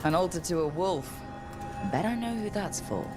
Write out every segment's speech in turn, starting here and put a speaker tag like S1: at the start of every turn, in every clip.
S1: An altar to a wolf. Bet I know who that's for.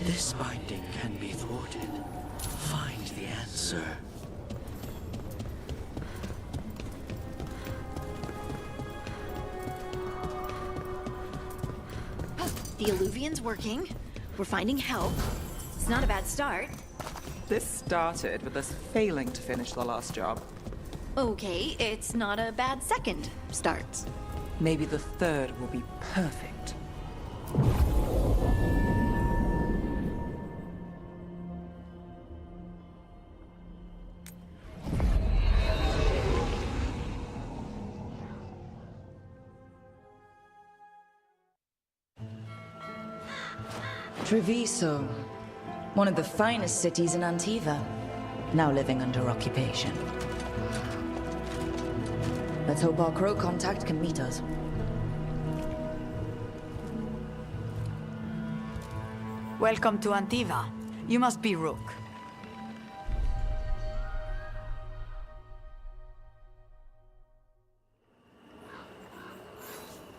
S2: This binding can be thwarted. Find the answer.
S3: The Alluvian's working. We're finding help. It's not a bad start.
S4: This started with us failing to finish the last job.
S3: Okay, it's not a bad second start.
S4: Maybe the third will be perfect.
S1: Treviso, one of the finest cities in Antiva, now living under occupation. Let's hope our crow contact can meet us.
S5: Welcome to Antiva. You must be Rook.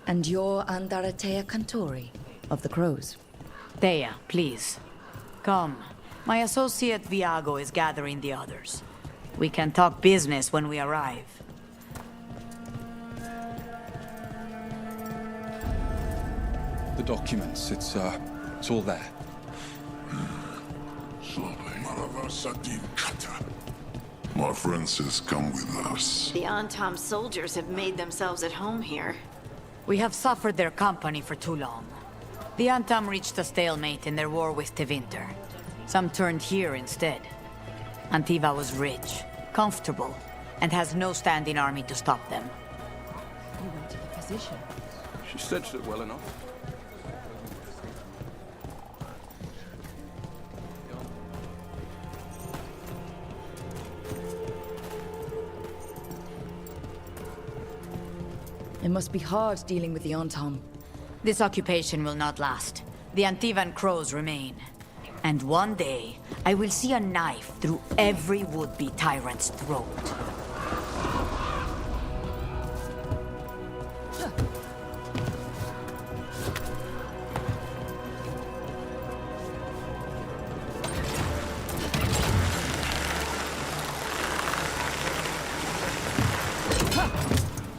S1: And you're Andaratea Cantori, of the Crows.
S5: Thea, please. Come. My associate Viago is gathering the others. We can talk business when we arrive.
S6: The documents, it's all there.
S7: My friend says come with us.
S3: The Antom soldiers have made themselves at home here.
S5: We have suffered their company for too long. The Antam reached a stalemate in their war with Tevinter. Some turned here instead. Antiva was rich, comfortable, and has no standing army to stop them.
S1: You went to the physician.
S6: She stitched it well enough.
S1: It must be hard dealing with the Antom.
S5: This occupation will not last. The Antivan crows remain. And one day, I will see a knife through every would-be tyrant's throat.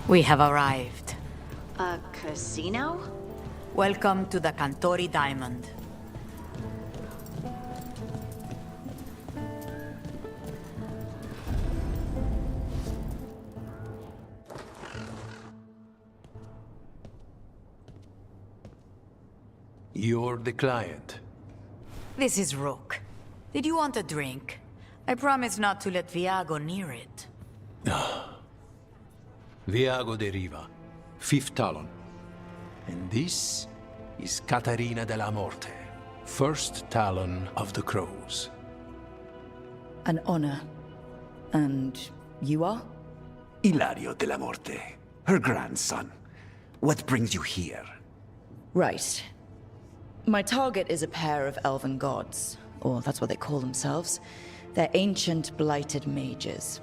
S5: We have arrived.
S3: A casino?
S5: Welcome to the Cantori Diamond.
S8: You're the client.
S5: This is Rook. Did you want a drink? I promise not to let Viago near it.
S8: Viago de Riva, 5th Talon. And this is Catarina de la Morte, 1st Talon of the Crows.
S1: An honor. And you are?
S9: Ilario de la Morte, her grandson. What brings you here?
S1: Right. My target is a pair of elven gods, or that's what they call themselves. They're ancient, blighted mages.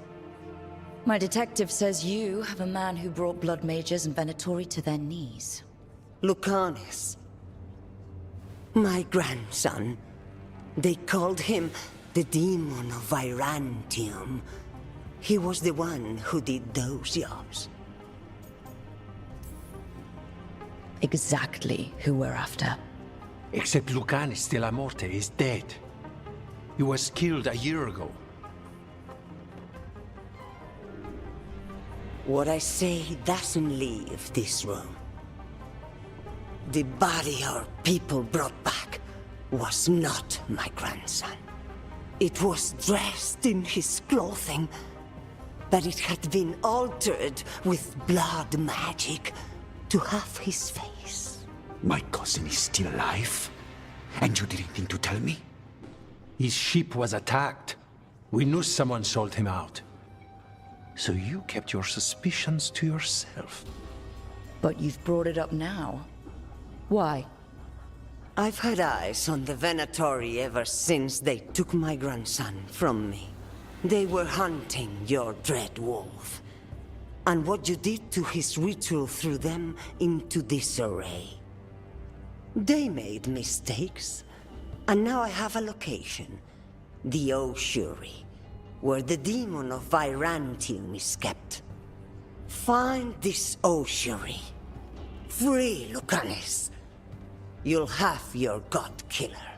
S1: My detective says you have a man who brought blood mages and Venatori to their knees.
S10: Lucanus. My grandson. They called him the Demon of Virantium. He was the one who did those jobs.
S1: Exactly who we're after.
S8: Except Lucanus de la Morte is dead. He was killed a year ago.
S10: What I say doesn't leave this room. The body our people brought back was not my grandson. It was dressed in his clothing, but it had been altered with blood magic to have his face.
S9: My cousin is still alive? And you didn't think to tell me?
S8: His ship was attacked. We knew someone sold him out. So you kept your suspicions to yourself.
S1: But you've brought it up now. Why?
S10: I've had eyes on the Venatori ever since they took my grandson from me. They were hunting your dread wolf. And what you did to his ritual threw them into disarray. They made mistakes, and now I have a location. The Ossuary, where the demon of Virantium is kept. Find this Ossuary. Free Lucanus. You'll have your god killer.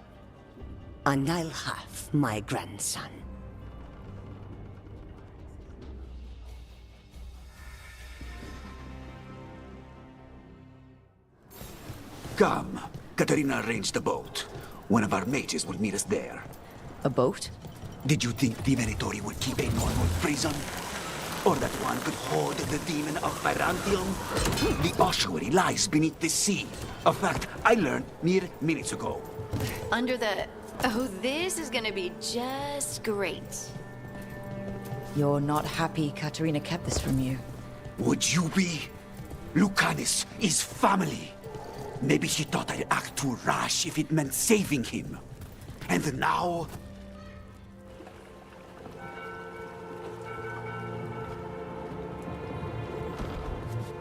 S10: And I'll have my grandson.
S9: Come. Katarina arranged a boat. One of our mages will meet us there.
S1: A boat?
S9: Did you think the Venatori would keep a normal prison? Or that one could hold the demon of Virantium? The ossuary lies beneath the sea. A fact I learned mere minutes ago.
S3: Under the... Oh, this is gonna be just great.
S1: You're not happy Katarina kept this from you.
S9: Would you be? Lucanus is family. Maybe she thought I'd act too rash if it meant saving him. And now...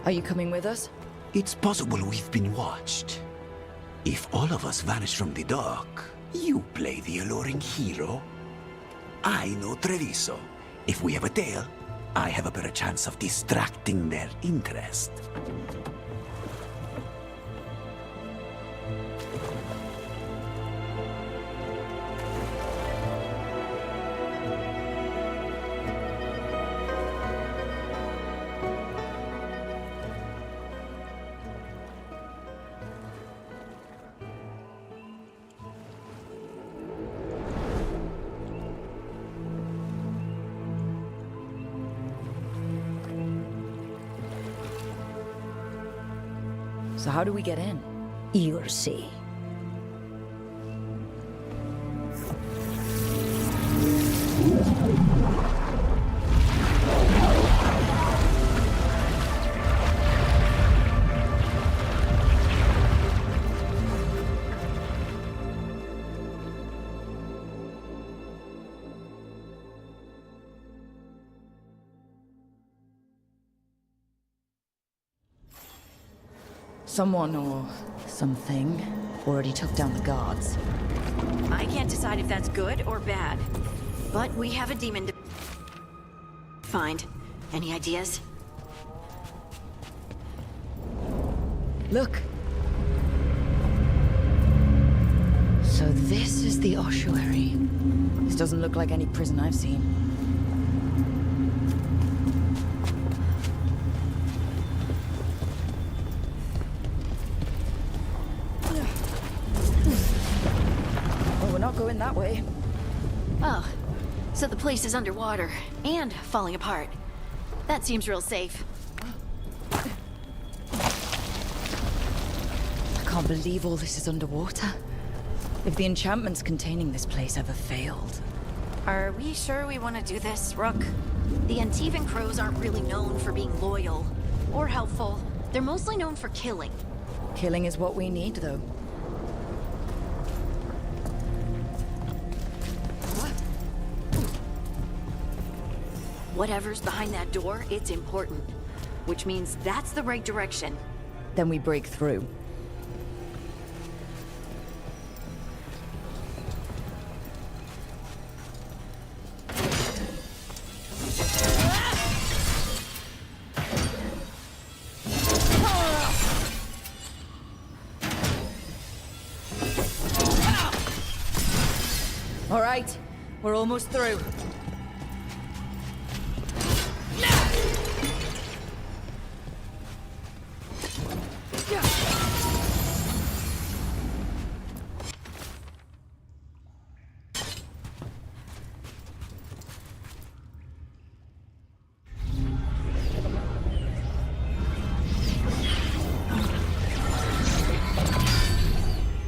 S1: Are you coming with us?
S9: It's possible we've been watched. If all of us vanish from the dock, you play the alluring hero. I know Treviso. If we have a tail, I have a better chance of distracting their interest.
S1: So how do we get in?
S10: You'll see.
S1: Someone or something already took down the guards.
S3: I can't decide if that's good or bad. But we have a demon to find. Any ideas?
S1: Look. So this is the ossuary. This doesn't look like any prison I've seen. Well, we're not going that way.
S3: Oh, so the place is underwater and falling apart. That seems real safe.
S1: can't believe all this is underwater. If the enchantments containing this place ever failed.
S3: Are we sure we want to do this, Rook? The Antivan Crows aren't really known for being loyal or helpful. They're mostly known for killing.
S1: Killing is what we need, though.
S3: Whatever's behind that door, it's important. Which means that's the right direction.
S1: Then we break through. All right, we're almost through.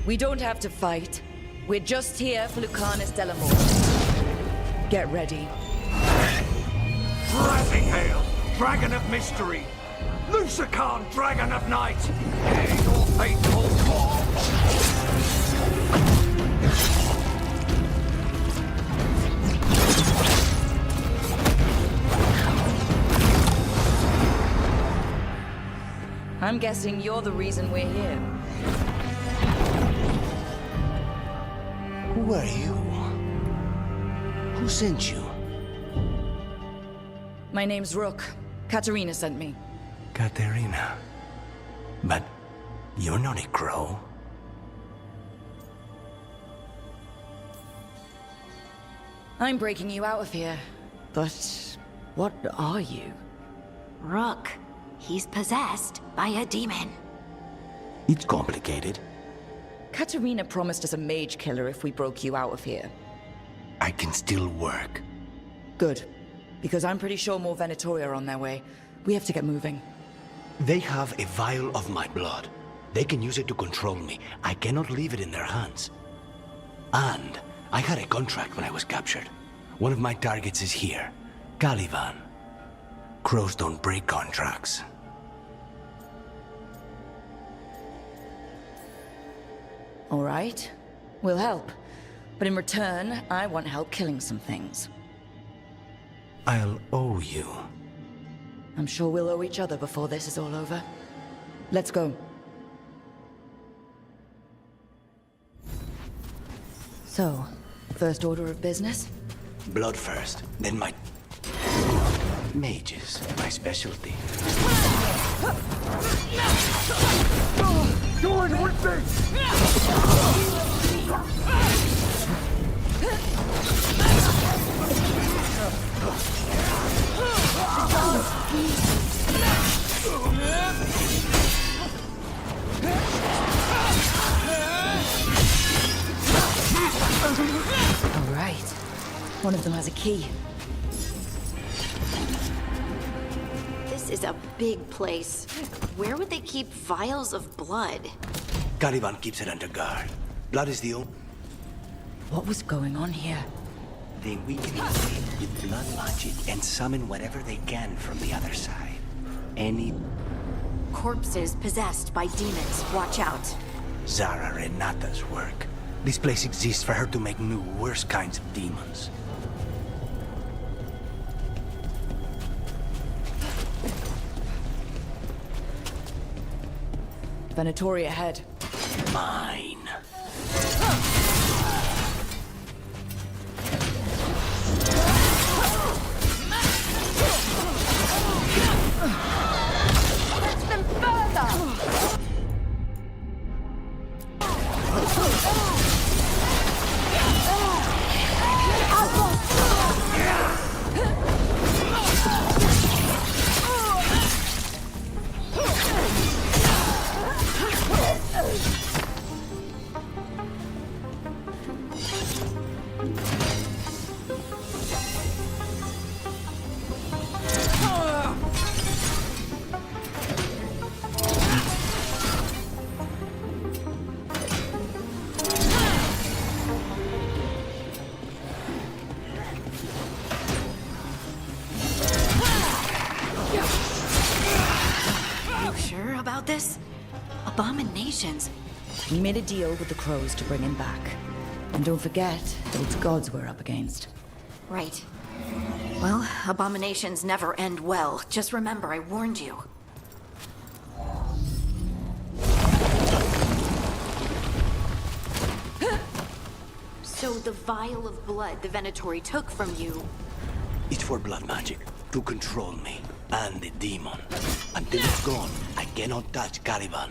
S1: We don't have to fight. We're just here for Lucanus Delamore. Get ready.
S11: Rising hail, dragon of mystery! Lucican, dragon of night! Hear your fateful call!
S1: I'm guessing you're the reason we're here.
S9: Who are you? Who sent you?
S1: My name's Rook. Katarina sent me.
S9: Katerina. But you're not a crow.
S1: I'm breaking you out of here. But what are you?
S3: Rook. He's possessed by a demon.
S9: It's complicated.
S1: Katarina promised us a mage killer if we broke you out of here.
S9: I can still work.
S1: Good. Because I'm pretty sure more Venatori are on their way. We have to get moving.
S9: They have a vial of my blood. They can use it to control me. I cannot leave it in their hands. And I had a contract when I was captured. One of my targets is here. Caliban. Crows don't break contracts.
S1: All right. We'll help. But in return, I want help killing some things.
S9: I'll owe you.
S1: I'm sure we'll owe each other before this is all over. Let's go. So, first order of business?
S9: Blood first, then my... Mages, my specialty.
S11: Join with
S1: All right. One of them has a key.
S3: This is a big place. Where would they keep vials of blood?
S9: Caliban keeps it under guard. Blood is the only...
S1: What was going on here?
S9: They weaken the faith with blood magic and summon whatever they can from the other side. Any...
S3: Corpses possessed by demons. Watch out.
S9: Zara Renata's work. This place exists for her to make new, worse kinds of demons.
S1: Venatori ahead.
S9: Mine.
S3: about this? Abominations.
S1: We made a deal with the crows to bring him back. And don't forget that it's gods we're up against.
S3: Right. Well, abominations never end well. Just remember, I warned you. So the vial of blood the Venatori took from you...
S2: It's for blood magic, to control me, and the demon. Until it's gone, I cannot touch Caliban.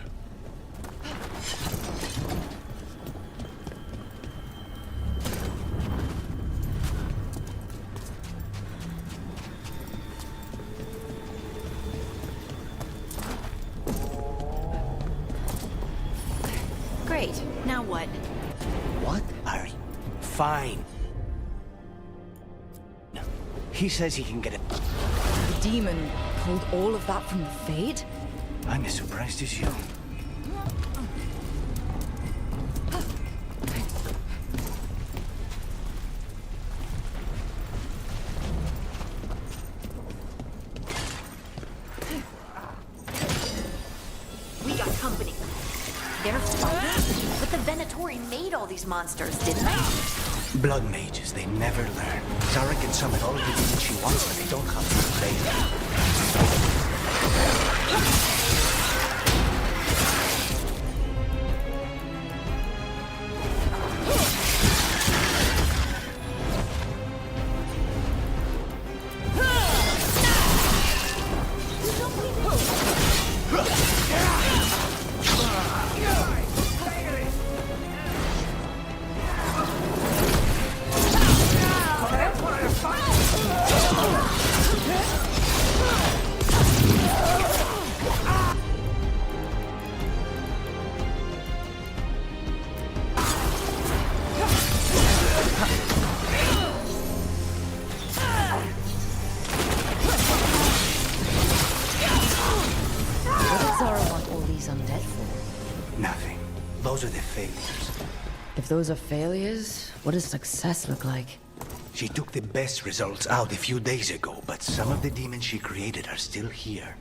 S3: Great. Now what?
S2: What? Harry? Fine. No. He says he can get it.
S1: The demon pulled all of that from the Fade?
S2: I'm as surprised as you.
S3: We got company. They're fighting. But the Venatori made all these monsters, didn't they?
S2: Blood mages, they never learn. Zara can summon all the demons she wants, but they don't have to play them. Nothing. Those are the failures.
S1: If those are failures, what does success look like?
S2: She took the best results out a few days ago, but some of the demons she created are still here.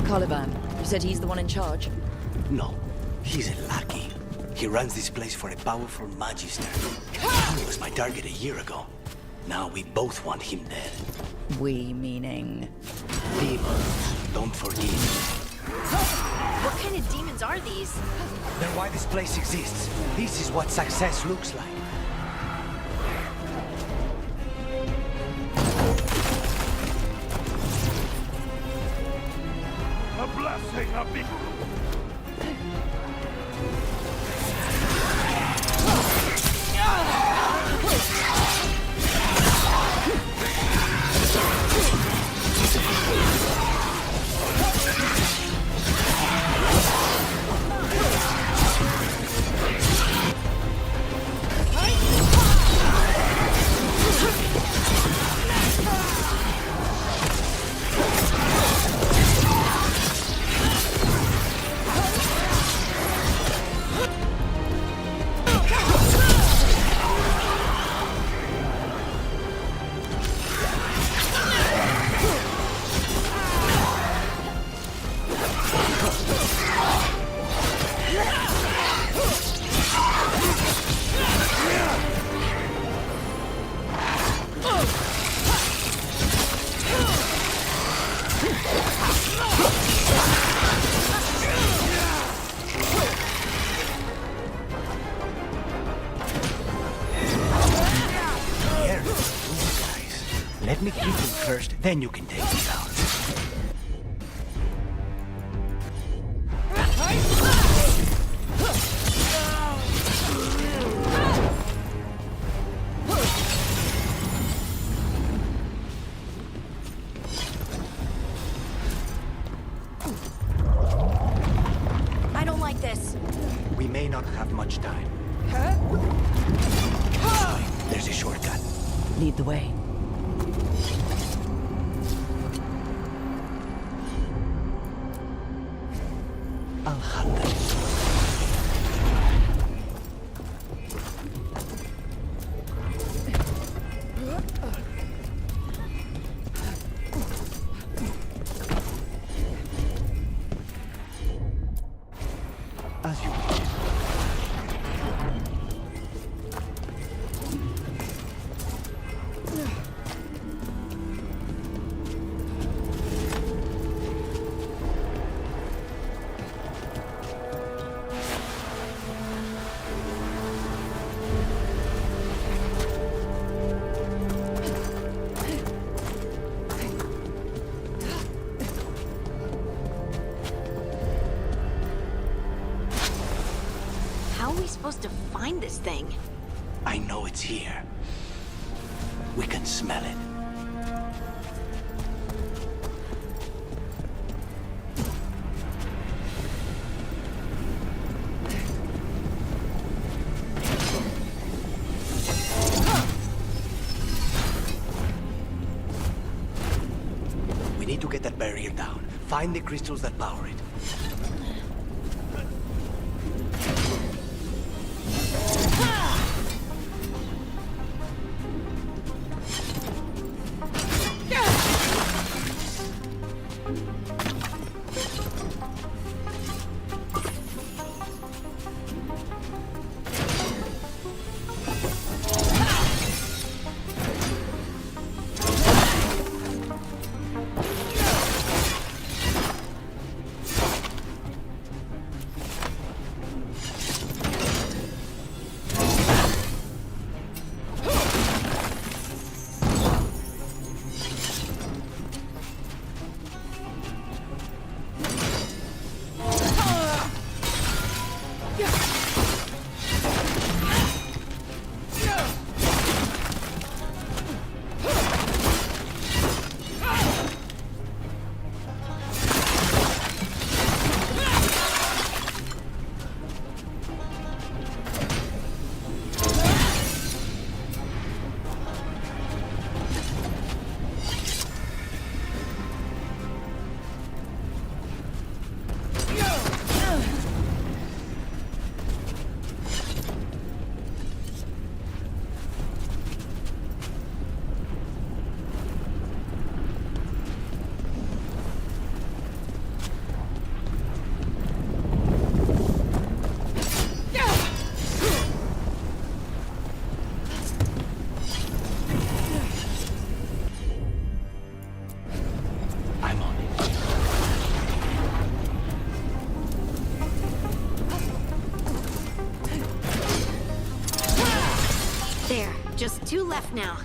S1: Caliban, you said he's the one in charge?
S2: No, he's a lackey. He runs this place for a powerful magister. He was my target a year ago. Now we both want him dead.
S1: We meaning...
S2: Demons, don't forget.
S3: What kind of demons are these?
S2: They're why this place exists. This is what success looks like.
S11: A blessing of the...
S2: Let me kill him first, then you can take him down.
S3: I don't like this.
S2: We may not have much time. There's a shortcut.
S1: Lead the way.
S2: I'll hunt them. As you wish.
S3: How are we supposed to find this thing?
S2: I know it's here. We can smell it. We need to get that barrier down. Find the crystals that power it.
S3: There, just 2 left now.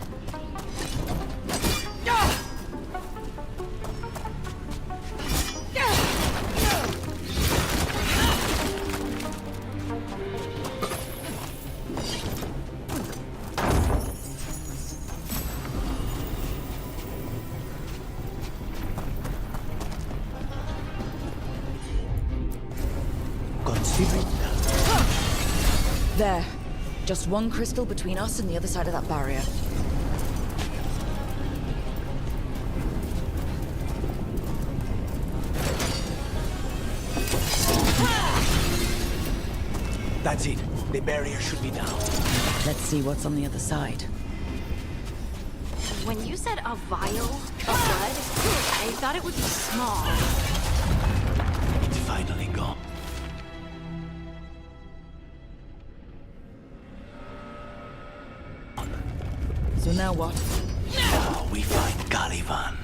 S2: Consider it done.
S1: There. Just one crystal between us and the other side of that barrier.
S2: That's it. The barrier should be down.
S1: Let's see what's on the other side.
S3: When you said a vial of blood, I thought it would be small.
S2: It's finally gone.
S1: So now what?
S2: Now we find Caliban.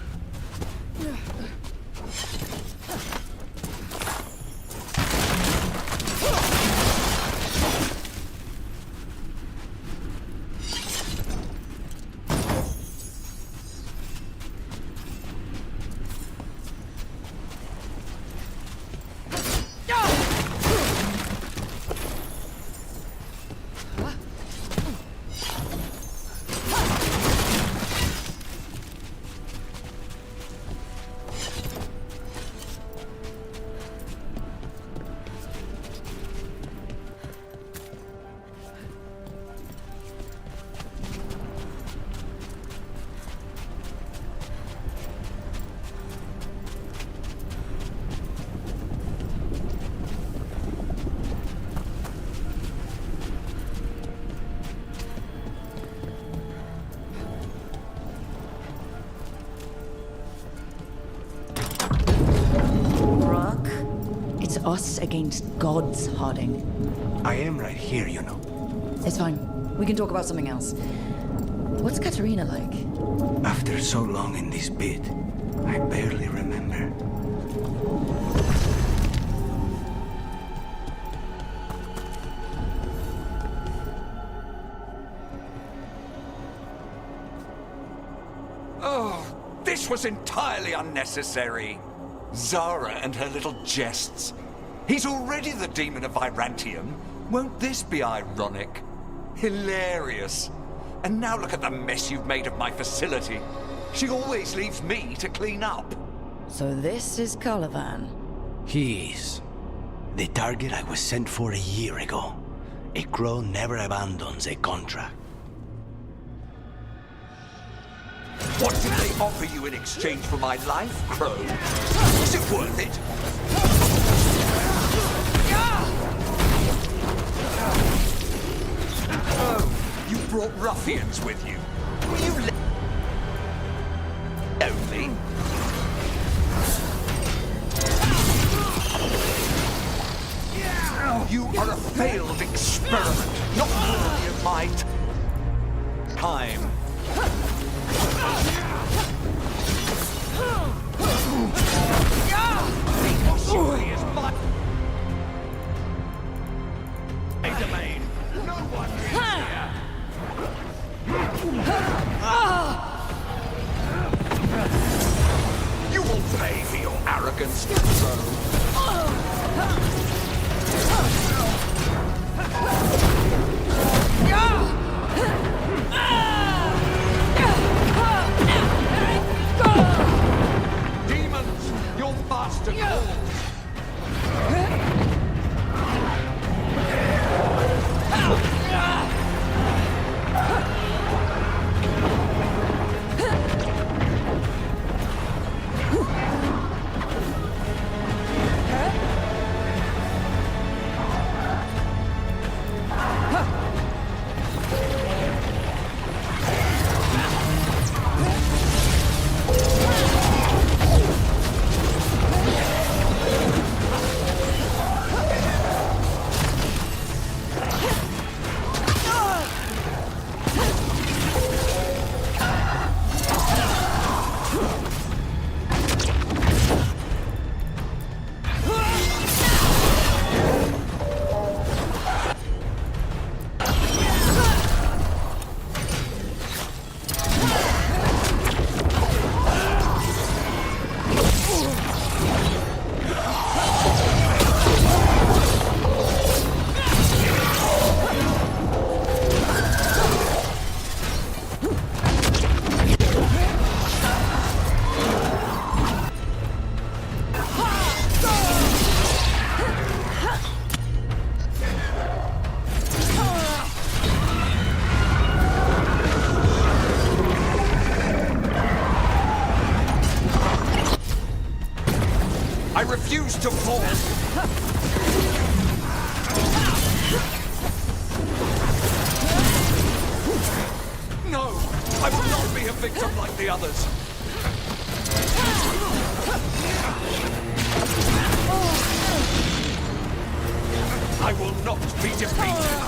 S1: us against gods, Harding.
S2: I am right here, you know.
S1: It's fine. We can talk about something else. What's Katarina like?
S2: After so long in this pit, I barely remember.
S11: Oh, this was entirely unnecessary. Zara and her little jests. He's already the demon of Virantium. Won't this be ironic? Hilarious. And now look at the mess you've made of my facility. She always leaves me to clean up.
S1: So this is Caliban.
S2: He is. The target I was sent for a year ago. A crow never abandons a contract.
S11: What did they offer you in exchange for my life, Crow? Was it worth it? Oh, you brought ruffians with you. Will you only? You are a failed experiment, not worthy of my time. Surely is my domain. No one is here. You will pay for your arrogance, Crow. Demons, your master calls. I refuse to fall. No, I will not be a victim like the others. I will not be defeated.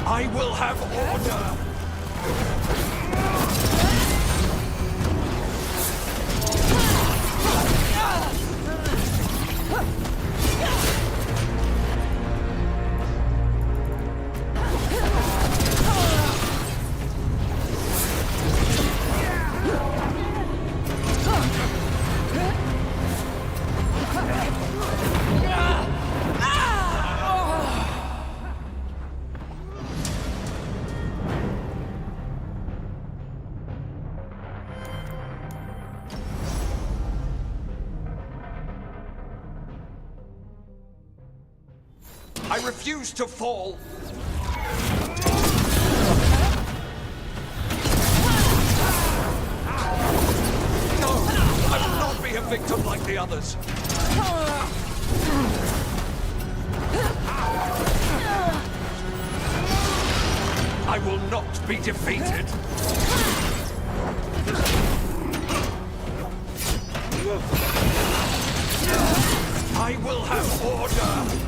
S11: I will have order. I refuse to fall. No, I will not be a victim like the others. I will not be defeated. I will have order!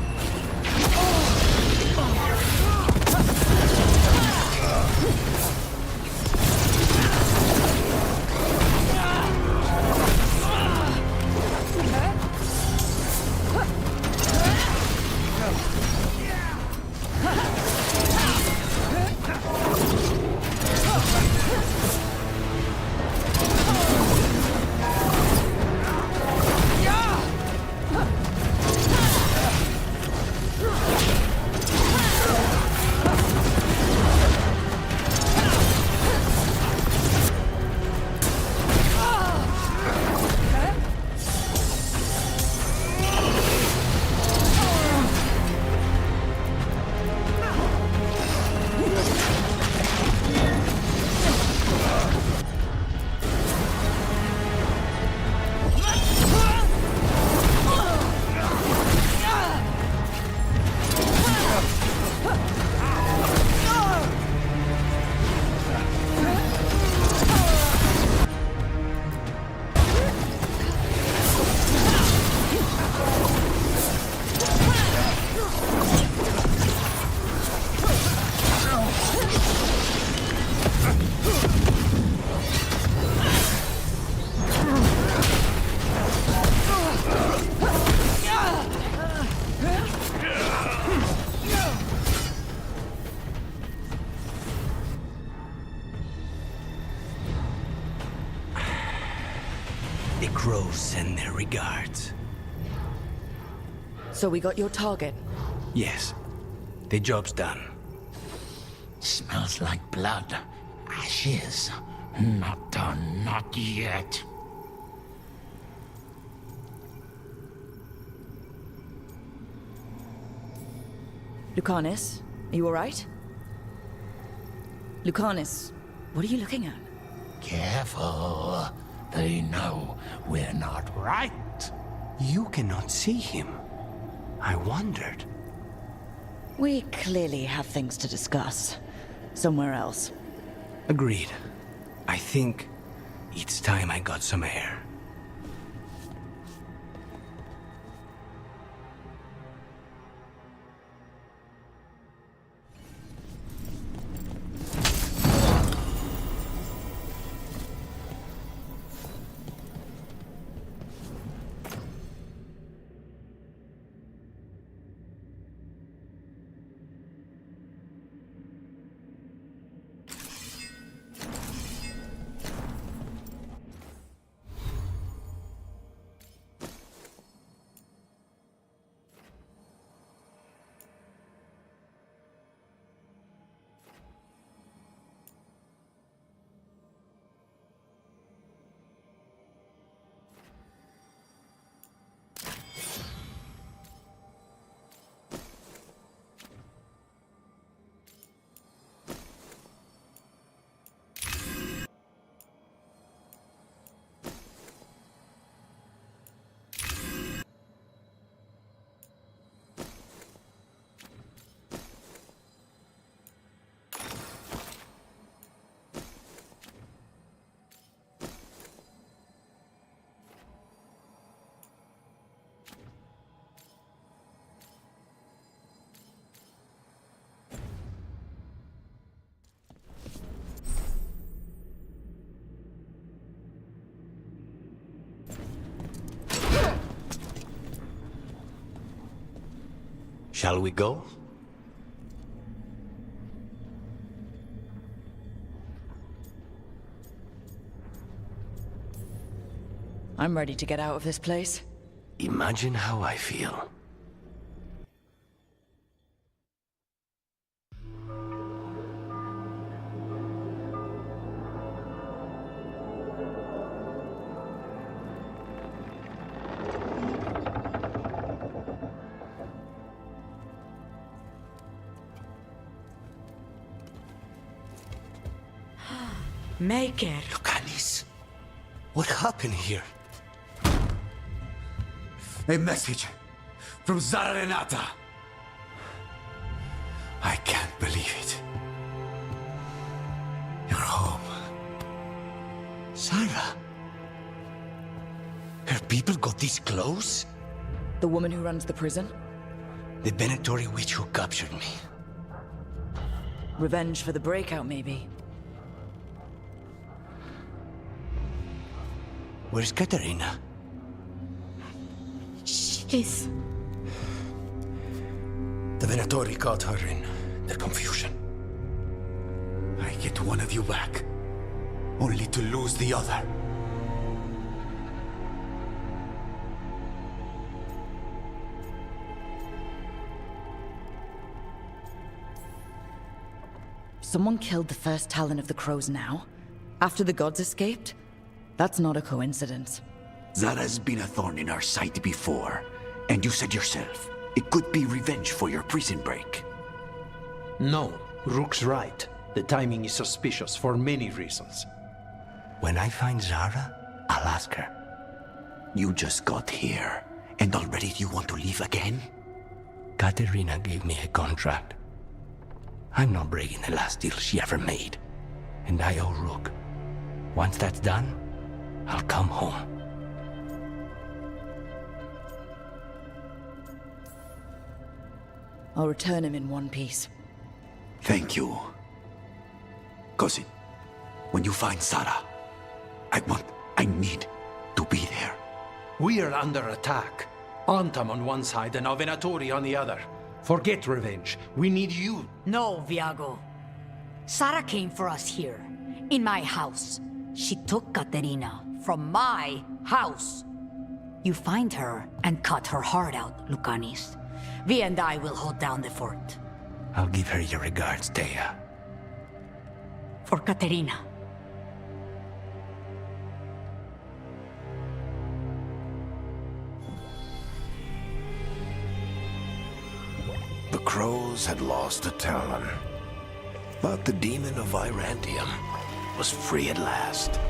S2: The crows send their regards.
S1: So we got your target.
S2: Yes. The job's done.
S9: Smells like blood. Ashes. Not done, not yet.
S1: Lucanus, are you alright? Lucanus, what are you looking at?
S9: Careful. They know we're not right.
S2: You cannot see him. I wondered.
S1: We clearly have things to discuss. Somewhere else.
S2: Agreed. I think it's time I got some air. Shall we go?
S1: I'm ready to get out of this place.
S2: Imagine how I feel.
S5: Maker.
S2: Lucanus, what happened here?
S11: A message from Zara Renata. I can't believe it. You're home.
S9: Sarah? Her people got this close?
S1: The woman who runs the prison?
S9: The Venatori witch who captured me.
S1: Revenge for the breakout, maybe.
S9: Where's Katarina?
S5: She's...
S9: The Venatori caught her in their confusion. I get one of you back, only to lose the other.
S1: Someone killed the first Talon of the Crows now? After the gods escaped? That's not a coincidence.
S9: Zara's been a thorn in our side before, and you said yourself, it could be revenge for your prison break.
S8: No, Rook's right. The timing is suspicious for many reasons.
S9: When I find Zara, I'll ask her. You just got here, and already you want to leave again? Katerina gave me a contract. I'm not breaking the last deal she ever made. And I owe Rook. Once that's done, I'll come home.
S1: I'll return him in one piece.
S9: Thank you. Cousin, when you find Zara, I need to be there.
S8: We are under attack. Antam on one side and Venatori on the other. Forget revenge. We need you.
S5: No, Viago. Sarah came for us here, in my house. She took Katerina from my house. You find her and cut her heart out, Lucanis. Vi and I will hold down the fort.
S9: I'll give her your regards, Dea.
S5: For Katerina.
S2: The Crows had lost a Talon, but the demon of Virantium was free at last.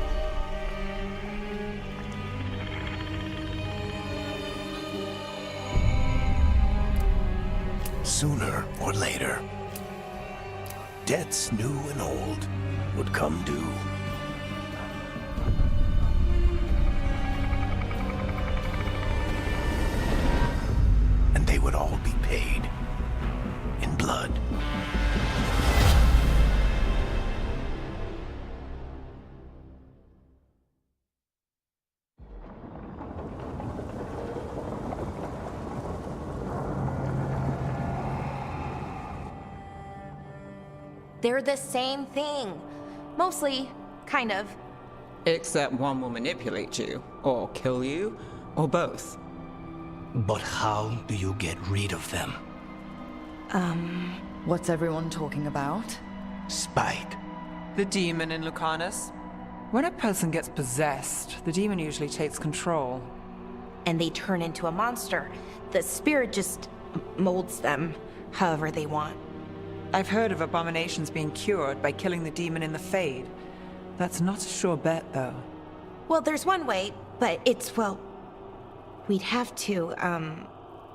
S2: Sooner or later, debts new and old would come due. And they would all be paid in blood.
S12: They're the same thing. Mostly, kind of.
S4: Except one will manipulate you, or kill you, or both.
S2: But how do you get rid of them?
S1: What's everyone talking about?
S2: Spite.
S4: The demon in Lucanus. When a person gets possessed, the demon usually takes control.
S12: And they turn into a monster. The spirit just molds them however they want.
S4: I've heard of abominations being cured by killing the demon in the Fade. That's not a sure bet, though.
S12: Well, there's one way, but it's, well... We'd have to,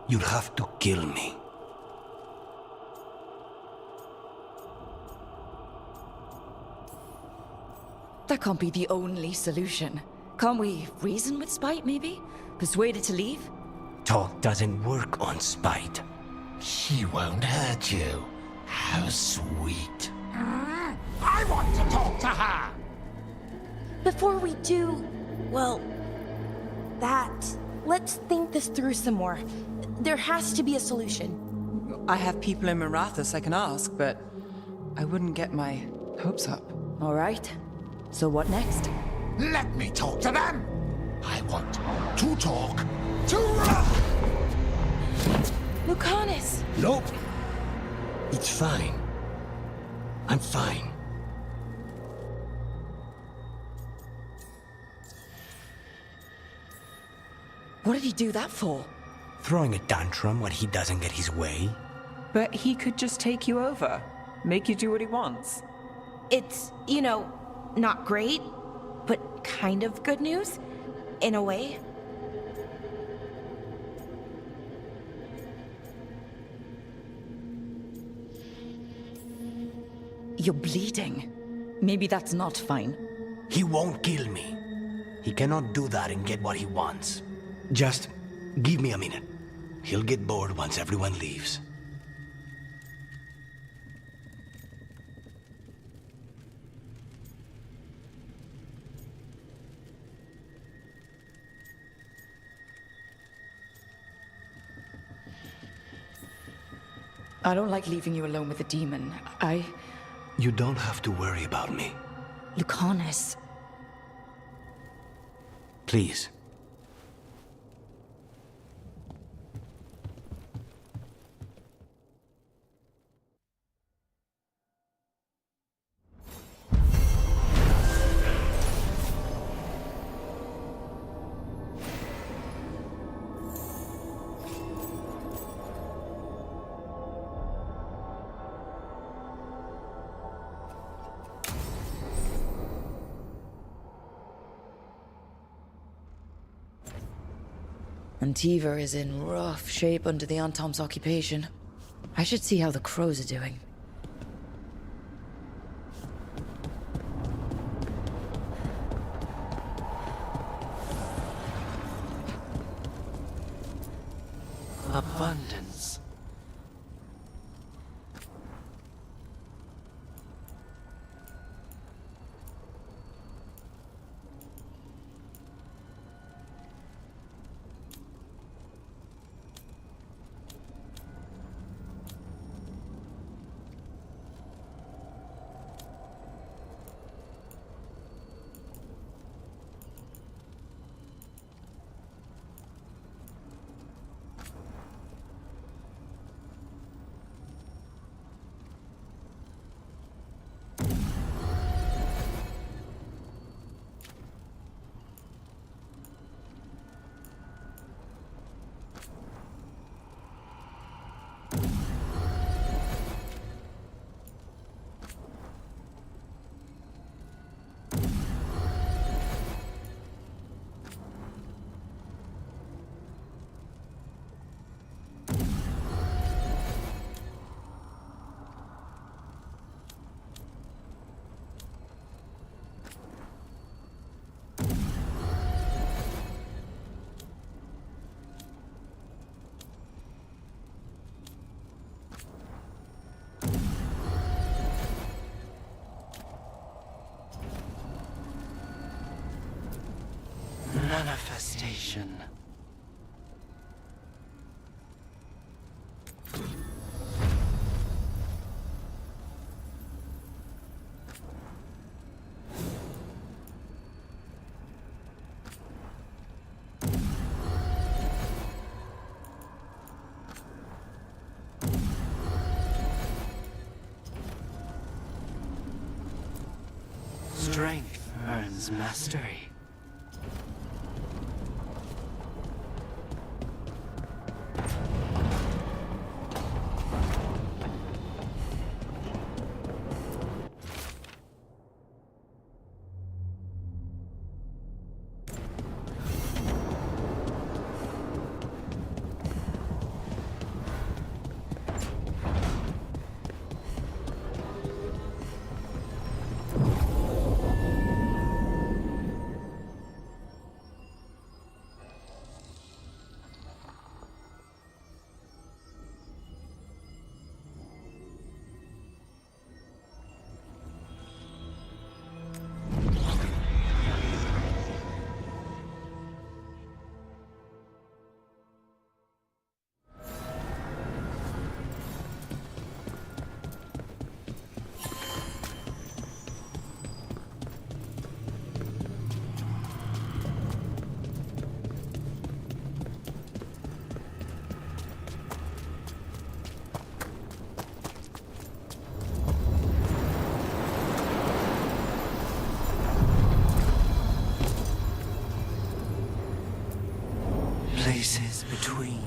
S2: You'd have to kill me.
S1: That can't be the only solution. Can't we reason with Spite, maybe? Persuade it to leave?
S9: Talk doesn't work on Spite.
S13: She won't hurt you. How sweet.
S14: I want to talk to her!
S12: Before we do, well, let's think this through some more. There has to be a solution.
S4: I have people in Marathas I can ask, but I wouldn't get my hopes up.
S1: All right. So what next?
S14: Let me talk to them! I want to talk to
S12: Lucanus!
S9: Nope. It's fine. I'm fine.
S1: What did he do that for?
S9: Throwing a tantrum when he doesn't get his way?
S4: But he could just take you over. Make you do what he wants.
S12: It's, not great, but kind of good news, in a way.
S1: You're bleeding. Maybe that's not fine.
S2: He won't kill me. He cannot do that and get what he wants. Just give me a minute. He'll get bored once everyone leaves.
S1: I don't like leaving you alone with the demon.
S2: You don't have to worry about me.
S1: Lucanus.
S2: Please.
S1: Antiva is in rough shape under the Antom's occupation. I should see how the crows are doing.
S2: Abundance. Manifestation. Strength earns mastery. Places between.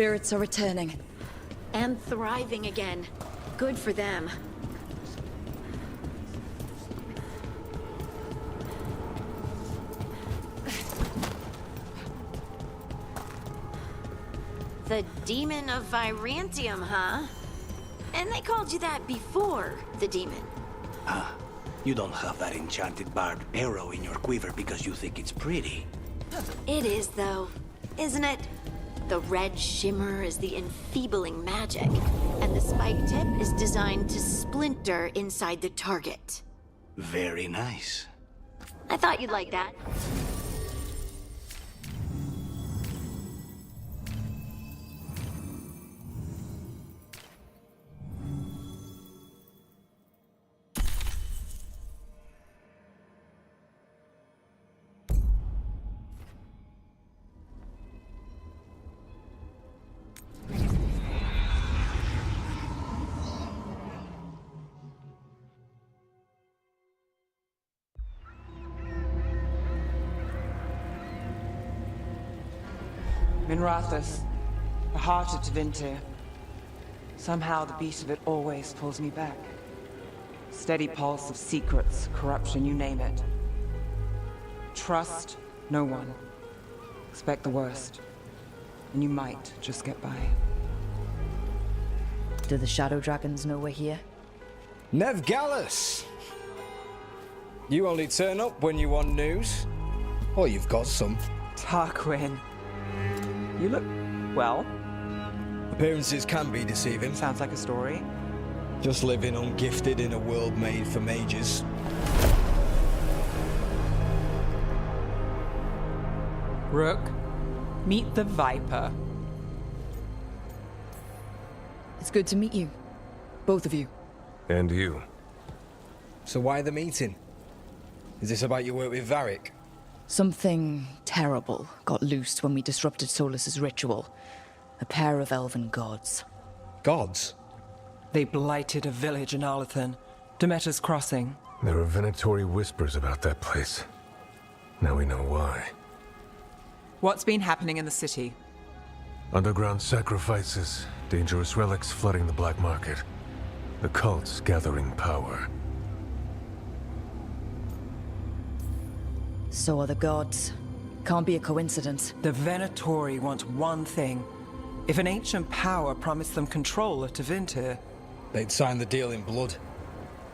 S1: spirits are returning.
S3: And thriving again. Good for them. The Demon of Virantium, huh? And they called you that before the demon.
S2: Ah, you don't have that enchanted barbed arrow in your quiver because you think it's pretty.
S3: It is, though, isn't it? The red shimmer is the enfeebling magic, and the spike tip is designed to splinter inside the target.
S2: Very nice.
S3: I thought you'd like that.
S4: Minrathous, the heart of Tevinter. Somehow the beat of it always pulls me back. Steady pulse of secrets, corruption, you name it. Trust no one. Expect the worst. And you might just get by.
S1: Do the Shadow Dragons know we're here?
S15: Nev Gallus! You only turn up when you want news. Or you've got some.
S4: Tarquin. You look... well.
S15: Appearances can be deceiving.
S4: Sounds like a story.
S15: Just living ungifted in a world made for mages.
S4: Rook, meet the Viper.
S1: It's good to meet you. Both of you.
S16: And you.
S15: So why the meeting? Is this about your work with Varric?
S1: Something terrible got loosed when we disrupted Solus's ritual. A pair of elven gods.
S15: Gods?
S4: They blighted a village in Arlathan, Demeter's Crossing.
S16: There are Venatori whispers about that place. Now we know why.
S4: What's been happening in the city?
S16: Underground sacrifices, dangerous relics flooding the black market. The cults gathering power.
S1: So are the gods. Can't be a coincidence.
S4: The Venatori want one thing. If an ancient power promised them control of Tevinter,
S15: they'd sign the deal in blood.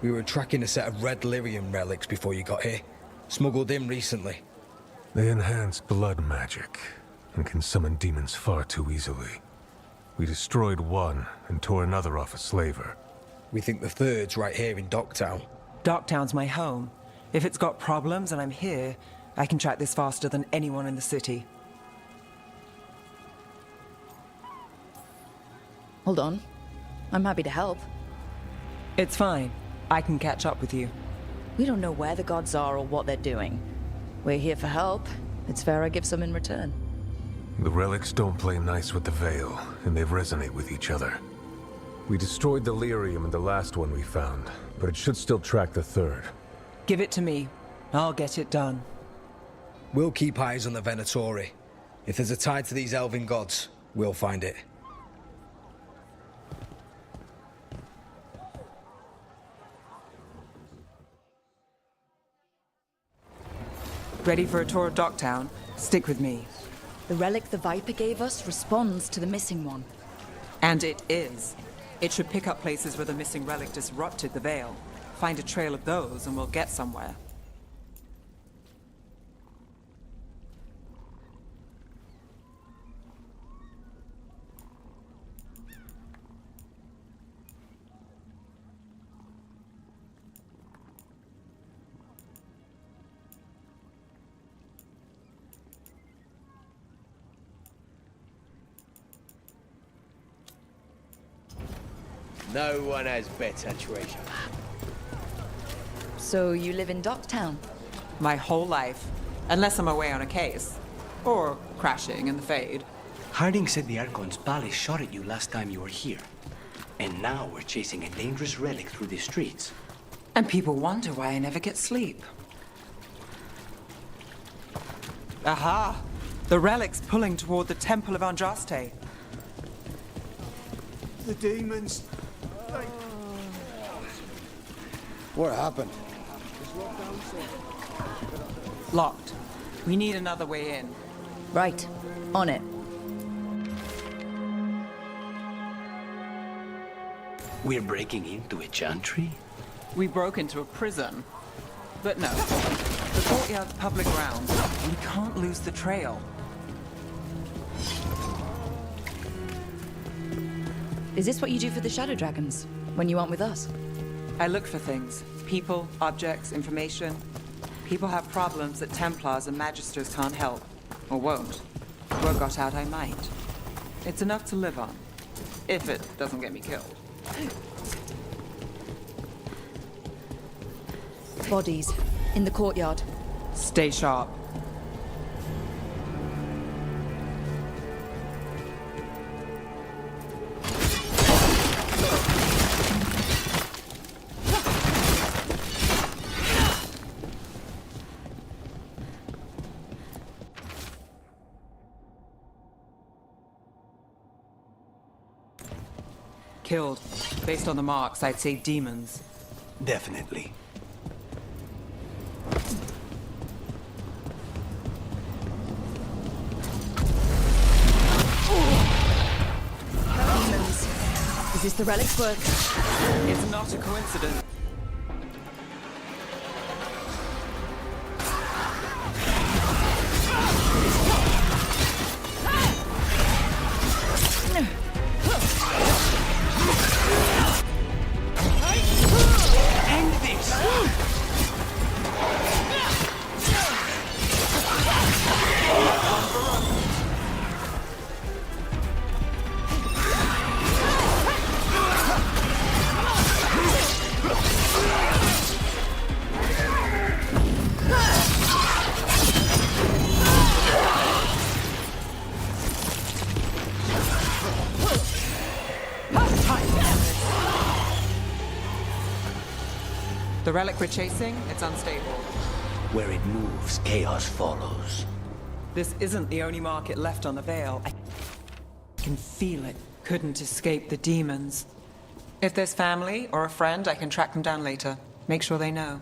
S15: We were tracking a set of red lyrium relics before you got here. Smuggled in recently.
S16: They enhance blood magic and can summon demons far too easily. We destroyed one and tore another off a slaver.
S15: We think the third's right here in Docktown.
S4: Docktown's my home. If it's got problems and I'm here, I can track this faster than anyone in the city.
S1: Hold on. I'm happy to help.
S4: It's fine. I can catch up with you.
S1: We don't know where the gods are or what they're doing. We're here for help. It's fair I give some in return.
S16: The relics don't play nice with the Veil, and they resonate with each other. We destroyed the lyrium in the last one we found, but it should still track the third.
S4: Give it to me. I'll get it done.
S15: We'll keep eyes on the Venatori. If there's a tie to these elven gods, we'll find it.
S4: Ready for a tour of Docktown? Stick with me.
S1: The relic the Viper gave us responds to the missing one.
S4: And it is. It should pick up places where the missing relic disrupted the Veil. Find a trail of those and we'll get somewhere.
S17: No one has better treasure.
S1: So you live in Docktown?
S4: My whole life. Unless I'm away on a case. Or crashing in the Fade.
S2: Harding said the Archon's palace shot at you last time you were here. And now we're chasing a dangerous relic through the streets.
S4: And people wonder why I never get sleep. Aha! The relic's pulling toward the Temple of Andraste.
S2: The demons.
S15: What happened?
S4: Locked. We need another way in.
S1: Right. On it.
S2: We're breaking into a chantry?
S4: We broke into a prison. But no. The courtyard's public ground. We can't lose the trail.
S1: Is this what you do for the Shadow Dragons? When you aren't with us?
S4: I look for things. People, objects, information. People have problems that Templars and Magisters can't help. Or won't. Word got out I might. It's enough to live on. If it doesn't get me killed.
S1: Bodies. In the courtyard.
S4: Stay sharp. Killed. Based on the marks, I'd say demons.
S2: Definitely.
S1: Demons. Is this the relic's work?
S4: It's not a coincidence.
S2: End this!
S4: The relic we're chasing, it's unstable.
S2: Where it moves, chaos follows.
S4: This isn't the only mark it left on the Veil. I can feel it. Couldn't escape the demons. If there's family or a friend, I can track them down later. Make sure they know.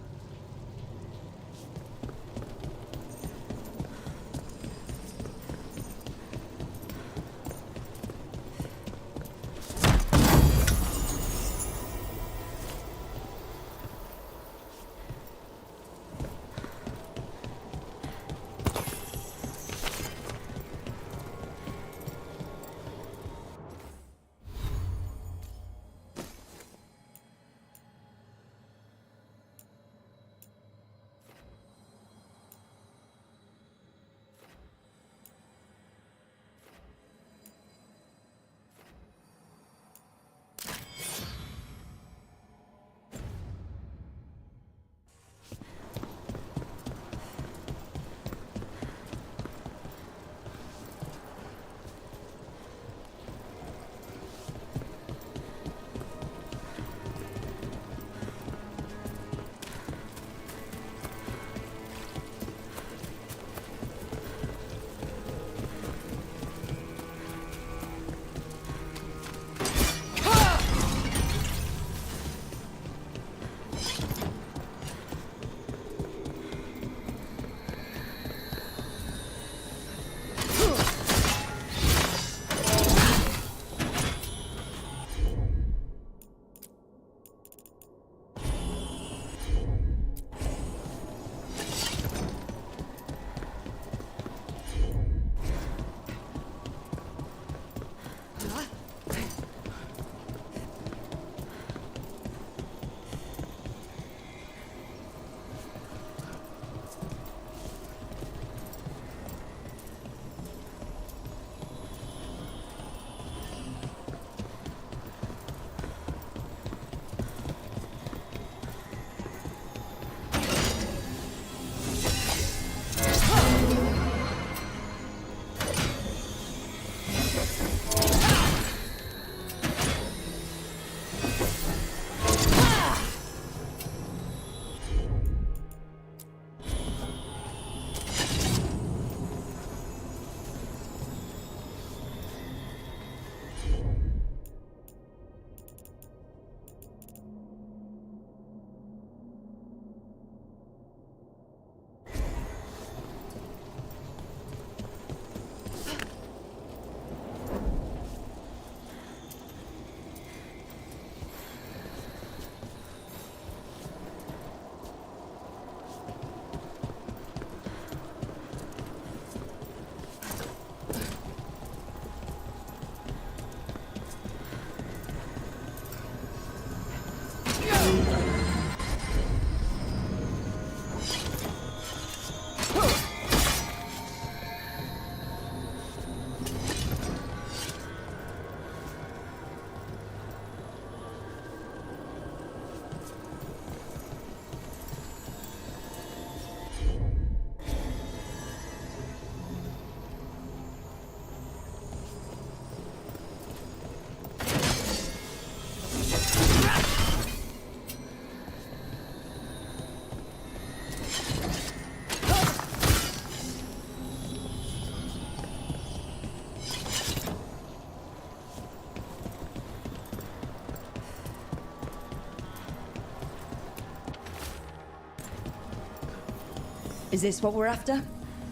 S1: Is this what we're after?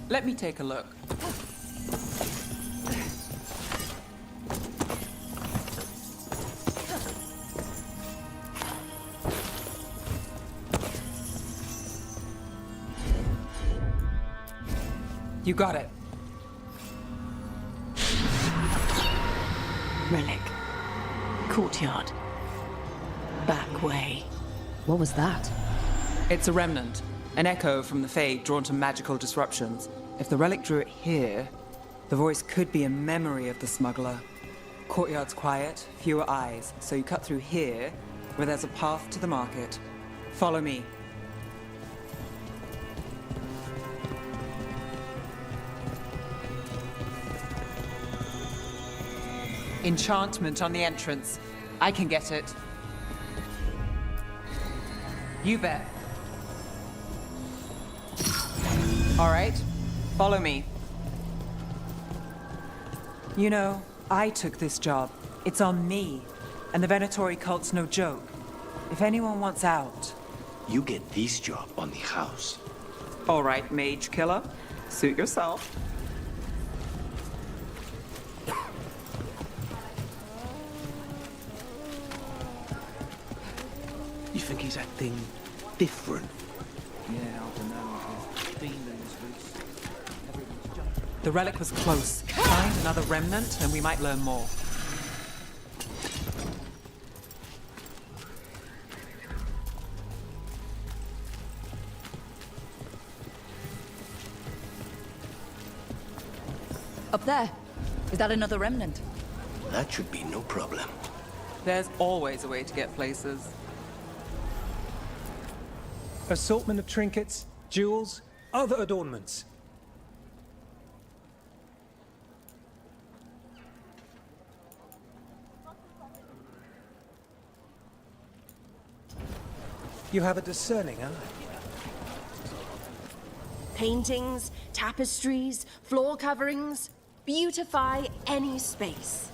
S4: Let me take a look. You got it.
S18: Relic. Courtyard. Back way.
S1: What was that?
S4: It's a remnant. An echo from the Fade drawn to magical disruptions. If the relic drew it here, the voice could be a memory of the smuggler. Courtyard's quiet, fewer eyes, so you cut through here, where there's a path to the market. Follow me. Enchantment on the entrance. I can get it. You bet. All right, follow me. You know, I took this job. It's on me. And the Venatori cult's no joke. If anyone wants out...
S2: You get this job on the house.
S4: All right, mage killer. Suit yourself.
S2: You think he's acting different?
S4: Yeah, I don't know. Demons loose. The relic was close. Find another remnant, and we might learn more.
S1: Up there. Is that another remnant?
S2: That should be no problem.
S4: There's always a way to get places.
S19: Assortment of trinkets, jewels, other adornments. You have a discerning eye.
S12: Paintings, tapestries, floor coverings. Beautify any space.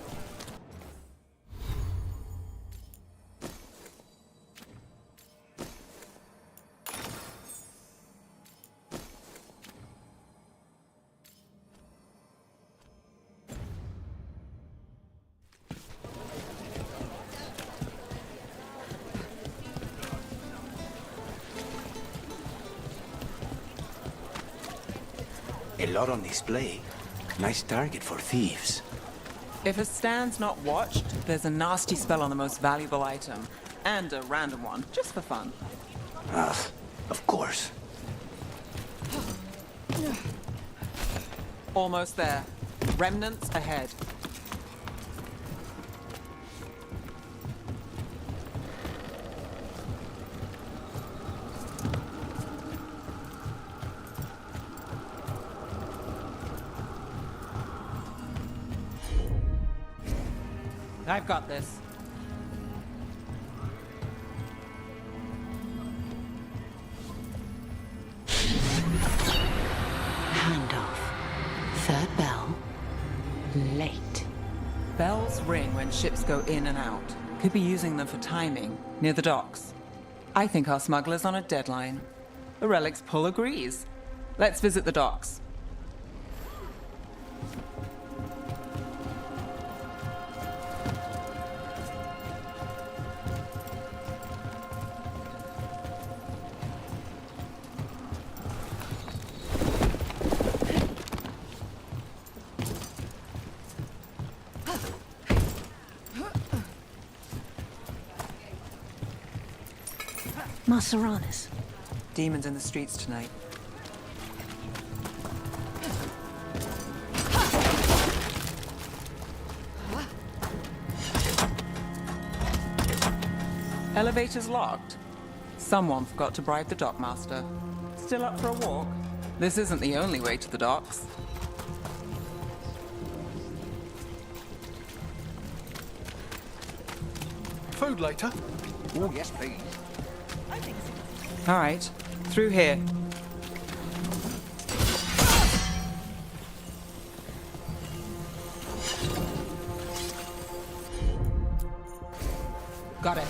S2: A lot on display. Nice target for thieves.
S4: If a stand's not watched, there's a nasty spell on the most valuable item. And a random one, just for fun.
S2: Of course.
S4: Almost there. Remnants ahead. I've got this.
S18: Handoff. Third bell. Late.
S4: Bells ring when ships go in and out. Could be using them for timing, near the docks. I think our smuggler's on a deadline. The relic's pull agrees. Let's visit the docks.
S18: Maseranis.
S4: Demons in the streets tonight. Elevator's locked. Someone forgot to bribe the dockmaster. Still up for a walk? This isn't the only way to the docks.
S8: Food later?
S14: Oh, yes, please.
S4: All right, through here. Got it.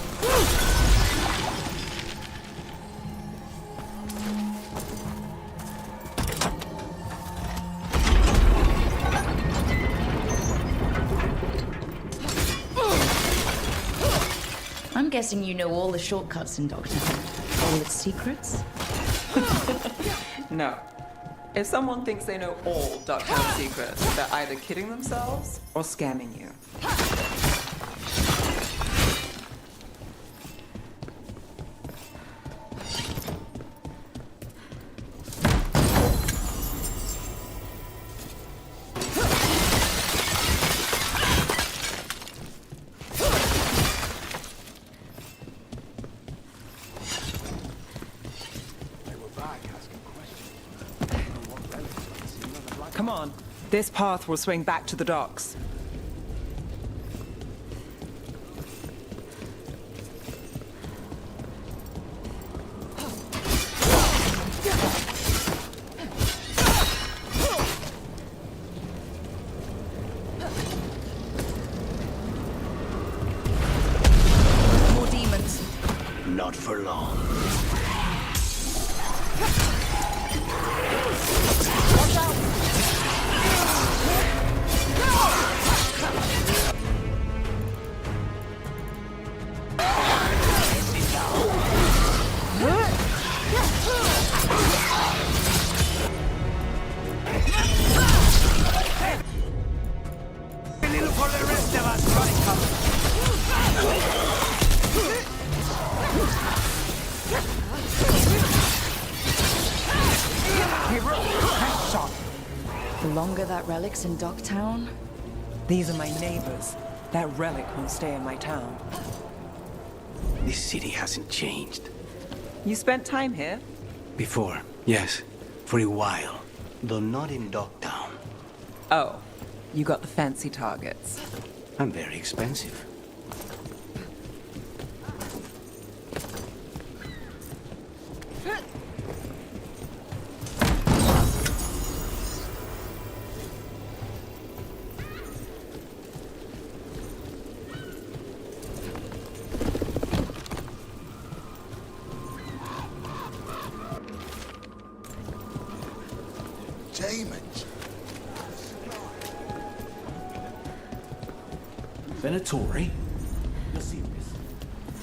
S1: I'm guessing you know all the shortcuts in Dogtown. All its secrets?
S4: No. If someone thinks they know all Dogtown secrets, they're either kidding themselves or scamming you. Come on. This path will swing back to the docks.
S1: More demons.
S2: Not for long.
S1: Watch out!
S2: For the rest of us,
S1: The longer that relic's in Dogtown...
S4: These are my neighbors. That relic won't stay in my town.
S2: This city hasn't changed.
S4: You spent time here?
S2: Before, yes. For a while. Though not in Dogtown.
S4: Oh, you got the fancy targets.
S2: I'm very expensive.
S14: Demons.
S2: Venatori?
S14: You're serious?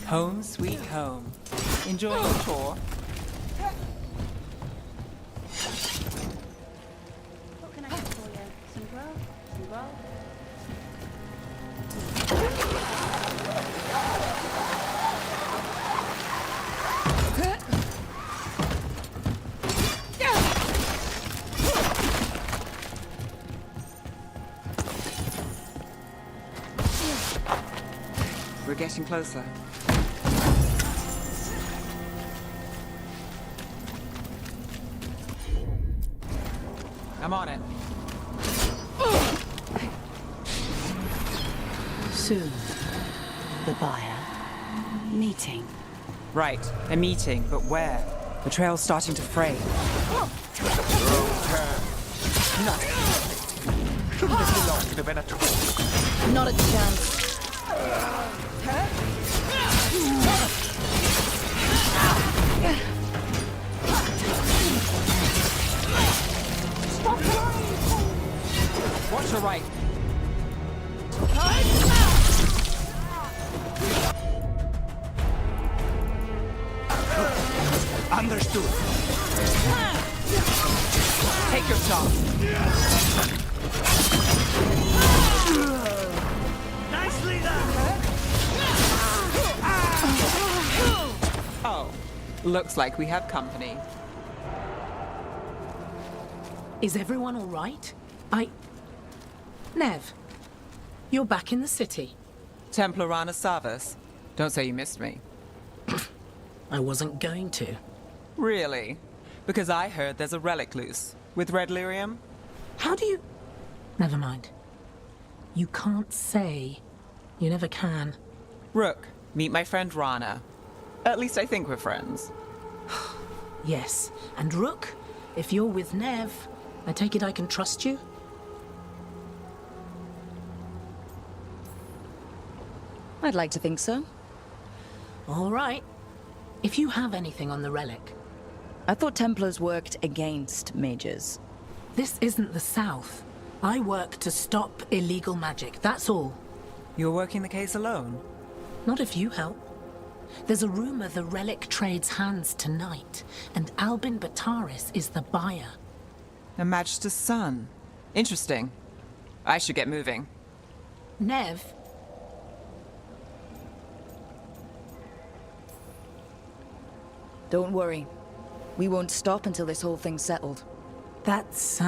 S4: Home sweet home. Enjoying the tour?
S20: What can I get for you? Some grub? Some grub?
S4: We're getting closer. I'm on it.
S18: Soon, the buyer. Meeting.
S4: Right, a meeting, but where? The trail's starting to fray.
S14: Shouldn't have belonged to the Venatori.
S1: Not a chance.
S4: Watch the right.
S2: Understood.
S4: Take your shot.
S2: Nicely done.
S4: Oh, looks like we have company.
S18: Is everyone all right? Nev, you're back in the city.
S4: Templar Rana Savas. Don't say you missed me.
S18: I wasn't going to.
S4: Really? Because I heard there's a relic loose. With red lyrium?
S18: How do you... Never mind. You can't say. You never can.
S4: Rook, meet my friend Rana. At least I think we're friends.
S18: Yes, and Rook, if you're with Nev, I take it I can trust you?
S1: I'd like to think so.
S18: All right. If you have anything on the relic...
S1: I thought Templars worked against mages.
S18: This isn't the South. I work to stop illegal magic, that's all.
S4: You're working the case alone?
S18: Not if you help. There's a rumor the relic trades hands tonight, and Albin Bataris is the buyer.
S4: A Magister's son. Interesting. I should get moving.
S18: Nev?
S1: Don't worry. We won't stop until this whole thing's settled.
S18: That's,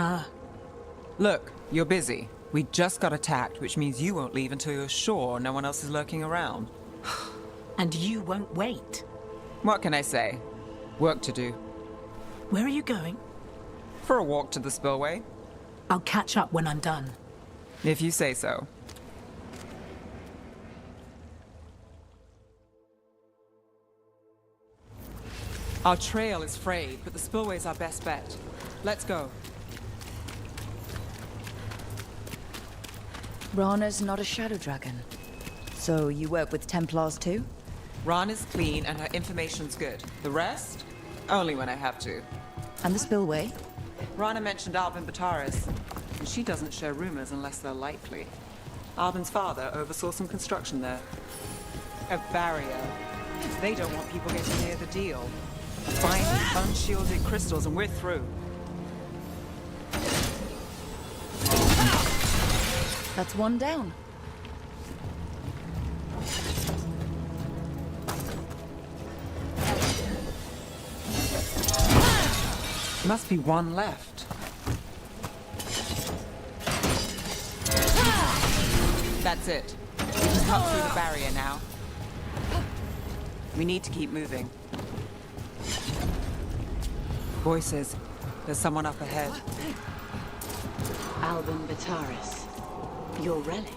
S4: Look, you're busy. We just got attacked, which means you won't leave until you're sure no one else is lurking around.
S18: And you won't wait.
S4: What can I say? Work to do.
S18: Where are you going?
S4: For a walk to the spillway.
S18: I'll catch up when I'm done.
S4: If you say so. Our trail is frayed, but the spillway's our best bet. Let's go.
S1: Rana's not a shadow dragon. So you work with Templars too?
S4: Rana's clean and her information's good. The rest? Only when I have to.
S1: And the spillway?
S4: Rana mentioned Albin Bataris, and she doesn't share rumors unless they're likely. Albin's father oversaw some construction there. A barrier. They don't want people getting near the deal. Find the unshielded crystals and we're through.
S1: That's one down.
S4: Must be one left. That's it. We can cut through the barrier now. We need to keep moving. Voices. There's someone up ahead.
S21: Albin Bataris. Your relic.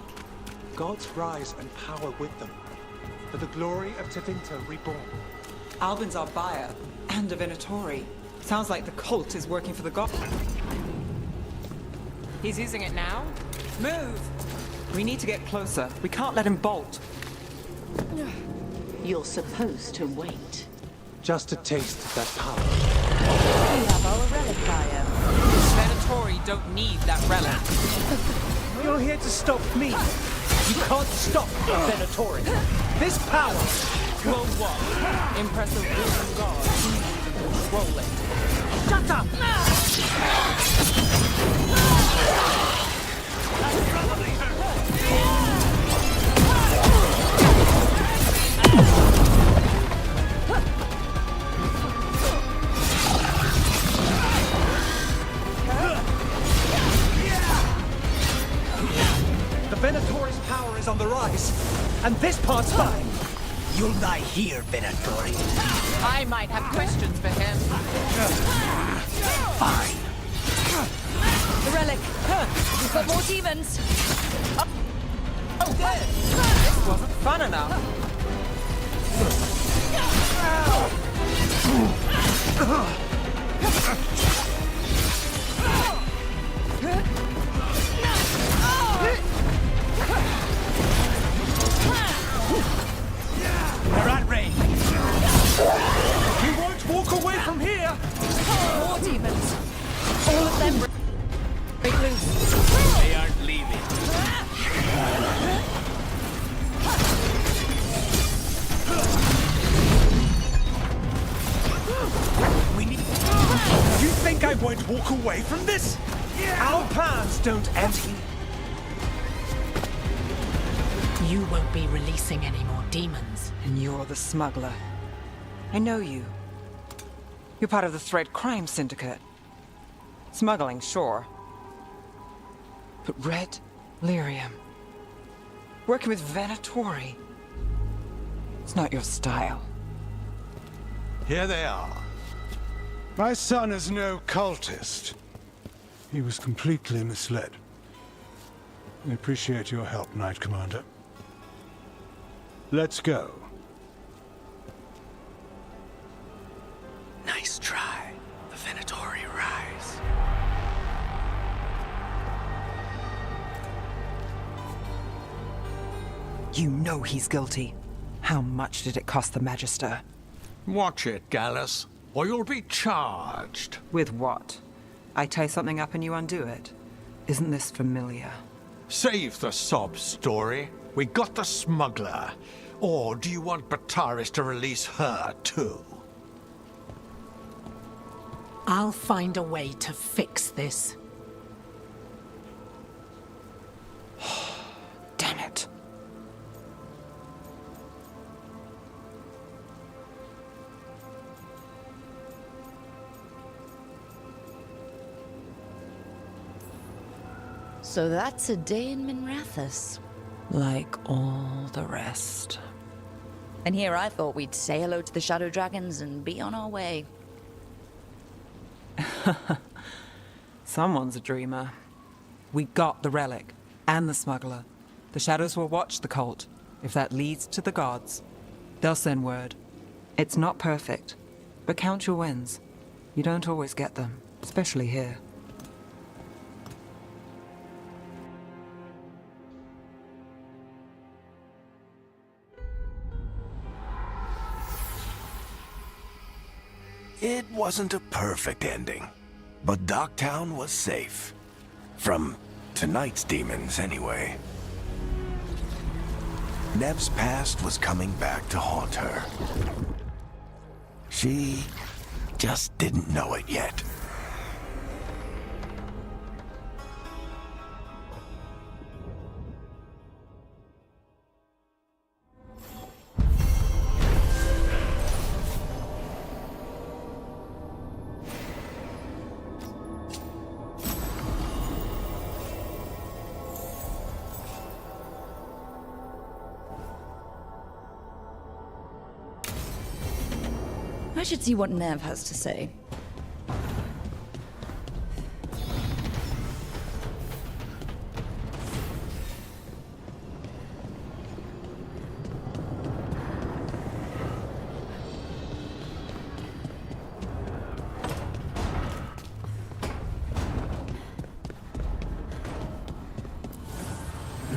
S19: Gods rise and power with them. For the glory of Tevinter reborn.
S4: Albin's our buyer, and a Venatori. Sounds like the cult is working for the god. He's using it now? Move! We need to get closer. We can't let him bolt.
S21: You're supposed to wait.
S19: Just a taste of that power.
S1: We have our relic buyer.
S4: Venatori don't need that relic.
S19: You're here to stop me. You can't stop Venatori. This power
S4: will what? Impress a ruling god. Control it.
S19: Shut up! The Venatori's power is on the rise, and this part's mine.
S2: You'll die here, Venatori.
S4: I might have questions for him.
S2: Fine.
S1: The relic. We've got more demons.
S4: Oh, good. This wasn't fun enough.
S19: They're at range. You won't walk away from here.
S1: More demons. All of them break loose.
S2: They aren't leaving.
S19: We need... You think I won't walk away from this? Our plans don't end here.
S18: You won't be releasing any more demons.
S4: And you're the smuggler. I know you. You're part of the Thread Crime Syndicate. Smuggling, sure. But Red Lyrium. Working with Venatori. It's not your style.
S22: Here they are. My son is no cultist. He was completely misled. I appreciate your help, Knight Commander. Let's go.
S2: Nice try. The Venatori rise.
S4: You know he's guilty. How much did it cost the Magister?
S8: Watch it, Gallus, or you'll be charged.
S4: With what? I tie something up and you undo it. Isn't this familiar?
S8: Save the sob story. We got the smuggler.
S13: Or do you want Bataris to release her, too?
S18: I'll find a way to fix this.
S19: Damn it.
S1: So that's a day in Minrathous.
S4: Like all the rest.
S1: And here I thought we'd say hello to the Shadow Dragons and be on our way.
S4: Someone's a dreamer. We got the relic, and the smuggler. The Shadows will watch the cult. If that leads to the gods, they'll send word. It's not perfect, but count your wins. You don't always get them, especially here.
S9: It wasn't a perfect ending, but Docktown was safe. From tonight's demons, anyway. Nev's past was coming back to haunt her. She just didn't know it yet.
S1: I should see what Nev has to say.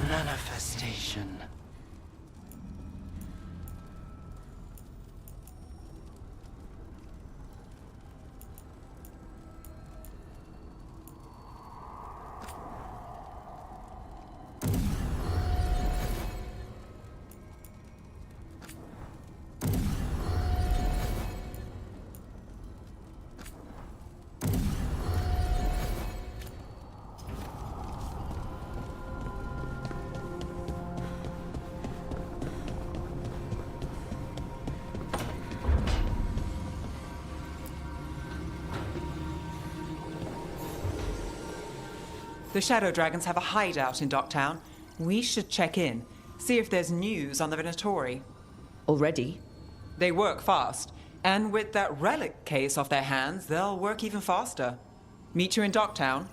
S2: Manifestation.
S4: The Shadow Dragons have a hideout in Docktown. We should check in, see if there's news on the Venatori.
S1: Already?
S4: They work fast, and with that relic case off their hands, they'll work even faster. Meet you in Docktown.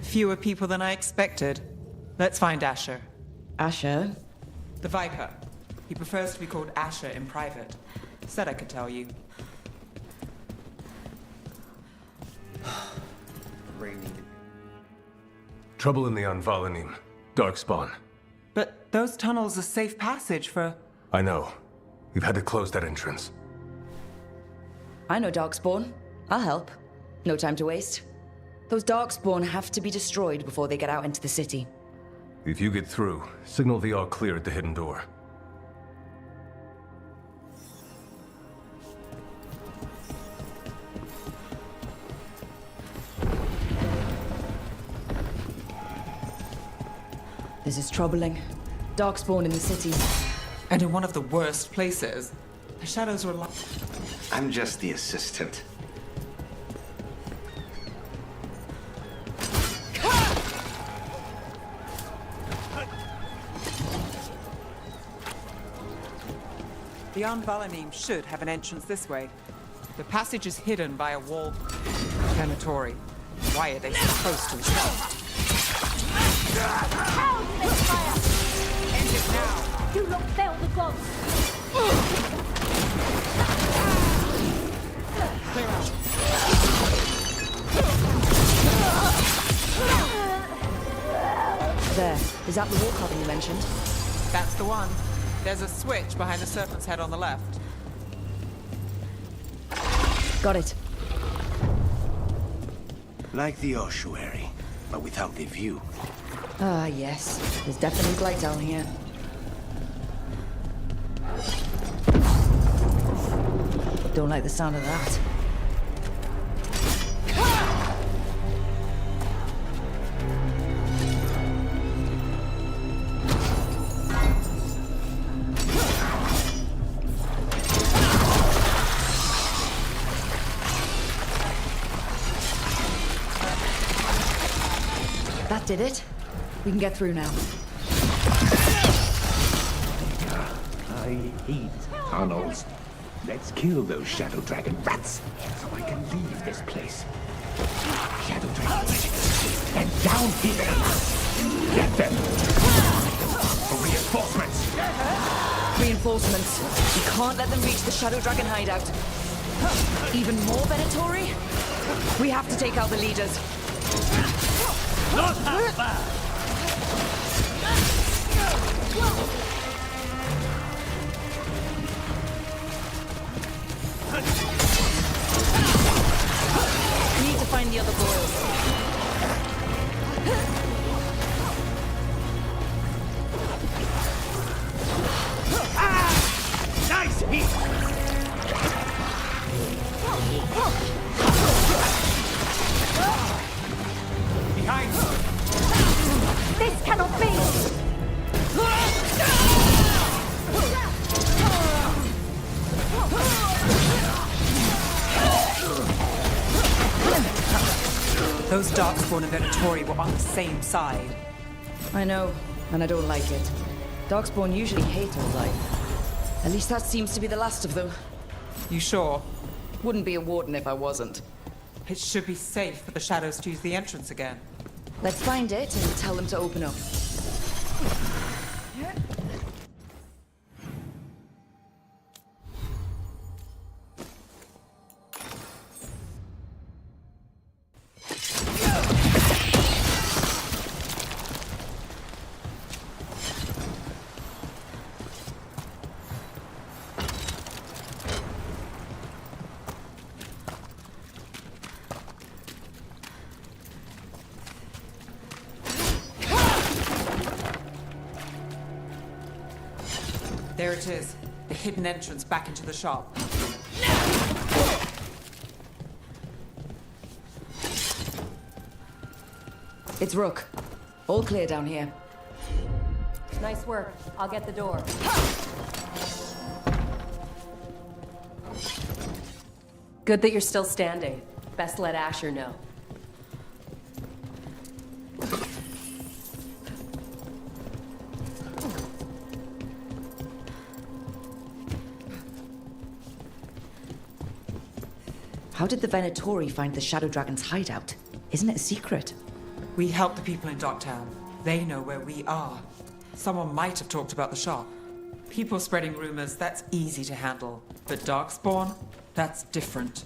S4: Fewer people than I expected. Let's find Asher.
S1: Asher?
S4: The Viper. He prefers to be called Asher in private. Said I could tell you.
S16: Trouble in the Anvalanim. Darkspawn.
S4: But those tunnels are safe passage for...
S16: I know. We've had to close that entrance.
S1: I know Darkspawn. I'll help. No time to waste. Those Darkspawn have to be destroyed before they get out into the city.
S16: If you get through, signal the all clear at the hidden door.
S1: This is troubling. Darkspawn in the city.
S4: And in one of the worst places. The shadows were like...
S9: I'm just the assistant.
S4: The Anvalanim should have an entrance this way. The passage is hidden by a wall. Crematory. Why are they so close to each other? End it now!
S20: Do not fail the gods!
S4: Clear out.
S1: There. Is that the wall carving you mentioned?
S4: That's the one. There's a switch behind the serpent's head on the left.
S1: Got it.
S9: Like the ossuary, but without the view.
S1: Ah, yes. There's definitely light down here. Don't like the sound of that. That did it. We can get through now.
S14: I hate tunnels. Let's kill those Shadow Dragon rats, so I can leave this place. Shadow Dragon magic. And down here! Get them! Reinforcements!
S1: Reinforcements. We can't let them reach the Shadow Dragon hideout. Even more Venatori? We have to take out the leaders.
S19: Not that bad!
S1: We need to find the other boys.
S19: Nice hit! Behind!
S20: This cannot be!
S4: Those Darkspawn and Venatori were on the same side.
S1: I know, and I don't like it. Darkspawn usually hate our life. At least that seems to be the last of them.
S4: You sure?
S1: Wouldn't be a warden if I wasn't.
S4: It should be safe for the shadows to use the entrance again.
S1: Let's find it and tell them to open up.
S4: There it is. The hidden entrance back into the shop.
S1: It's Rook. All clear down here.
S6: Nice work. I'll get the door. Good that you're still standing. Best let Asher know.
S1: How did the Venatori find the Shadow Dragon's hideout? Isn't it a secret?
S4: We help the people in Docktown. They know where we are. Someone might have talked about the shop. People spreading rumors, that's easy to handle. But Darkspawn, that's different.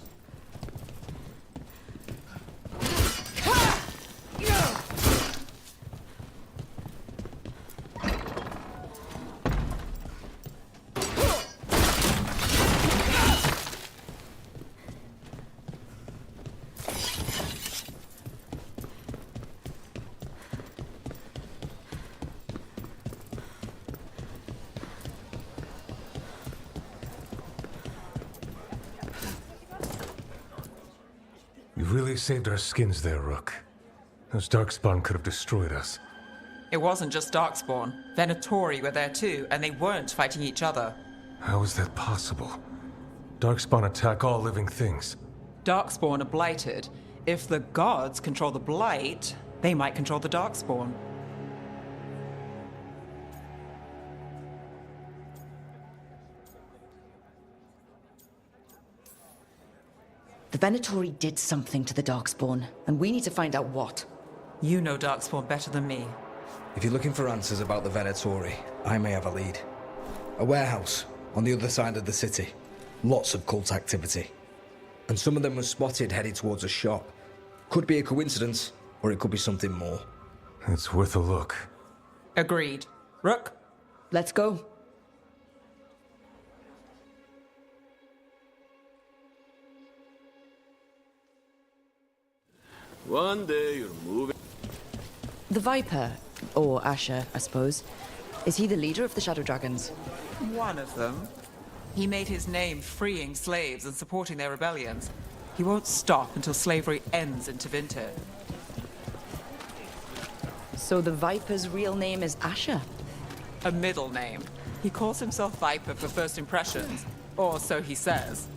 S16: You really saved our skins there, Rook. Those Darkspawn could have destroyed us.
S4: It wasn't just Darkspawn. Venatori were there too, and they weren't fighting each other.
S16: How is that possible? Darkspawn attack all living things.
S4: Darkspawn are blighted. If the gods control the blight, they might control the Darkspawn.
S1: The Venatori did something to the Darkspawn, and we need to find out what.
S4: You know Darkspawn better than me.
S15: If you're looking for answers about the Venatori, I may have a lead. A warehouse on the other side of the city. Lots of cult activity. And some of them were spotted headed towards a shop. Could be a coincidence, or it could be something more.
S16: It's worth a look.
S4: Agreed. Rook?
S1: Let's go.
S17: One day you're moving.
S1: The Viper, or Asher, I suppose. Is he the leader of the Shadow Dragons?
S4: One of them. He made his name freeing slaves and supporting their rebellions. He won't stop until slavery ends in Tevinter.
S1: So the Viper's real name is Asher?
S4: A middle name. He calls himself Viper for first impressions. Or so he says.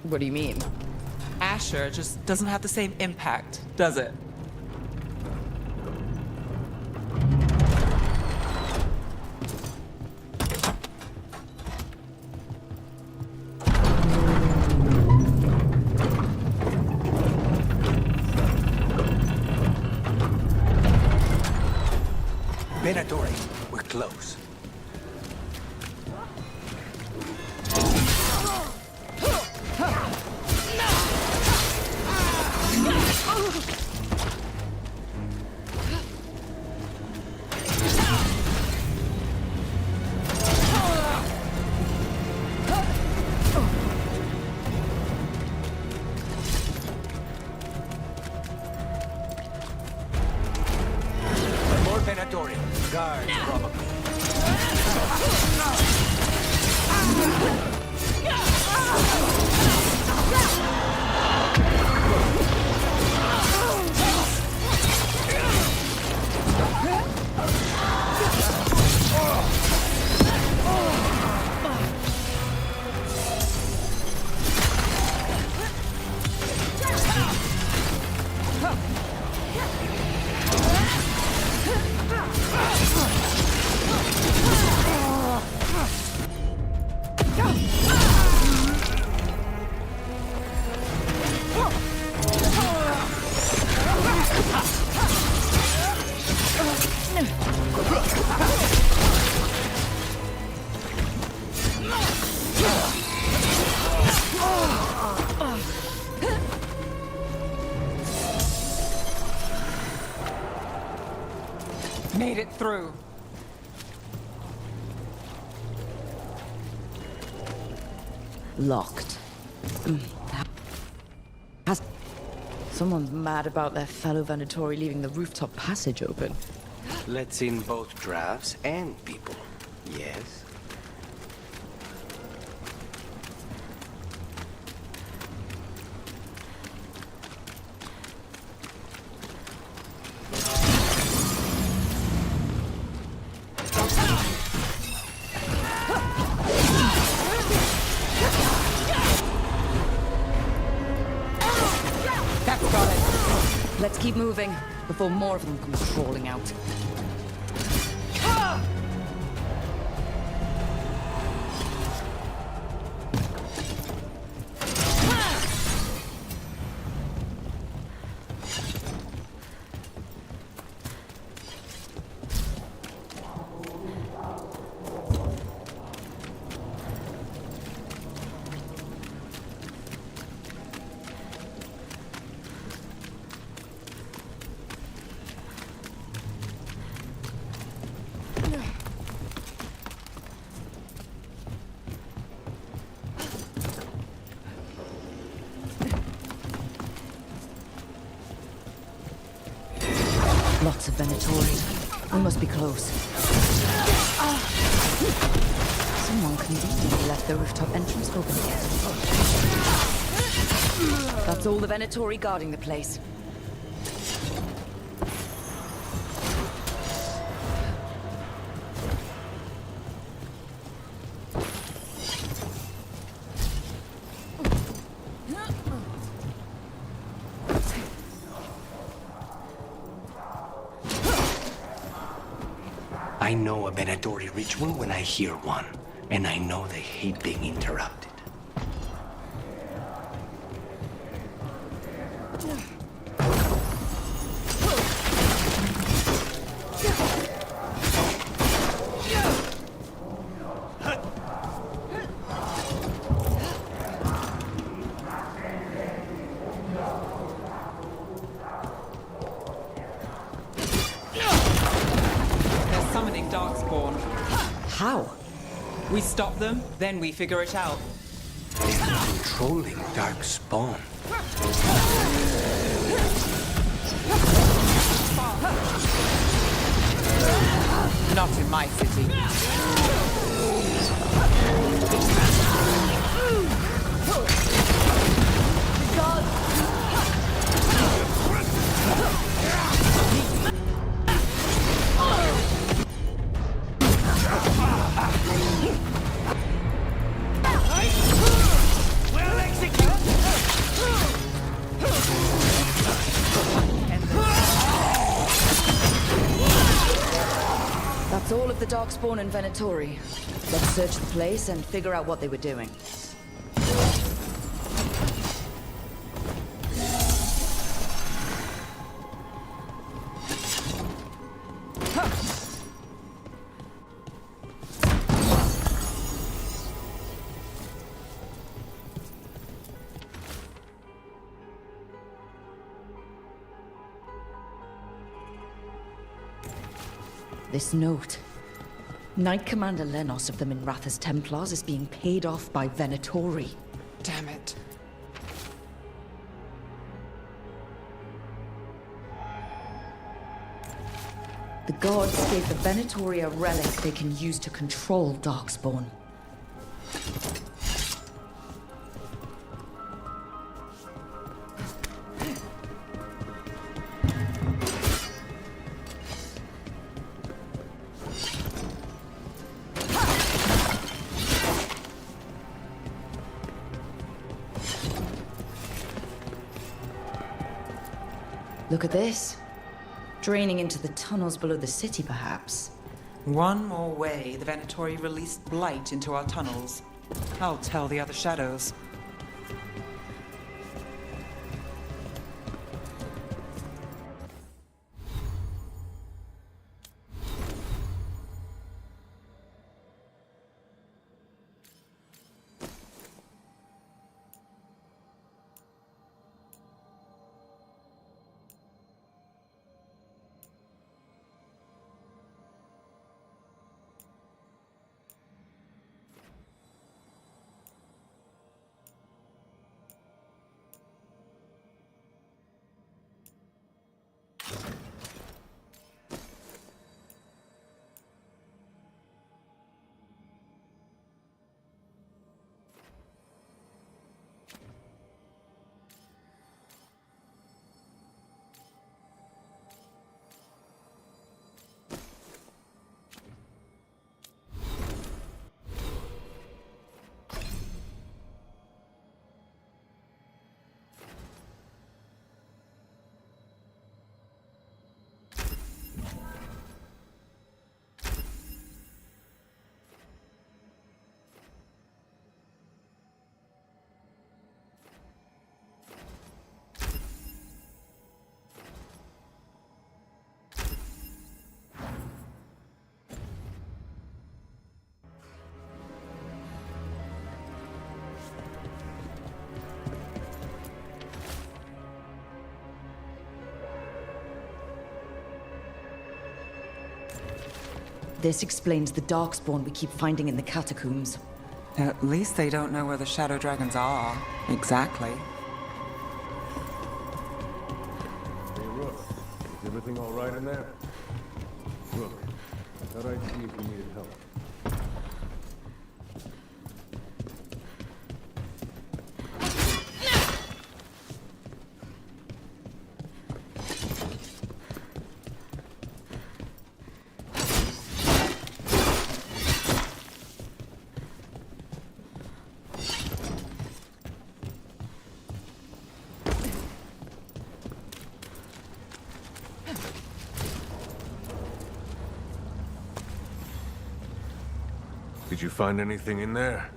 S1: What do you mean?
S4: Asher just doesn't have the same impact, does it?
S2: Venatori, we're close. More Venatori. Guards, probably.
S4: Made it through.
S1: Locked. Someone's mad about their fellow Venatori leaving the rooftop passage open.
S2: Let's in both drafts and people. Yes?
S1: That's got it. Let's keep moving before more of them come crawling out. Lots of Venatori. We must be close. Someone conveniently left the rooftop entrance open again. That's all the Venatori guarding the place.
S2: I know a Venatori ritual when I hear one, and I know they hate being interrupted.
S1: How?
S4: We stop them, then we figure it out.
S2: They're controlling Darkspawn.
S4: Not in my city.
S1: That's all of the Darkspawn and Venatori. Let's search the place and figure out what they were doing. This note. Knight Commander Lenos of the Minratha's Templars is being paid off by Venatori.
S4: Damn it.
S1: The gods gave the Venatori a relic they can use to control Darkspawn. Look at this. Draining into the tunnels below the city, perhaps.
S4: One more way the Venatori released blight into our tunnels. I'll tell the other shadows.
S1: This explains the Darkspawn we keep finding in the catacombs.
S4: At least they don't know where the Shadow Dragons are. Exactly.
S16: Hey, Rook. Is everything all right in there? Rook, I thought I'd see if you needed help. Did you find anything in there?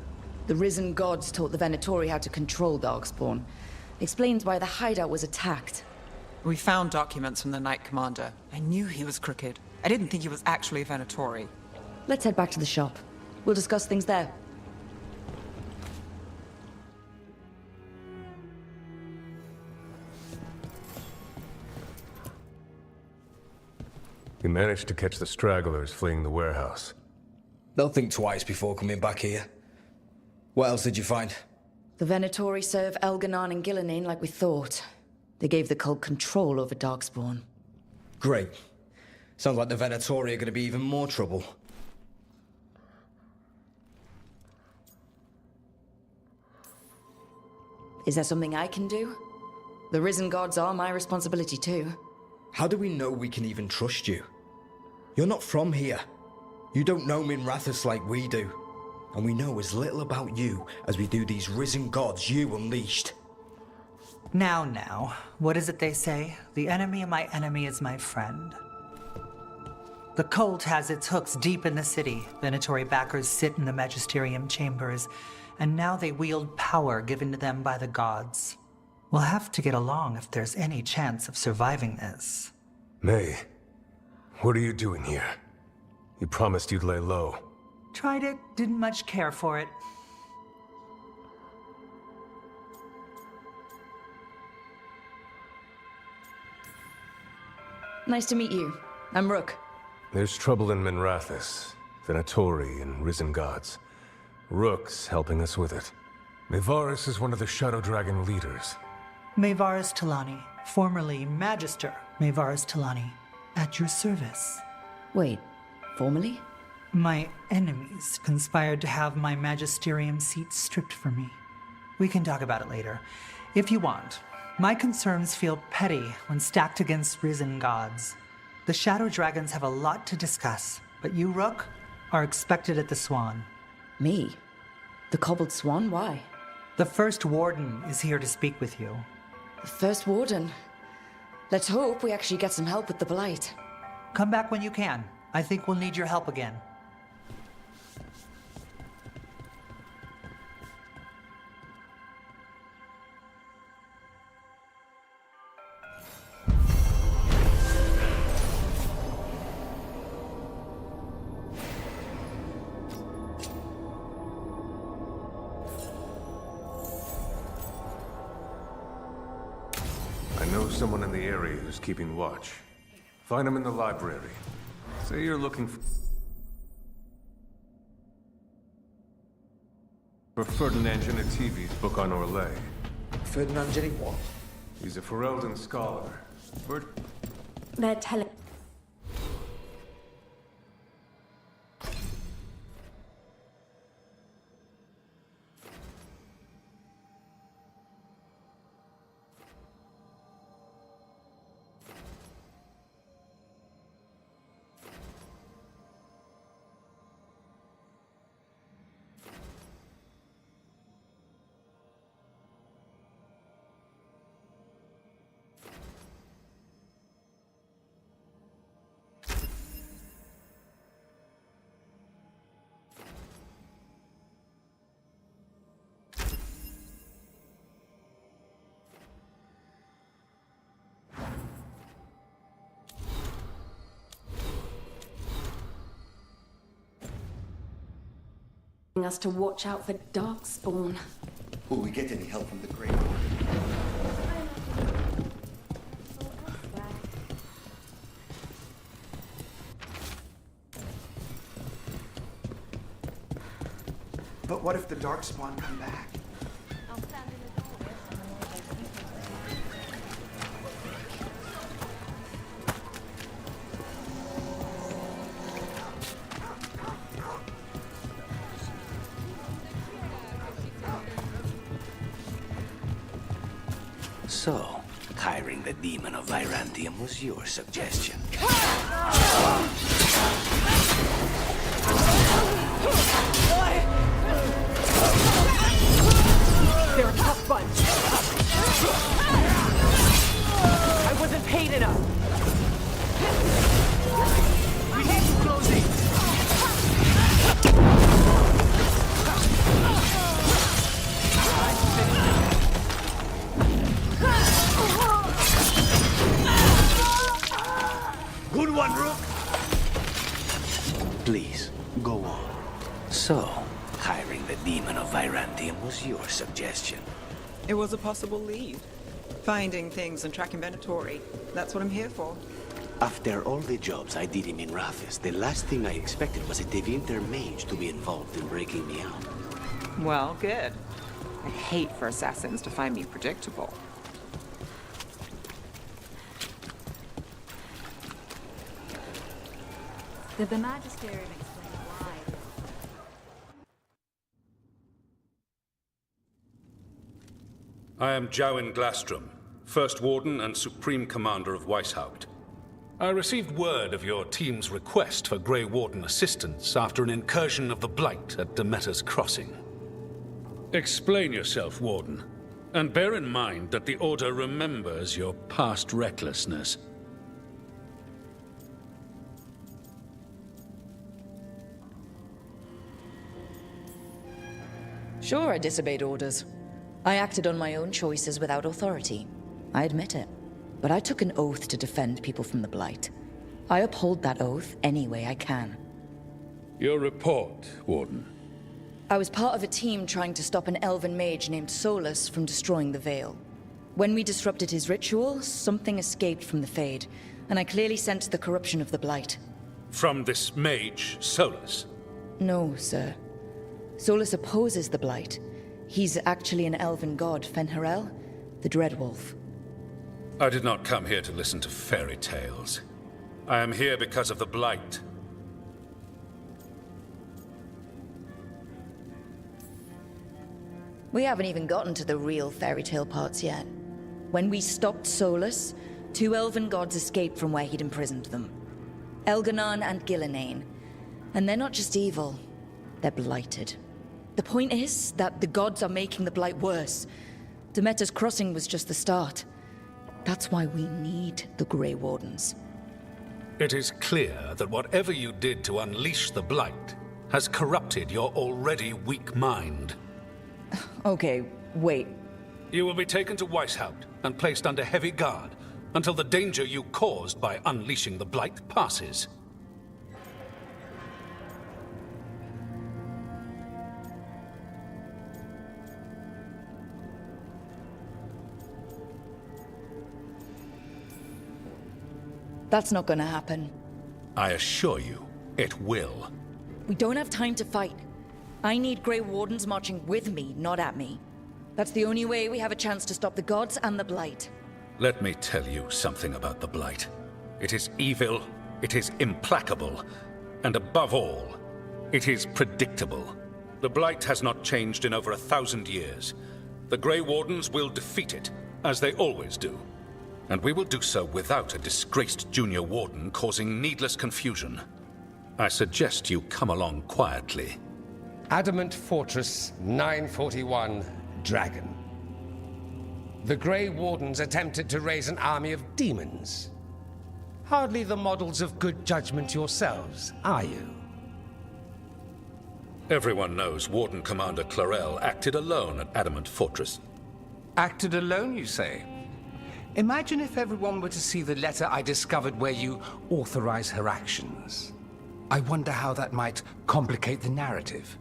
S1: The risen gods taught the Venatori how to control Darkspawn. Explains why the hideout was attacked.
S4: We found documents from the Knight Commander. I knew he was crooked. I didn't think he was actually a Venatori.
S1: Let's head back to the shop. We'll discuss things there.
S16: You managed to catch the stragglers fleeing the warehouse.
S15: They'll think twice before coming back here. What else did you find?
S1: The Venatori serve Elganon and Gillenane like we thought. They gave the cult control over Darkspawn.
S15: Great. Sounds like the Venatori are going to be even more trouble.
S1: Is there something I can do? The risen gods are my responsibility too.
S15: How do we know we can even trust you? You're not from here. You don't know Minrathous like we do. And we know as little about you as we do these risen gods you unleashed.
S7: Now, what is it they say? The enemy of my enemy is my friend. The cult has its hooks deep in the city. Venatori backers sit in the magisterium chambers, and now they wield power given to them by the gods. We'll have to get along if there's any chance of surviving this.
S16: May, what are you doing here? You promised you'd lay low.
S7: Tried it, didn't much care for it.
S1: Nice to meet you. I'm Rook.
S16: There's trouble in Minrathous, Venatori and risen gods. Rook's helping us with it. Mayvaris is one of the Shadow Dragon leaders.
S7: Mayvaris Talani, formerly Magister Mayvaris Talani, at your service.
S1: Wait, formerly?
S7: My enemies conspired to have my magisterium seat stripped from me. We can talk about it later, if you want. My concerns feel petty when stacked against risen gods. The Shadow Dragons have a lot to discuss, but you, Rook, are expected at the Swan.
S1: Me? The Cobbled Swan? Why?
S7: The First Warden is here to speak with you.
S1: The First Warden? Let's hope we actually get some help with the Blight.
S7: Come back when you can. I think we'll need your help again.
S16: I know someone in the area who's keeping watch. Find him in the library. Say you're looking for Ferdinand Genetivi's book on Orlais.
S15: Ferdinand Genetivi what?
S16: He's a Ferelden scholar.
S6: They're telling... us to watch out for Darkspawn.
S2: Will we get any help from the Grey?
S10: But what if the Darkspawn come back?
S2: So, hiring the demon of Virantium was your suggestion.
S6: They're a tough bunch. I wasn't paid enough. We need to close it.
S2: So, hiring the demon of Virantium was your suggestion.
S4: It was a possible lead. Finding things and tracking Venatori. That's what I'm here for.
S2: After all the jobs I did in Minrathis, the last thing I expected was a Devinter mage to be involved in breaking me out.
S4: Well, good. I hate for assassins to find me predictable.
S20: Did the Magisterium explain why?
S5: I am Jowin Glastrom, First Warden and Supreme Commander of Weishaupt. I received word of your team's request for Grey Warden assistance after an incursion of the Blight at Demeter's Crossing. Explain yourself, Warden, and bear in mind that the Order remembers your past recklessness.
S1: Sure, I disobeyed orders. I acted on my own choices without authority. I admit it. But I took an oath to defend people from the Blight. I uphold that oath any way I can.
S5: Your report, Warden.
S1: I was part of a team trying to stop an elven mage named Solus from destroying the Veil. When we disrupted his ritual, something escaped from the Fade, and I clearly sensed the corruption of the Blight.
S5: From this mage, Solus?
S1: No, sir. Solus opposes the Blight. He's actually an elven god, Fen'Harel, the Dreadwolf.
S5: I did not come here to listen to fairy tales. I am here because of the Blight.
S1: We haven't even gotten to the real fairy tale parts yet. When we stopped Solus, 2 elven gods escaped from where he'd imprisoned them. Elganon and Gillenane. And they're not just evil, they're blighted. The point is that the gods are making the Blight worse. Demeter's Crossing was just the start. That's why we need the Grey Wardens.
S5: It is clear that whatever you did to unleash the Blight has corrupted your already weak mind.
S1: Okay, wait.
S5: You will be taken to Weishaupt and placed under heavy guard until the danger you caused by unleashing the Blight passes.
S1: That's not gonna happen.
S5: I assure you, it will.
S1: We don't have time to fight. I need Grey Wardens marching with me, not at me. That's the only way we have a chance to stop the gods and the Blight.
S5: Let me tell you something about the Blight. It is evil, it is implacable, and above all, it is predictable. The Blight has not changed in over 1,000 years. The Grey Wardens will defeat it, as they always do. And we will do so without a disgraced junior warden causing needless confusion. I suggest you come along quietly.
S11: Adamant Fortress, 941, Dragon. The Grey Wardens attempted to raise an army of demons. Hardly the models of good judgment yourselves, are you?
S5: Everyone knows Warden Commander Clarel acted alone at Adamant Fortress.
S11: Acted alone, you say? Imagine if everyone were to see the letter I discovered where you authorize her actions. I wonder how that might complicate the narrative.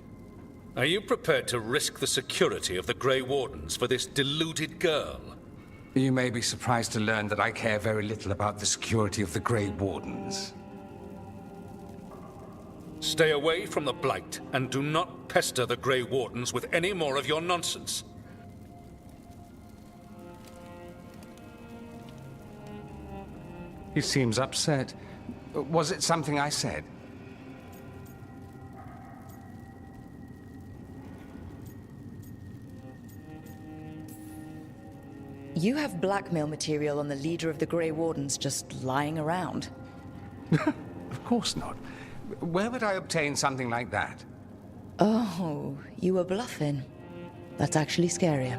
S5: Are you prepared to risk the security of the Grey Wardens for this deluded girl?
S11: You may be surprised to learn that I care very little about the security of the Grey Wardens.
S5: Stay away from the Blight, and do not pester the Grey Wardens with any more of your nonsense.
S11: He seems upset. Was it something I said?
S1: You have blackmail material on the leader of the Grey Wardens just lying around.
S11: Of course not. Where would I obtain something like that?
S1: Oh, you were bluffing. That's actually scarier.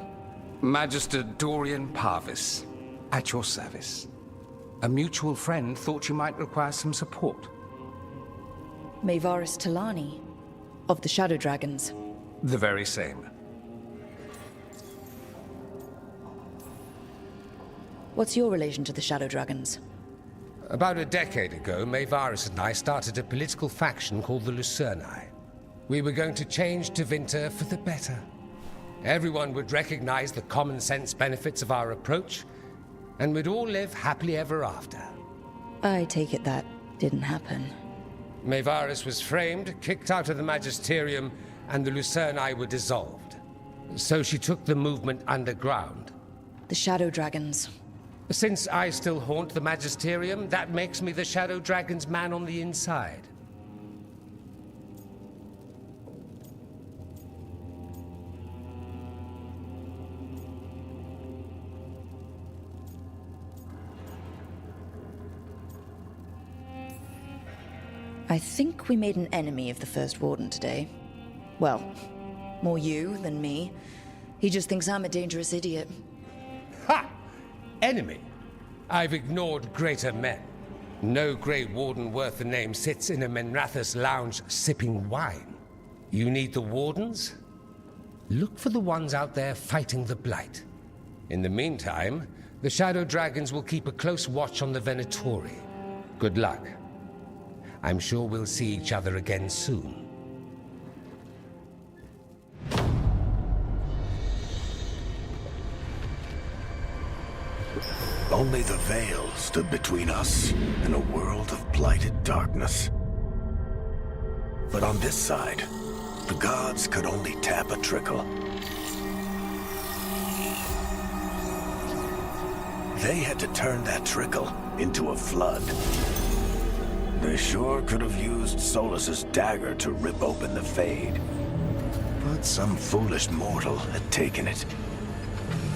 S11: Magister Dorian Parvis, at your service. A mutual friend thought you might require some support.
S1: Maevaris Talani, of the Shadow Dragons.
S11: The very same.
S1: What's your relation to the Shadow Dragons?
S11: About a decade ago, Maevaris and I started a political faction called the Lucerni. We were going to change Tevinter for the better. Everyone would recognize the common sense benefits of our approach, and we'd all live happily ever after.
S1: I take it that didn't happen.
S11: Maevaris was framed, kicked out of the Magisterium, and the Lucerni were dissolved. So she took the movement underground.
S1: The Shadow Dragons.
S11: Since I still haunt the Magisterium, that makes me the Shadow Dragon's man on the inside.
S1: I think we made an enemy of the First Warden today. Well, more you than me. He just thinks I'm a dangerous idiot.
S11: Ha! Enemy? I've ignored greater men. No Grey Warden worth the name sits in a Menrathus lounge sipping wine. You need the Wardens? Look for the ones out there fighting the Blight. In the meantime, the Shadow Dragons will keep a close watch on the Venatori. Good luck. I'm sure we'll see each other again soon.
S9: Only the veil stood between us and a world of blighted darkness. But on this side, the gods could only tap a trickle. They had to turn that trickle into a flood. They sure could have used Solus's dagger to rip open the Fade. But some foolish mortal had taken it.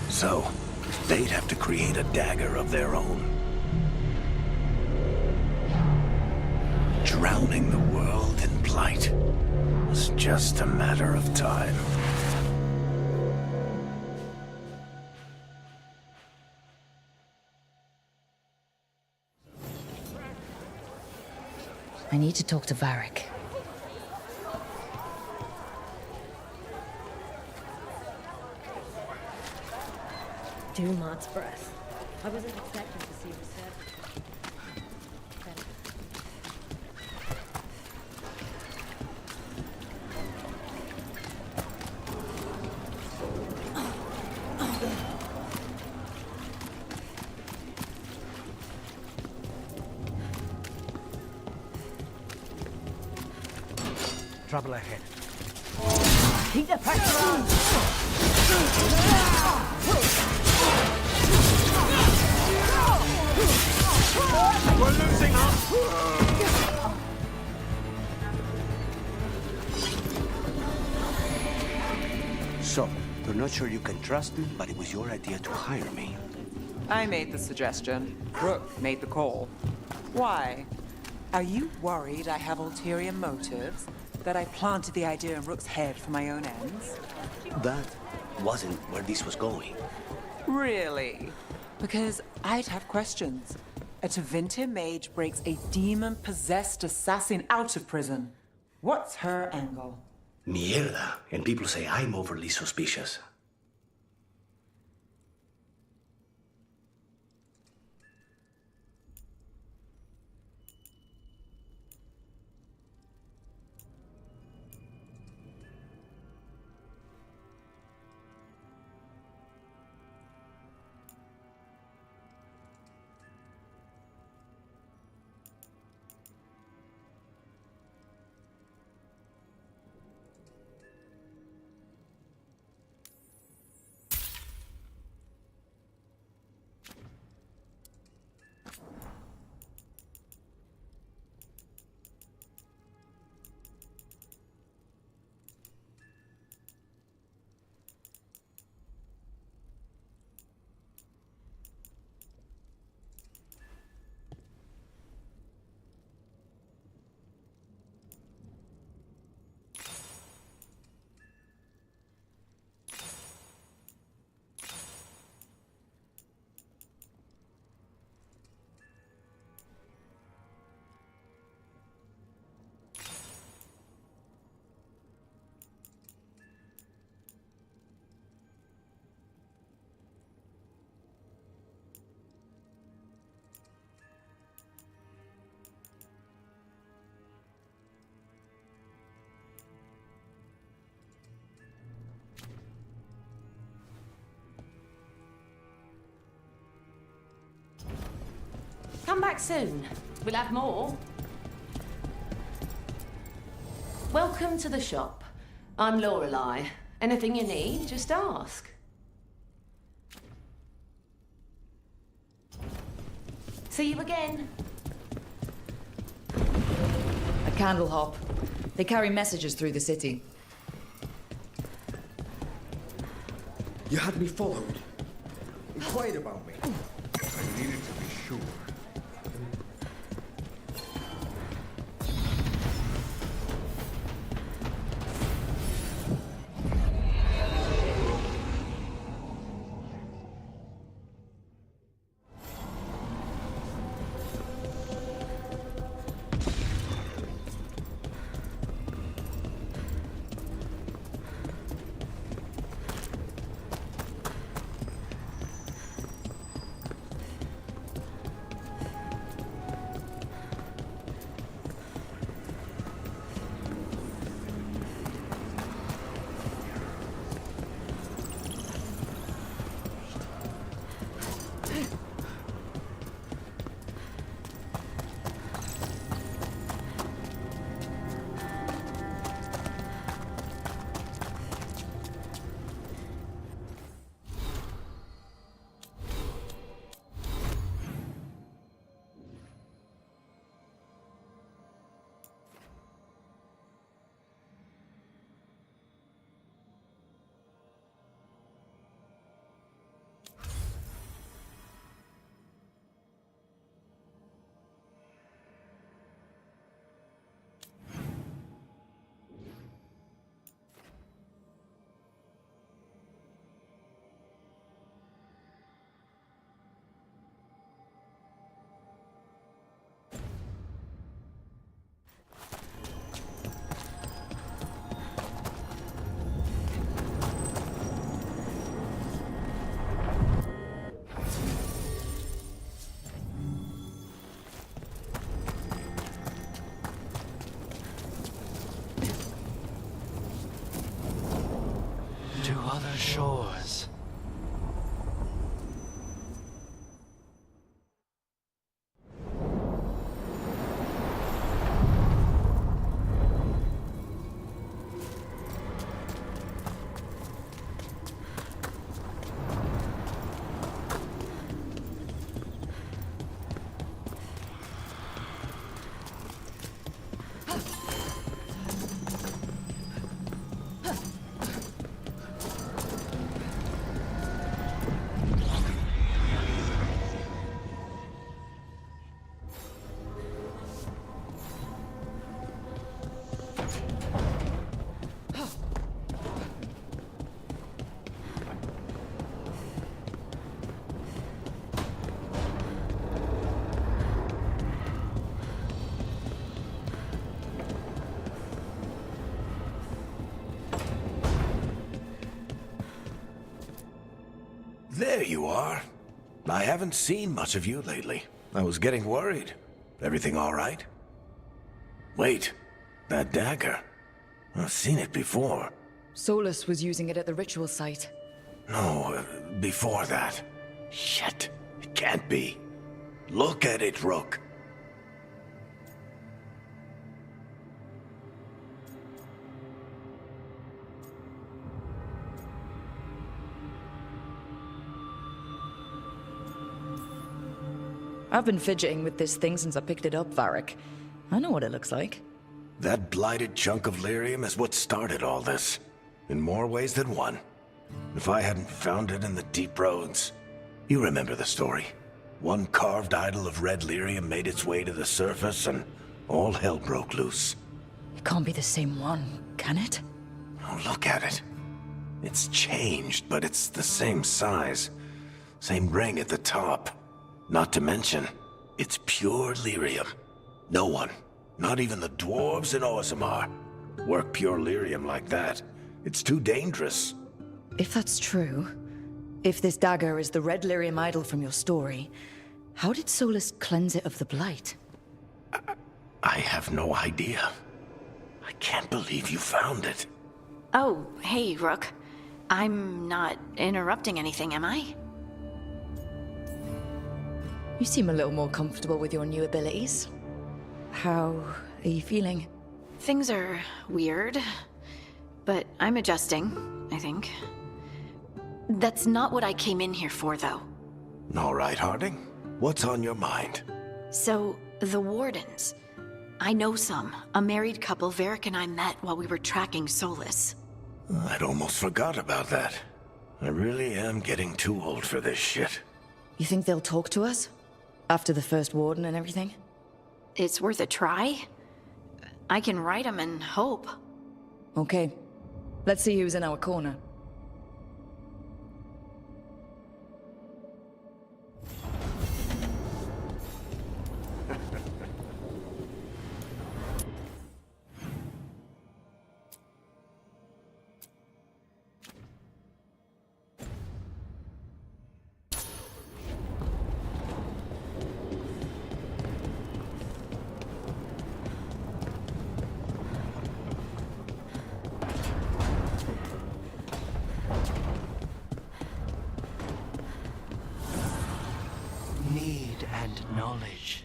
S9: So, they'd have to create a dagger of their own. Drowning the world in blight was just a matter of time.
S1: I need to talk to Varric.
S3: Dumat's breath. I wasn't expecting to see reset.
S19: Trouble ahead.
S3: Keep the pressure on!
S19: We're losing up!
S2: So, you're not sure you can trust me, but it was your idea to hire me.
S4: I made the suggestion. Rook made the call. Why? Are you worried I have ulterior motives? That I planted the idea in Rook's head for my own ends?
S2: That wasn't where this was going.
S4: Really? Because I'd have questions. A Tevinter mage breaks a demon-possessed assassin out of prison. What's her angle?
S2: Mierda. And people say I'm overly suspicious.
S6: back soon. We'll have more. Welcome to the shop. I'm Lorelei. Anything you need, just ask. See you again.
S1: A candle hop. They carry messages through the city.
S15: You had me followed. Inquired about me.
S14: I needed to be sure.
S2: To other shores.
S9: There you are. I haven't seen much of you lately. I was getting worried. Everything all right? Wait, that dagger. I've seen it before.
S1: Solus was using it at the ritual site.
S9: No, before that. Shit, it can't be. Look at it, Rook.
S1: I've been fidgeting with this thing since I picked it up, Varric. I know what it looks like.
S9: That blighted chunk of lyrium is what started all this. In more ways than one. If I hadn't found it in the deep roads... You remember the story. One carved idol of red lyrium made its way to the surface and all hell broke loose.
S1: It can't be the same one, can it?
S9: Oh, look at it. It's changed, but it's the same size. Same ring at the top. Not to mention, it's pure lyrium. No one, not even the dwarves in Orzammar, work pure lyrium like that. It's too dangerous.
S1: If that's true, if this dagger is the red lyrium idol from your story, how did Solus cleanse it of the blight?
S9: I have no idea. I can't believe you found it.
S20: Oh, hey, Rook. I'm not interrupting anything, am I?
S1: You seem a little more comfortable with your new abilities. How are you feeling?
S12: Things are weird, but I'm adjusting, I think. That's not what I came in here for, though.
S9: All right, Harding. What's on your mind?
S12: So, the Wardens. I know some. A married couple Varric and I met while we were tracking Solus.
S9: I'd almost forgot about that. I really am getting too old for this shit.
S1: You think they'll talk to us? After the first Warden and everything?
S12: It's worth a try. I can write them and hope.
S1: Okay. Let's see who's in our corner.
S2: Need and knowledge.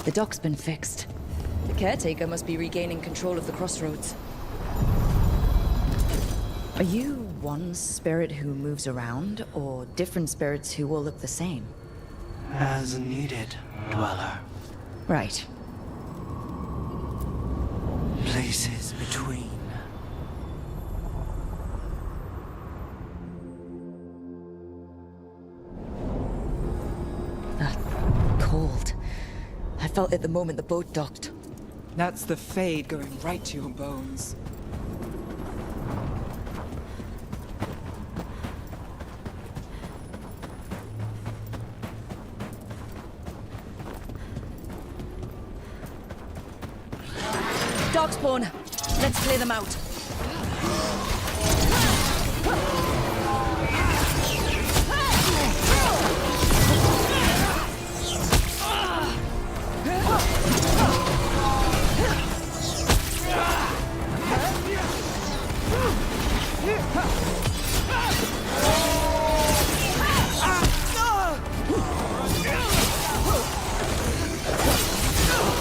S1: The dock's been fixed. The caretaker must be regaining control of the crossroads. Are you one spirit who moves around, or different spirits who all look the same?
S2: As needed, Dweller.
S1: Right.
S2: Places between.
S1: That cold. I felt it the moment the boat docked.
S4: That's the Fade going right to your bones.
S1: Darkspawn! Let's clear them out.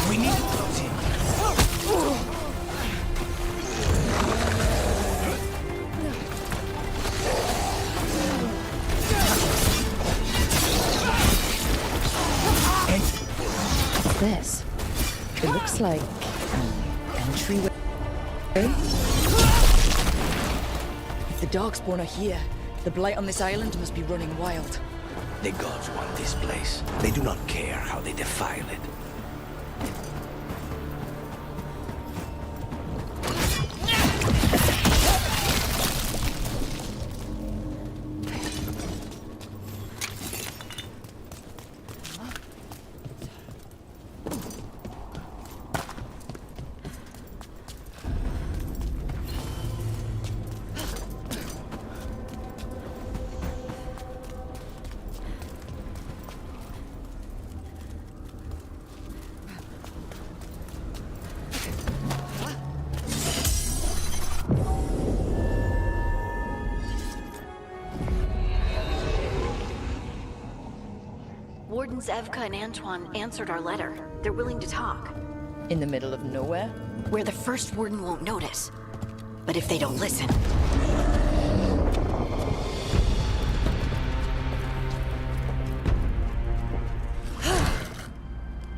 S2: We need to close in.
S1: What's this? It looks like an entryway. If the Darkspawn are here, the blight on this island must be running wild.
S9: The gods want this place. They do not care how they defile it.
S12: Wardens Evka and Antoine answered our letter. They're willing to talk.
S1: In the middle of nowhere?
S12: Where the first Warden won't notice. But if they don't listen...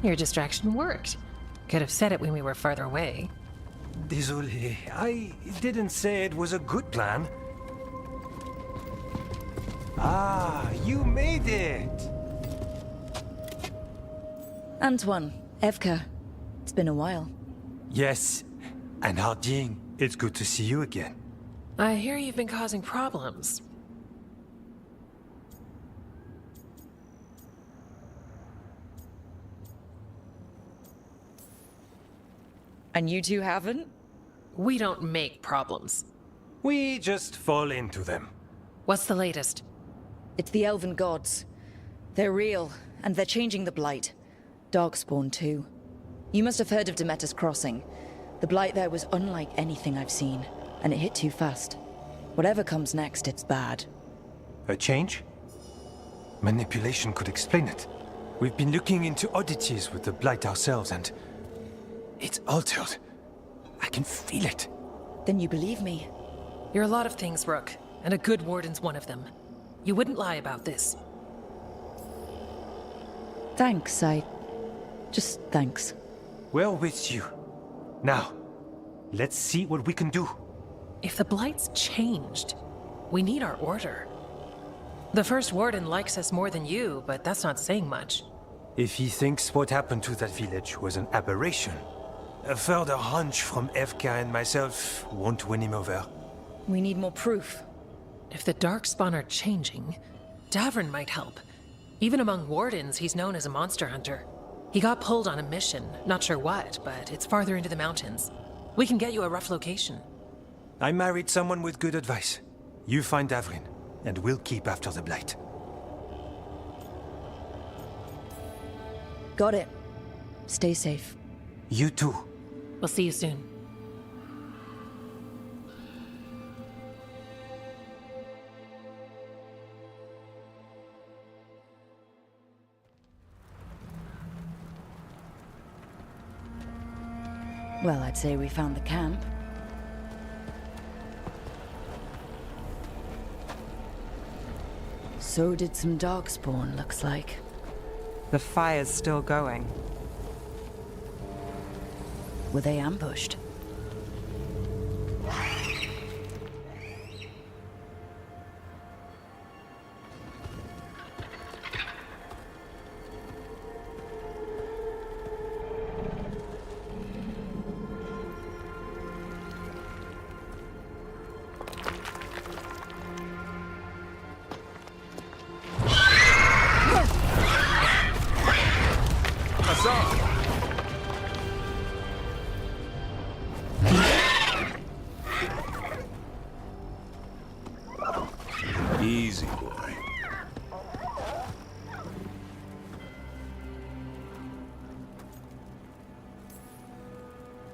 S18: Your distraction worked. Could have said it when we were farther away.
S19: Désolé, I didn't say it was a good plan. Ah, you made it!
S1: Antoine, Evka, it's been a while.
S19: Yes, and Harding, it's good to see you again.
S18: I hear you've been causing problems.
S1: And you two haven't?
S18: We don't make problems.
S19: We just fall into them.
S18: What's the latest?
S1: It's the Elven Gods. They're real, and they're changing the Blight. Darkspawn, too. You must have heard of Demeter's Crossing. The Blight there was unlike anything I've seen, and it hit too fast. Whatever comes next, it's bad.
S19: A change? Manipulation could explain it. We've been looking into oddities with the Blight ourselves, and it's altered. I can feel it.
S1: Then you believe me?
S18: You're a lot of things, Rook, and a good warden's one of them. You wouldn't lie about this.
S1: Thanks, just thanks.
S19: Well with you. Now, let's see what we can do.
S18: If the Blight's changed, we need our order. The first warden likes us more than you, but that's not saying much.
S19: If he thinks what happened to that village was an aberration, a further hunch from Evka and myself won't win him over.
S1: We need more proof.
S18: If the Darkspawn are changing, Davrin might help. Even among wardens, he's known as a monster hunter. He got pulled on a mission, not sure what, but it's farther into the mountains. We can get you a rough location.
S19: I married someone with good advice. You find Davrin, and we'll keep after the Blight.
S1: Got it. Stay safe.
S19: You too.
S18: We'll see you soon.
S1: Well, I'd say we found the camp. So did some Darkspawn, looks like.
S4: The fire's still going.
S1: Were they ambushed?
S21: Easy, boy.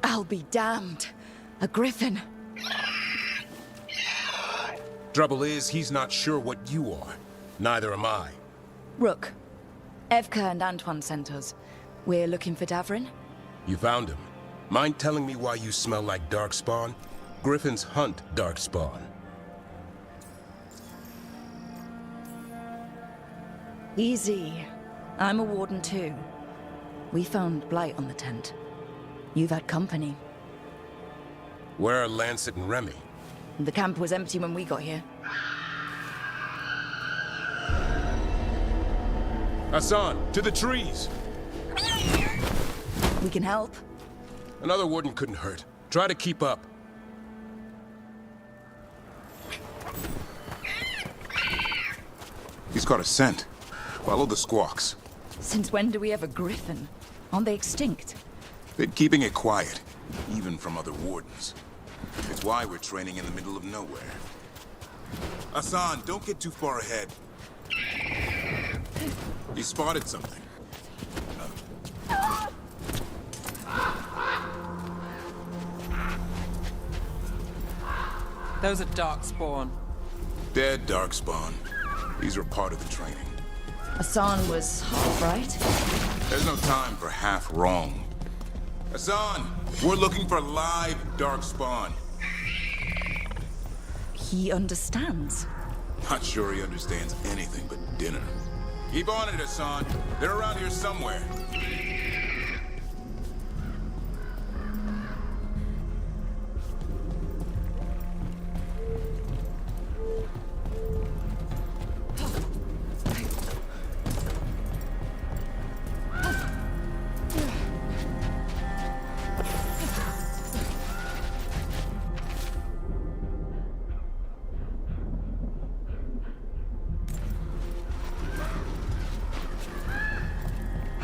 S1: I'll be damned. A griffin.
S21: Trouble is, he's not sure what you are. Neither am I.
S1: Rook. Evka and Antoine sent us. We're looking for Davrin.
S21: You found him. Mind telling me why you smell like Darkspawn? Griffins hunt Darkspawn.
S1: Easy. I'm a warden too. We found Blight on the tent. You've had company.
S21: Where are Lancet and Remy?
S1: The camp was empty when we got here.
S21: Hassan, to the trees!
S1: We can help.
S21: Another warden couldn't hurt. Try to keep up.
S22: He's got a scent. Follow the squawks.
S1: Since when do we have a griffin? Aren't they extinct?
S22: Been keeping it quiet, even from other wardens. It's why we're training in the middle of nowhere. Hassan, don't get too far ahead. He spotted something.
S4: Those are Darkspawn.
S22: Dead Darkspawn. These are part of the training.
S1: Hassan was half right.
S22: There's no time for half wrong. Hassan, we're looking for live Darkspawn.
S1: He understands.
S22: Not sure he understands anything but dinner. Keep on it, Hassan. They're around here somewhere.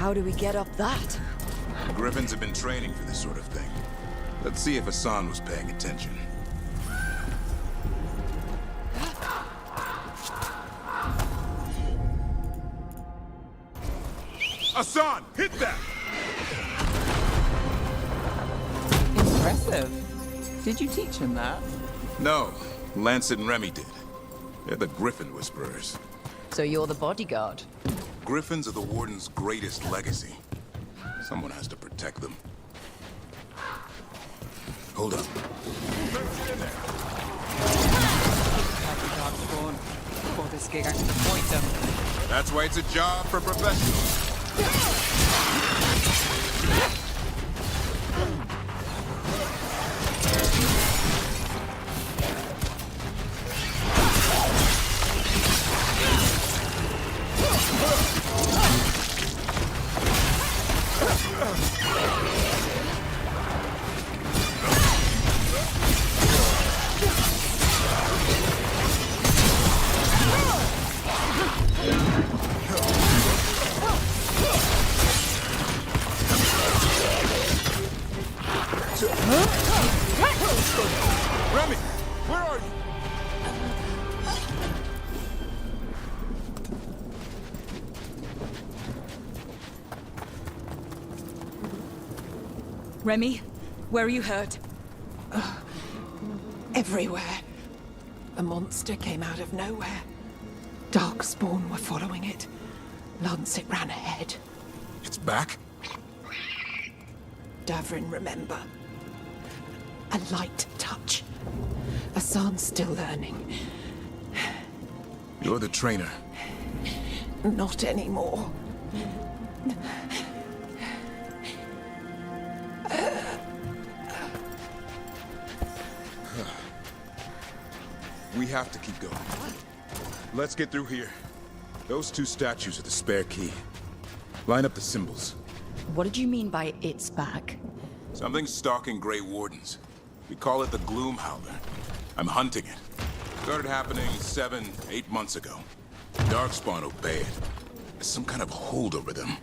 S1: How do we get up that?
S22: Griffins have been training for this sort of thing. Let's see if Hassan was paying attention. Hassan, hit that!
S4: Impressive. Did you teach him that?
S22: No, Lancet and Remy did. They're the Griffin Whisperers.
S1: So you're the bodyguard?
S22: Griffins are the Warden's greatest legacy. Someone has to protect them. Hold up.
S4: Before this gig, I can point them.
S22: That's why it's a job for professionals. Remy, where are you?
S8: Remy, where are you hurt?
S13: Everywhere. A monster came out of nowhere. Darkspawn were following it. Lancet ran ahead.
S22: It's back?
S13: Davrin, remember. A light touch. Hassan's still learning.
S22: You're the trainer.
S13: Not anymore.
S22: We have to keep going. Let's get through here. Those two statues are the spare key. Line up the symbols.
S1: What did you mean by it's back?
S22: Something's stalking Grey Wardens. We call it the Gloom Howler. I'm hunting it. Started happening 7, 8 months ago. Darkspawn obey it. There's some kind of hold over them.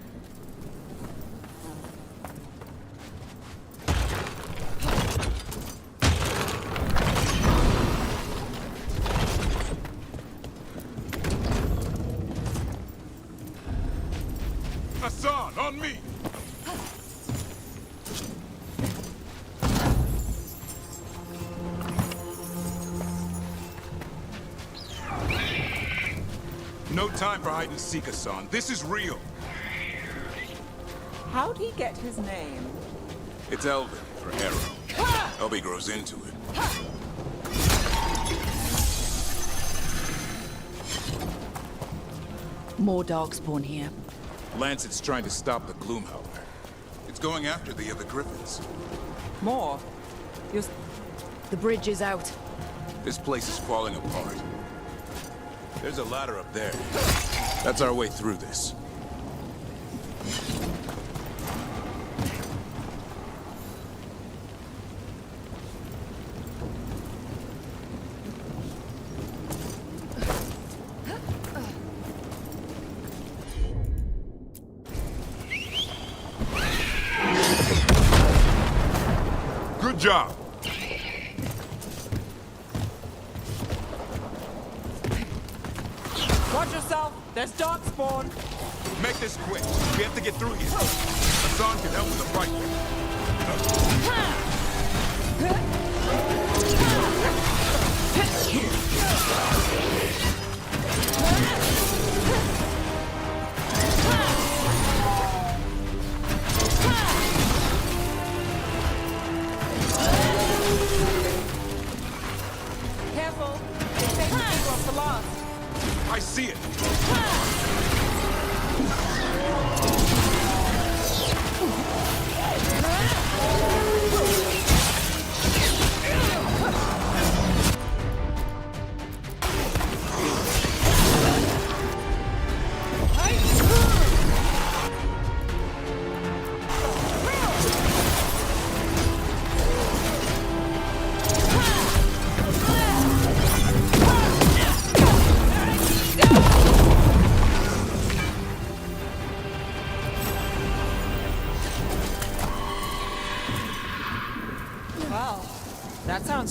S22: Hassan, on me! No time for hide and seek, Hassan. This is real.
S4: How'd he get his name?
S22: It's Elvin, for Arrow. Elby grows into it.
S1: More Darkspawn here.
S22: Lancet's trying to stop the Gloom Howler. It's going after the other Griffins.
S4: More?
S1: The bridge is out.
S22: This place is falling apart. There's a ladder up there. That's our way through this. Good job.
S4: Watch yourself! There's Darkspawn!
S22: Make this quick. We have to get through here. Hassan can help with the fight.
S4: Careful! They say the big one's the last.
S22: I see it.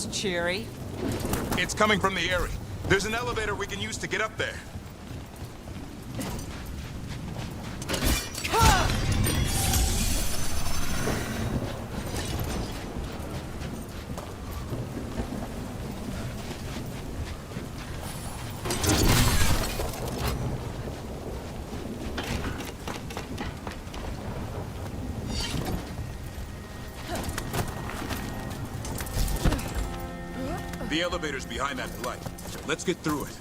S4: sounds cheery.
S22: It's coming from the Eyrie. There's an elevator we can use to get up there. The elevator's behind that blight. Let's get through it.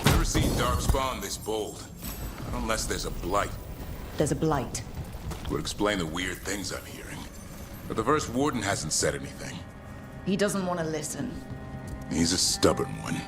S22: Never seen Darkspawn this bold. Unless there's a blight.
S1: There's a blight.
S22: Would explain the weird things I'm hearing. But the first warden hasn't said anything.
S1: He doesn't want to listen.
S22: He's a stubborn one.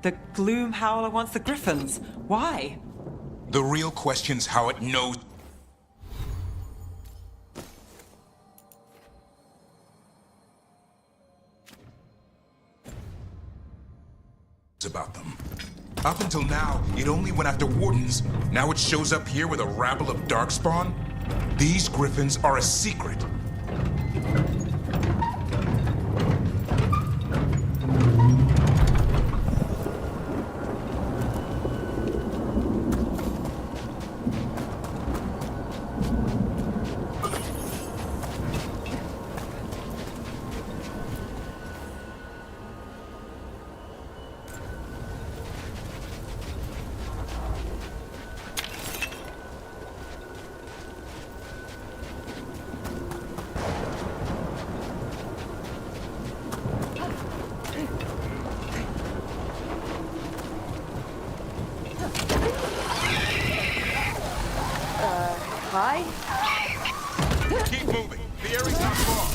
S4: The Gloom Howler wants the Griffins. Why?
S22: The real question's how it knows about them. Up until now, it only went after wardens. Now it shows up here with a rabble of Darkspawn? These Griffins are a secret.
S1: Hi?
S22: Keep moving. The area's not far.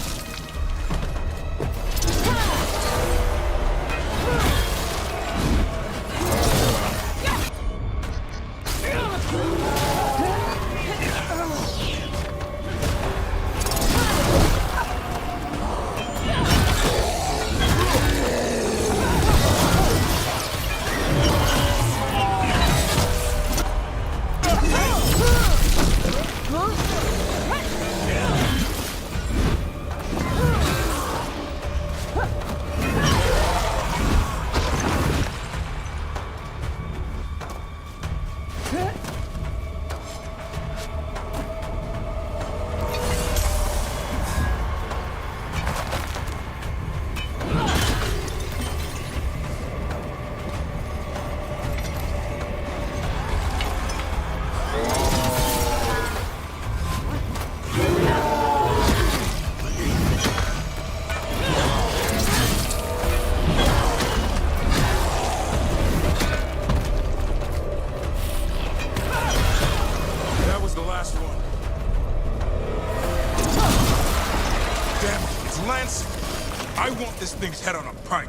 S22: head on a pike.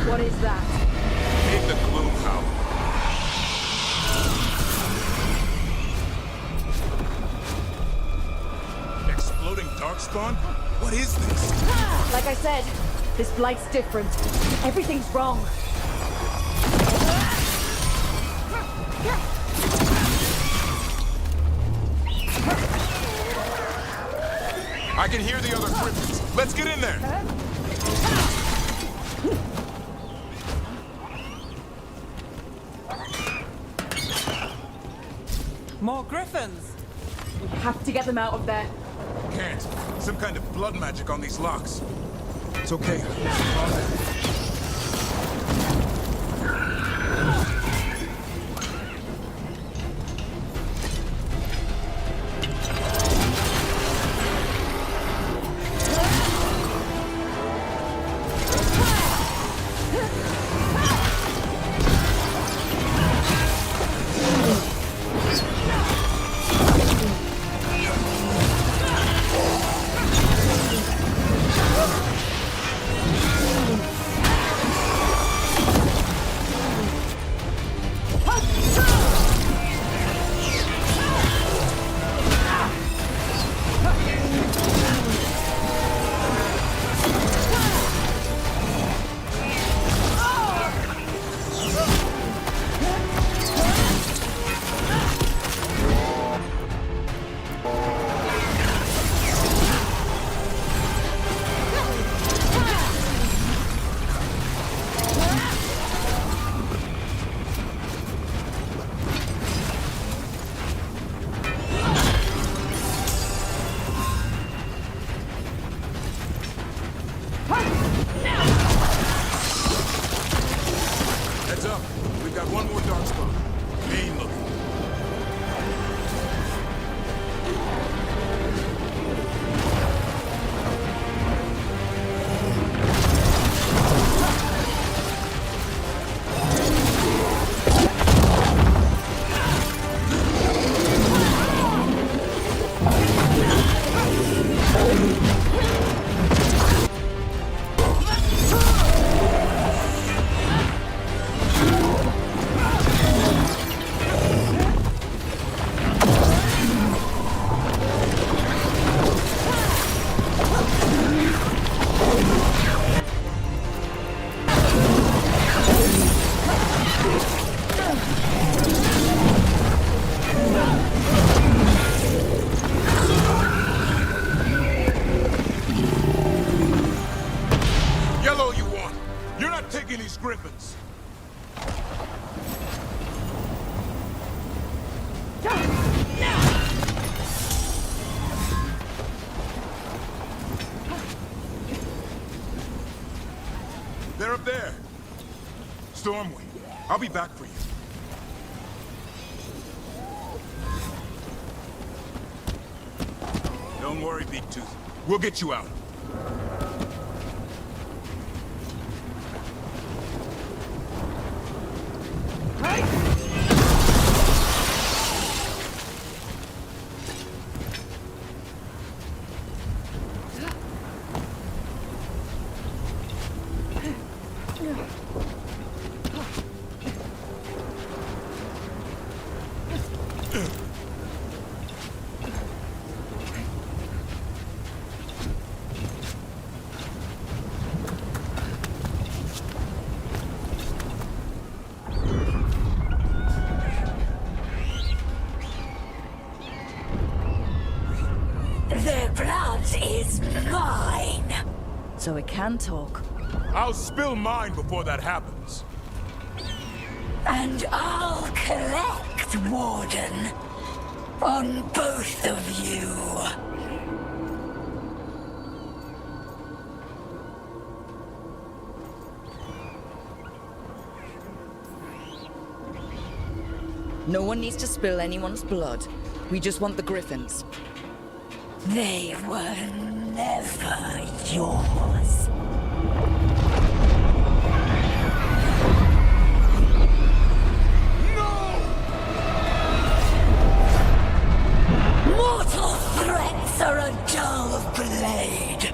S3: What is that?
S22: Take the gloom howler. Exploding darkspawn? What is this?
S3: Like I said, this blight's different. Everything's wrong.
S22: I can hear the other griffins. Let's get in there.
S4: More griffins!
S3: We have to get them out of there.
S22: Can't. Some kind of blood magic on these locks. It's okay. Heads up. We've got one more darkspawn. Main looking. Yellow you want. You're not taking these griffins. They're up there. Stormwing, I'll be back for you. Don't worry, Big Tooth. We'll get you out.
S7: Their blood is mine.
S1: So it can talk.
S22: I'll spill mine before that happens.
S7: And I'll collect, Warden, on both of you.
S1: No one needs to spill anyone's blood. We just want the griffins.
S7: They were never yours. blade.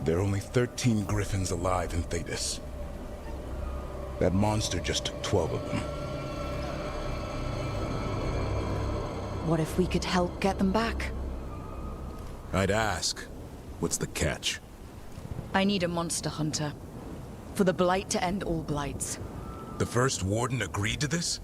S22: There are only 13 griffins alive in Thetis. That monster just took 12 of them.
S1: What if we could help get them back?
S22: I'd ask, what's the catch?
S1: I need a monster hunter. For the Blight to end all blights.
S22: The first warden agreed to this?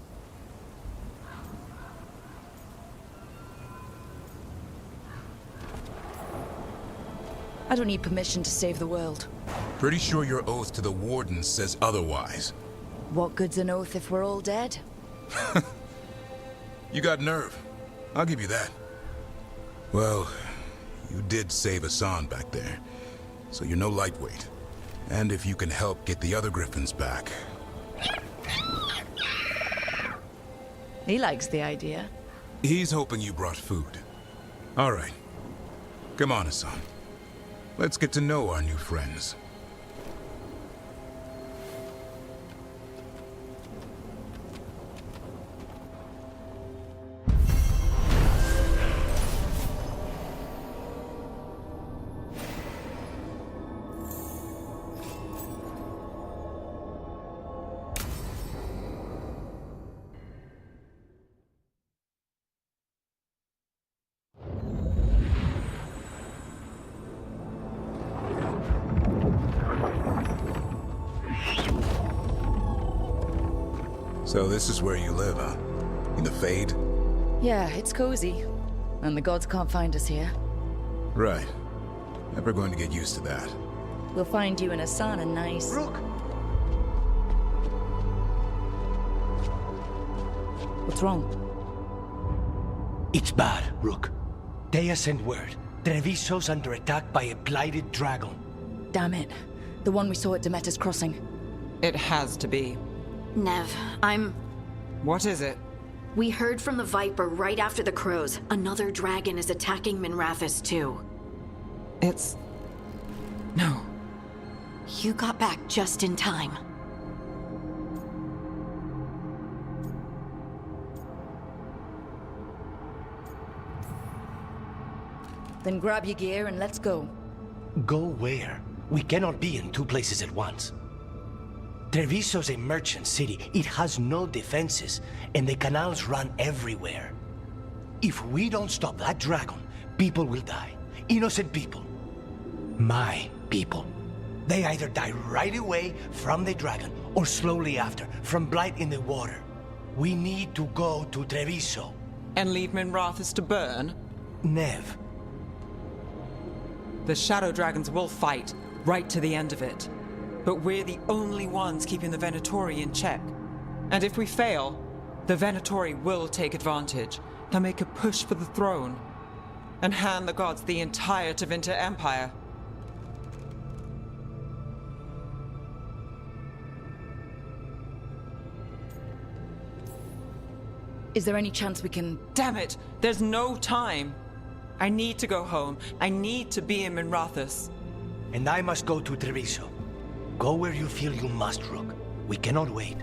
S1: I don't need permission to save the world.
S22: Pretty sure your oath to the warden says otherwise.
S1: What good's an oath if we're all dead?
S22: You got nerve. I'll give you that. Well, you did save Hassan back there, so you're no lightweight. And if you can help get the other griffins back...
S1: He likes the idea.
S22: He's hoping you brought food. All right. Come on, Hassan. Let's get to know our new friends. So this is where you live, huh? In the Fade?
S1: Yeah, it's cozy. And the gods can't find us here.
S22: Right. Never going to get used to that.
S1: We'll find you and Hassan a nice...
S2: Rook!
S1: What's wrong?
S2: It's bad, Rook. Dea sent word. Treviso's under attack by a blighted dragon.
S1: Damn it. The one we saw at Demeter's Crossing.
S4: It has to be.
S12: Nev,
S4: What is it?
S12: We heard from the Viper right after the crows. Another dragon is attacking Minrathous too.
S4: It's... No.
S12: You got back just in time.
S1: Then grab your gear and let's go.
S2: Go where? We cannot be in two places at once. Treviso's a merchant city. It has no defenses, and the canals run everywhere. If we don't stop that dragon, people will die. Innocent people. My people. They either die right away from the dragon, or slowly after, from blight in the water. We need to go to Treviso.
S4: And leave Minrathous to burn?
S2: Nev.
S4: The Shadow Dragons will fight, right to the end of it. But we're the only ones keeping the Venatori in check. And if we fail, the Venatori will take advantage. They'll make a push for the throne. And hand the gods the entire Tevinter Empire.
S1: Is there any chance we can...
S4: Damn it! There's no time! I need to go home. I need to be in Minrathous.
S2: And I must go to Treviso. Go where you feel you must, Rook. We cannot wait.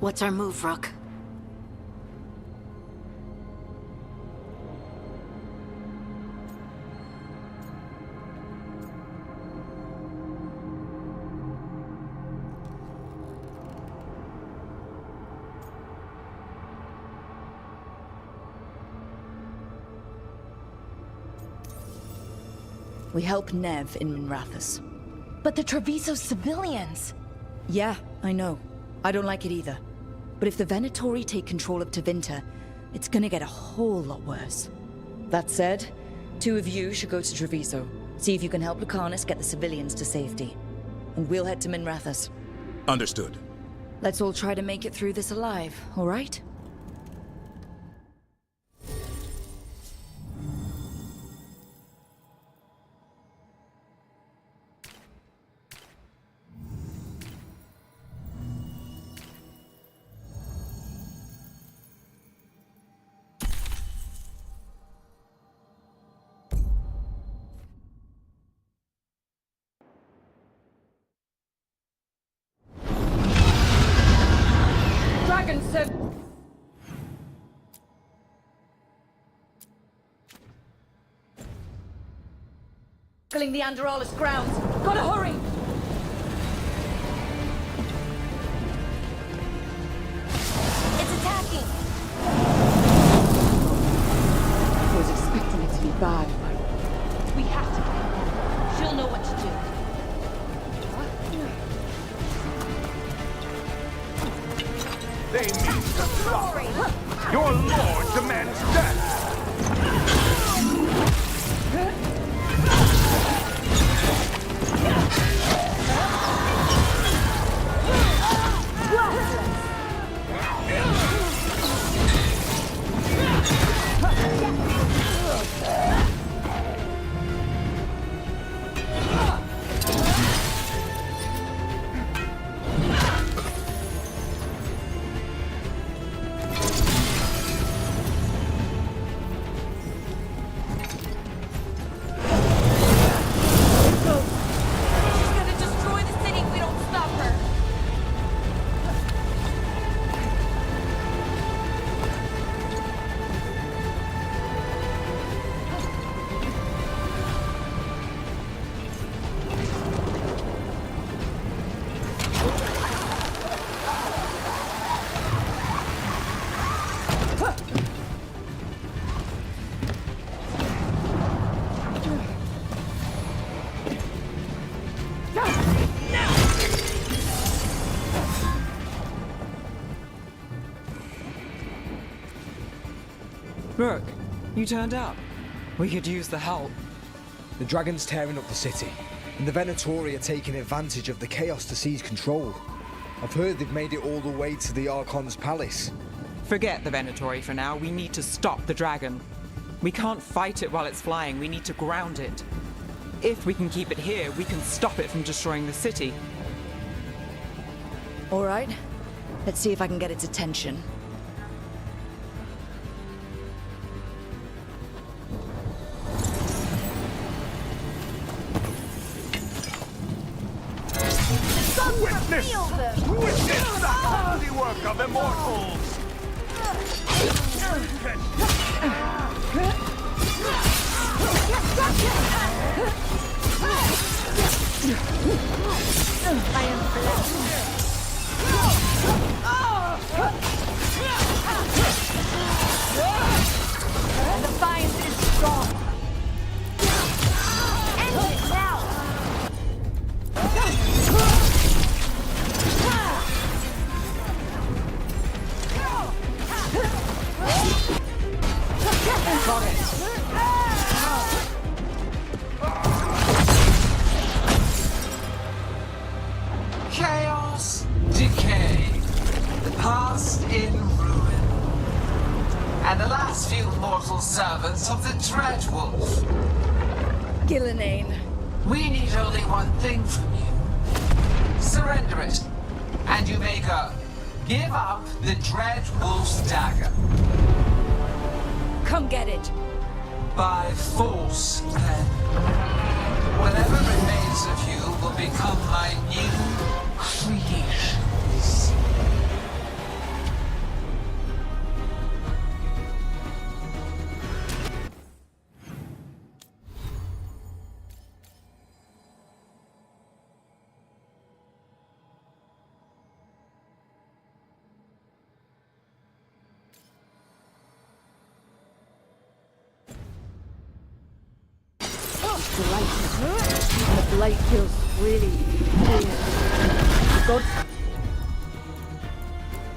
S12: What's our move, Rook?
S1: We help Nev in Minrathous.
S3: But the Treviso civilians!
S1: Yeah, I know. I don't like it either. But if the Venatori take control of Tevinter, it's gonna get a whole lot worse. That said, two of you should go to Treviso. See if you can help Lucanus get the civilians to safety. And we'll head to Minrathous.
S22: Understood.
S1: Let's all try to make it through this alive, all right?
S3: dragon said... Killing the Androralis grounds. Gotta hurry!
S7: It's attacking!
S3: I was expecting it to be bad, but...
S7: We have to get her. She'll know what to do.
S14: They need to stop. Your lord demands death.
S4: Look, you turned up. We could use the help.
S15: The dragon's tearing up the city, and the Venatori are taking advantage of the chaos to seize control. I've heard they've made it all the way to the Archon's palace.
S4: Forget the Venatori for now. We need to stop the dragon. We can't fight it while it's flying. We need to ground it. If we can keep it here, we can stop it from destroying the city.
S1: All right. Let's see if I can get its attention.
S14: Witness the handiwork of immortals!
S3: I am blessed. The defiance is strong. End it now!
S16: Chaos, decay, the past in ruin, and the last few mortal servants of the Dreadwolf.
S1: Gillenane.
S16: We need only one thing from you. Surrender it, and you may go. Give up the Dreadwolf's dagger.
S1: Come get it.
S16: By force, then. Whatever remains of you will become my new creations.
S3: The blight feels really weird. God.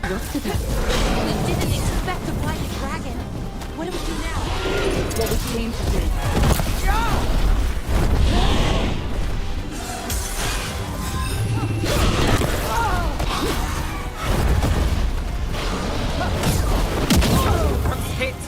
S3: What's it?
S7: We didn't expect to fight a dragon. What do we do now?
S3: What we came to do.
S16: Hit!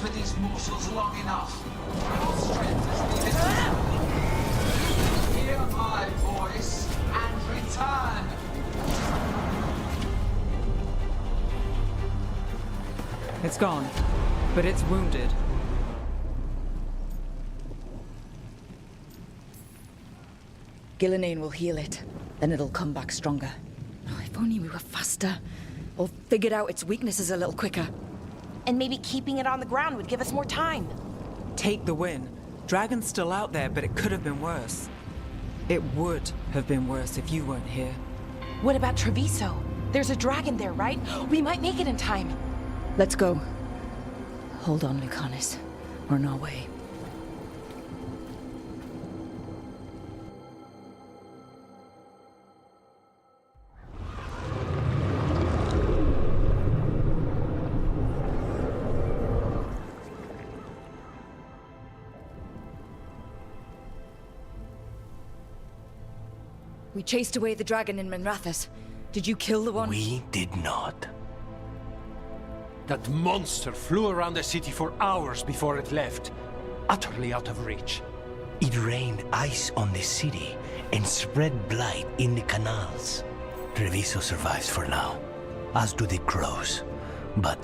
S16: with these morsels long enough. Your strength is needed. Hear my voice and return.
S4: It's gone, but it's wounded.
S1: Gillenane will heal it. Then it'll come back stronger. Oh, if only we were faster. Or figured out its weaknesses a little quicker.
S7: And maybe keeping it on the ground would give us more time.
S4: Take the win. Dragon's still out there, but it could have been worse. It would have been worse if you weren't here.
S7: What about Treviso? There's a dragon there, right? We might make it in time.
S1: Let's go. Hold on, Lucanus. We're on our way. We chased away the dragon in Minrathous. Did you kill the one?
S2: We did not.
S10: That monster flew around the city for hours before it left, utterly out of reach.
S2: It rained ice on the city and spread blight in the canals. Treviso survives for now, as do the crows. But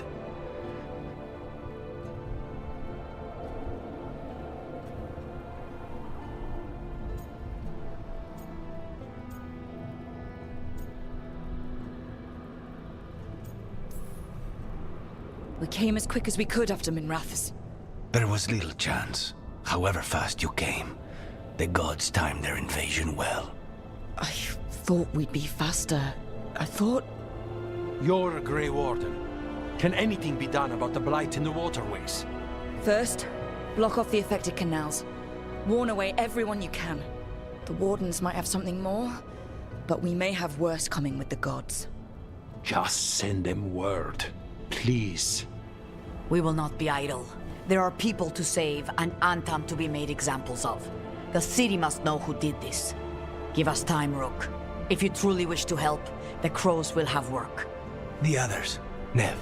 S1: we came as quick as we could after Minrathous.
S2: there was little chance. However fast you came, the gods timed their invasion well.
S1: I thought we'd be faster. I thought...
S10: You're a Grey Warden. Can anything be done about the blight in the waterways?
S1: First, block off the affected canals. Warn away everyone you can. The Wardens might have something more, but we may have worse coming with the gods.
S10: Just send them word, please.
S17: We will not be idle. There are people to save and Antam to be made examples of. The city must know who did this. Give us time, Rook. If you truly wish to help, the crows will have work.
S2: The others, Nev,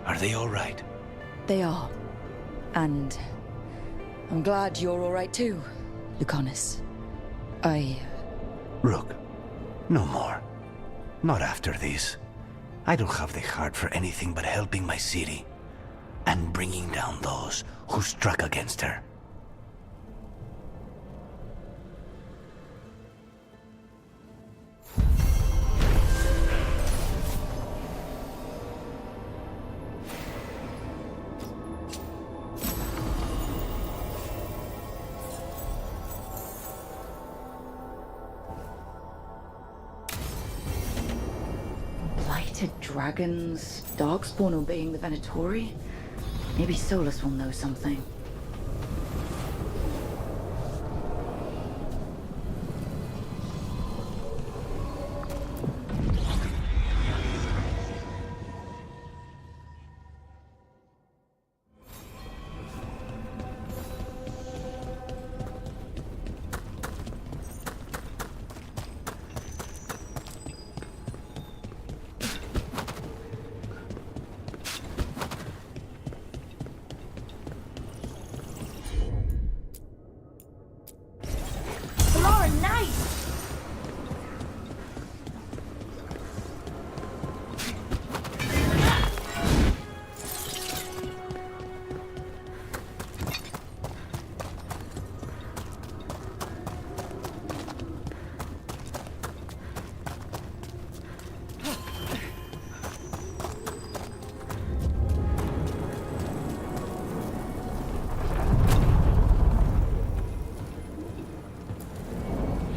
S2: are they all right?
S1: They are. And I'm glad you're all right too, Lucanus.
S2: Rook, no more. Not after this. I don't have the heart for anything but helping my city and bringing down those who struck against her.
S1: Blighted dragons, Darkspawn obeying the Venatori? Maybe Solus will know something.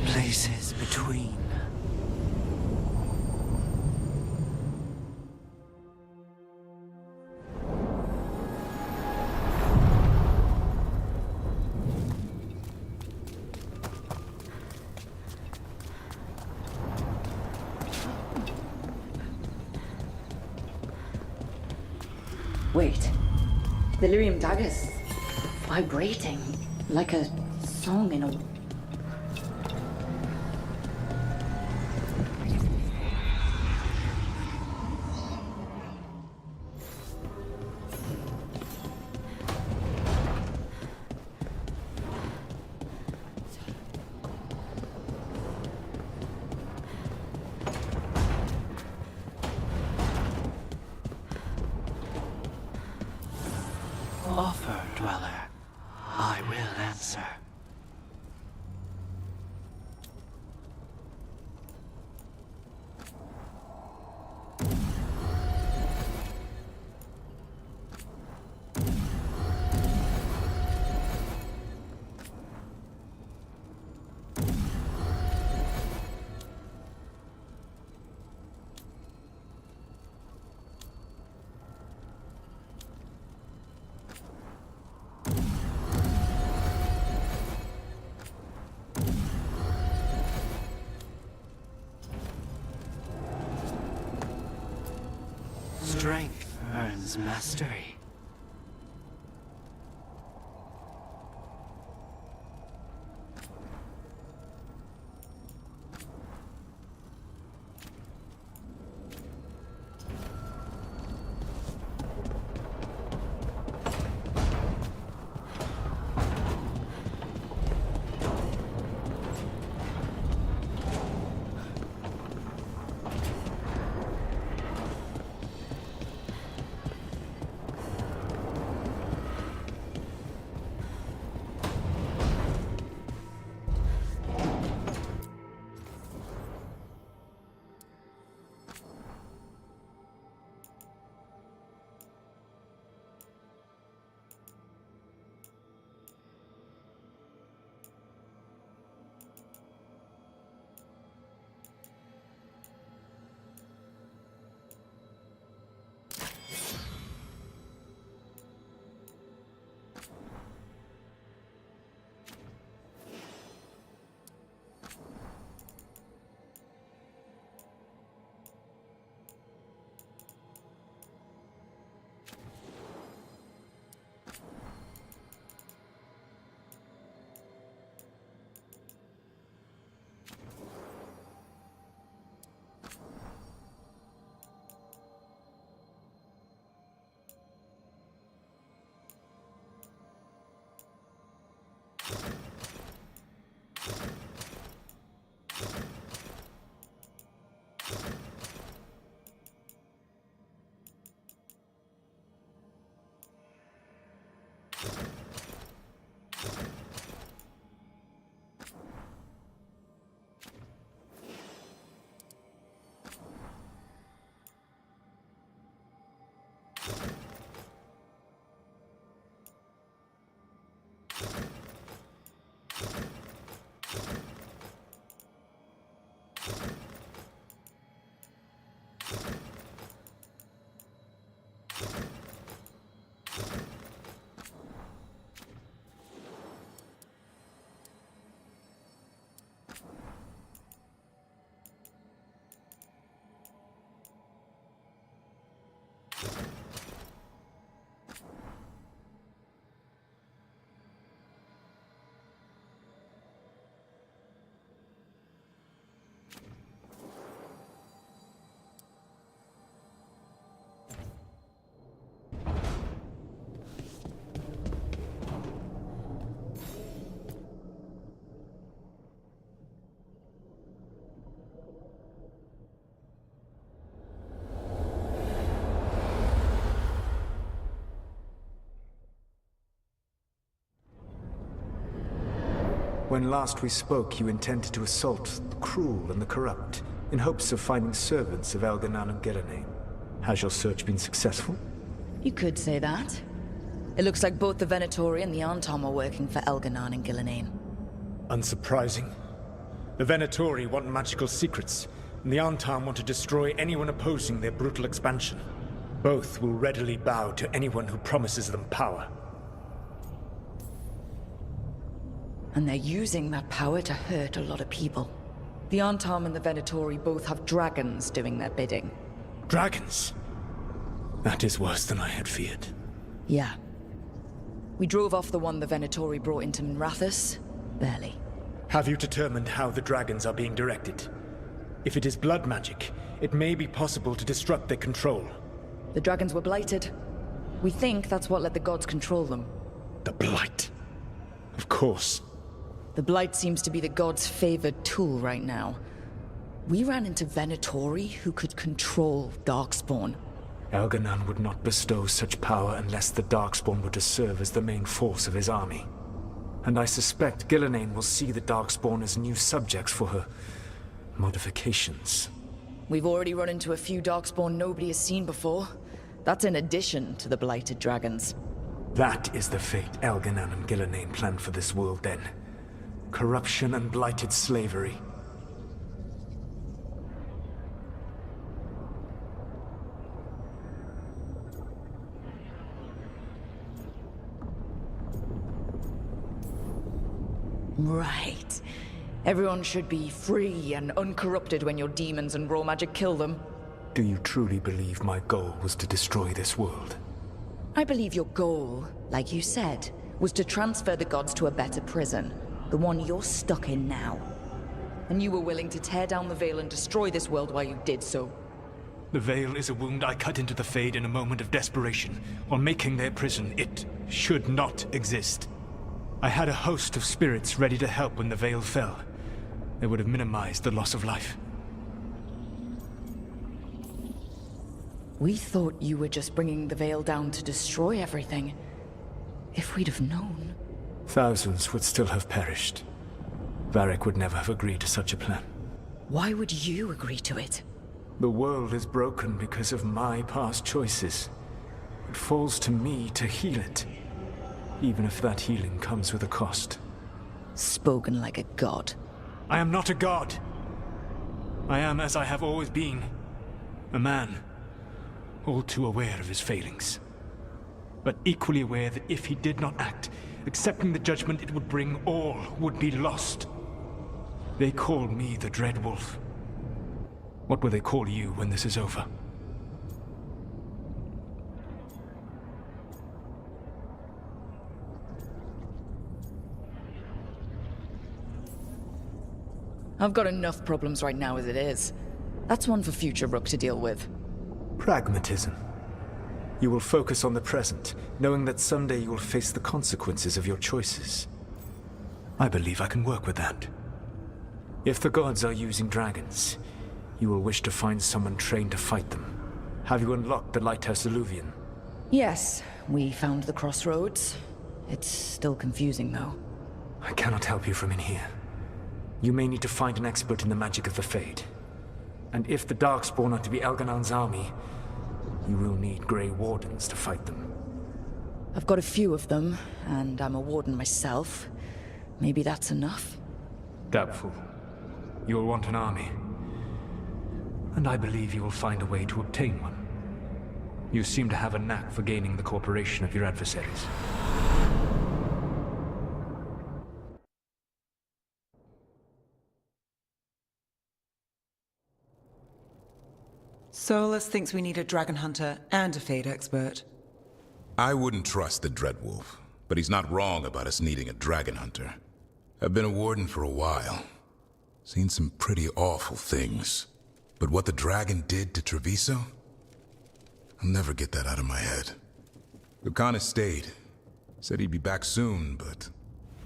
S2: Places between.
S1: Wait. The lyrium dagger's vibrating like a song in a...
S5: offer, Dweller, I will answer. Strength earns mastery.
S11: When last we spoke, you intended to assault the cruel and the corrupt, in hopes of finding servants of Elganan and Gillenane. Has your search been successful?
S1: You could say that. It looks like both the Venatori and the Antom are working for Elganan and Gillenane.
S11: Unsurprising. The Venatori want magical secrets, and the Antom want to destroy anyone opposing their brutal expansion. Both will readily bow to anyone who promises them power.
S1: And they're using that power to hurt a lot of people. The Antom and the Venatori both have dragons doing their bidding.
S11: Dragons? That is worse than I had feared.
S1: Yeah. We drove off the one the Venatori brought into Minrathous. Barely.
S11: Have you determined how the dragons are being directed? If it is blood magic, it may be possible to disrupt their control.
S1: The dragons were blighted. We think that's what let the gods control them.
S11: The Blight. Of course.
S1: The Blight seems to be the gods' favored tool right now. We ran into Venatori who could control Darkspawn.
S11: Elganan would not bestow such power unless the Darkspawn were to serve as the main force of his army. And I suspect Gillenane will see the Darkspawn as new subjects for her modifications.
S1: We've already run into a few Darkspawn nobody has seen before. That's in addition to the Blighted Dragons.
S11: That is the fate Elganan and Gillenane planned for this world then. Corruption and blighted slavery.
S1: Right. Everyone should be free and uncorrupted when your demons and raw magic kill them.
S11: Do you truly believe my goal was to destroy this world?
S1: I believe your goal, like you said, was to transfer the gods to a better prison. The one you're stuck in now. And you were willing to tear down the Veil and destroy this world while you did so.
S11: The Veil is a wound I cut into the Fade in a moment of desperation, while making their prison. It should not exist. I had a host of spirits ready to help when the Veil fell. They would have minimized the loss of life.
S1: We thought you were just bringing the Veil down to destroy everything. If we'd have known...
S11: Thousands would still have perished. Varric would never have agreed to such a plan.
S1: Why would you agree to it?
S11: The world is broken because of my past choices. It falls to me to heal it. Even if that healing comes with a cost.
S1: Spoken like a god.
S11: I am not a god. I am as I have always been. A man. All too aware of his failings. But equally aware that if he did not act, accepting the judgment it would bring, all would be lost. They call me the Dread Wolf. What will they call you when this is over?
S1: I've got enough problems right now as it is. That's one for future Rook to deal with.
S11: Pragmatism. You will focus on the present, knowing that someday you will face the consequences of your choices. I believe I can work with that. If the gods are using dragons, you will wish to find someone trained to fight them. Have you unlocked the Lighthouse Illuvian?
S1: Yes, we found the crossroads. It's still confusing, though.
S11: I cannot help you from in here. You may need to find an expert in the magic of the Fade. And if the Darkspawn are to be Elganan's army, you will need Grey Wardens to fight them.
S1: I've got a few of them, and I'm a warden myself. Maybe that's enough?
S11: Doubtful. You'll want an army. And I believe you will find a way to obtain one. You seem to have a knack for gaining the cooperation of your adversaries.
S4: Solus thinks we need a dragon hunter and a Fade expert.
S22: I wouldn't trust the Dreadwolf, but he's not wrong about us needing a dragon hunter. I've been a warden for a while. Seen some pretty awful things. But what the dragon did to Treviso? I'll never get that out of my head. Lucanus stayed. Said he'd be back soon, but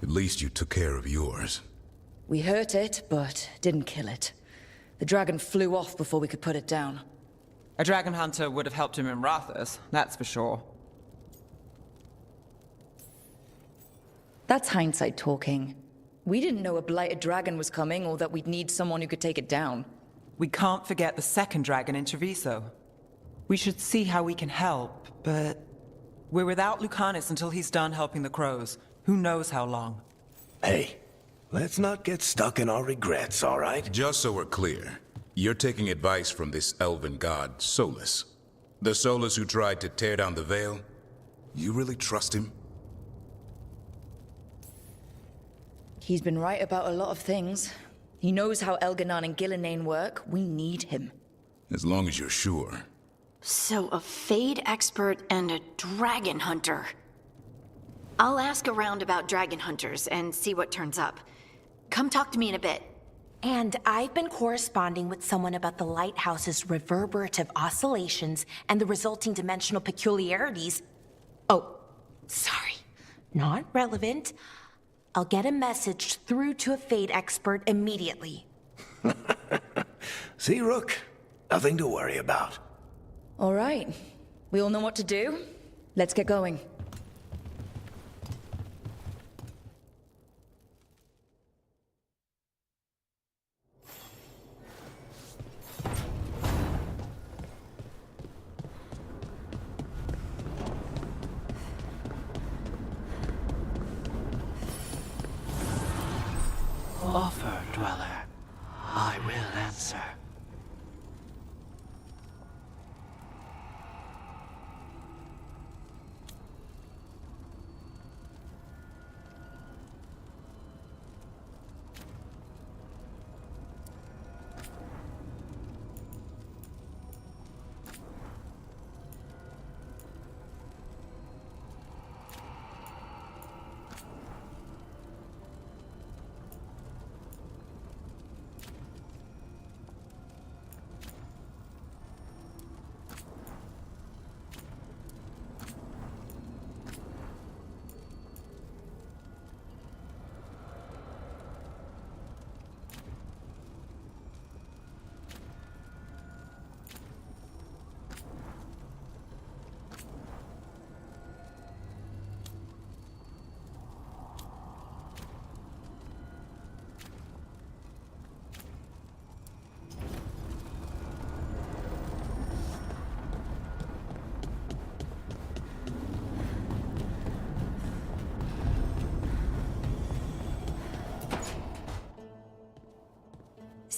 S22: at least you took care of yours.
S1: We hurt it, but didn't kill it. The dragon flew off before we could put it down.
S4: A dragon hunter would have helped him in Rathus, that's for sure.
S1: That's hindsight talking. We didn't know a blighted dragon was coming, or that we'd need someone who could take it down.
S4: We can't forget the second dragon in Treviso. We should see how we can help, but... we're without Lucanus until he's done helping the crows. Who knows how long?
S2: Hey, let's not get stuck in our regrets, all right?
S22: Just so we're clear, you're taking advice from this elven god, Solus. The Solus who tried to tear down the Veil? You really trust him?
S1: He's been right about a lot of things. He knows how Elganan and Gillenane work. We need him.
S22: As long as you're sure.
S12: So a Fade expert and a dragon hunter. I'll ask around about dragon hunters and see what turns up. Come talk to me in a bit.
S7: And I've been corresponding with someone about the lighthouse's reverberative oscillations and the resulting dimensional peculiarities. Oh, sorry. Not relevant. I'll get a message through to a Fade expert immediately.
S2: See, Rook? Nothing to worry about.
S1: All right. We all know what to do? Let's get going.
S5: Offer, Dweller. I will answer.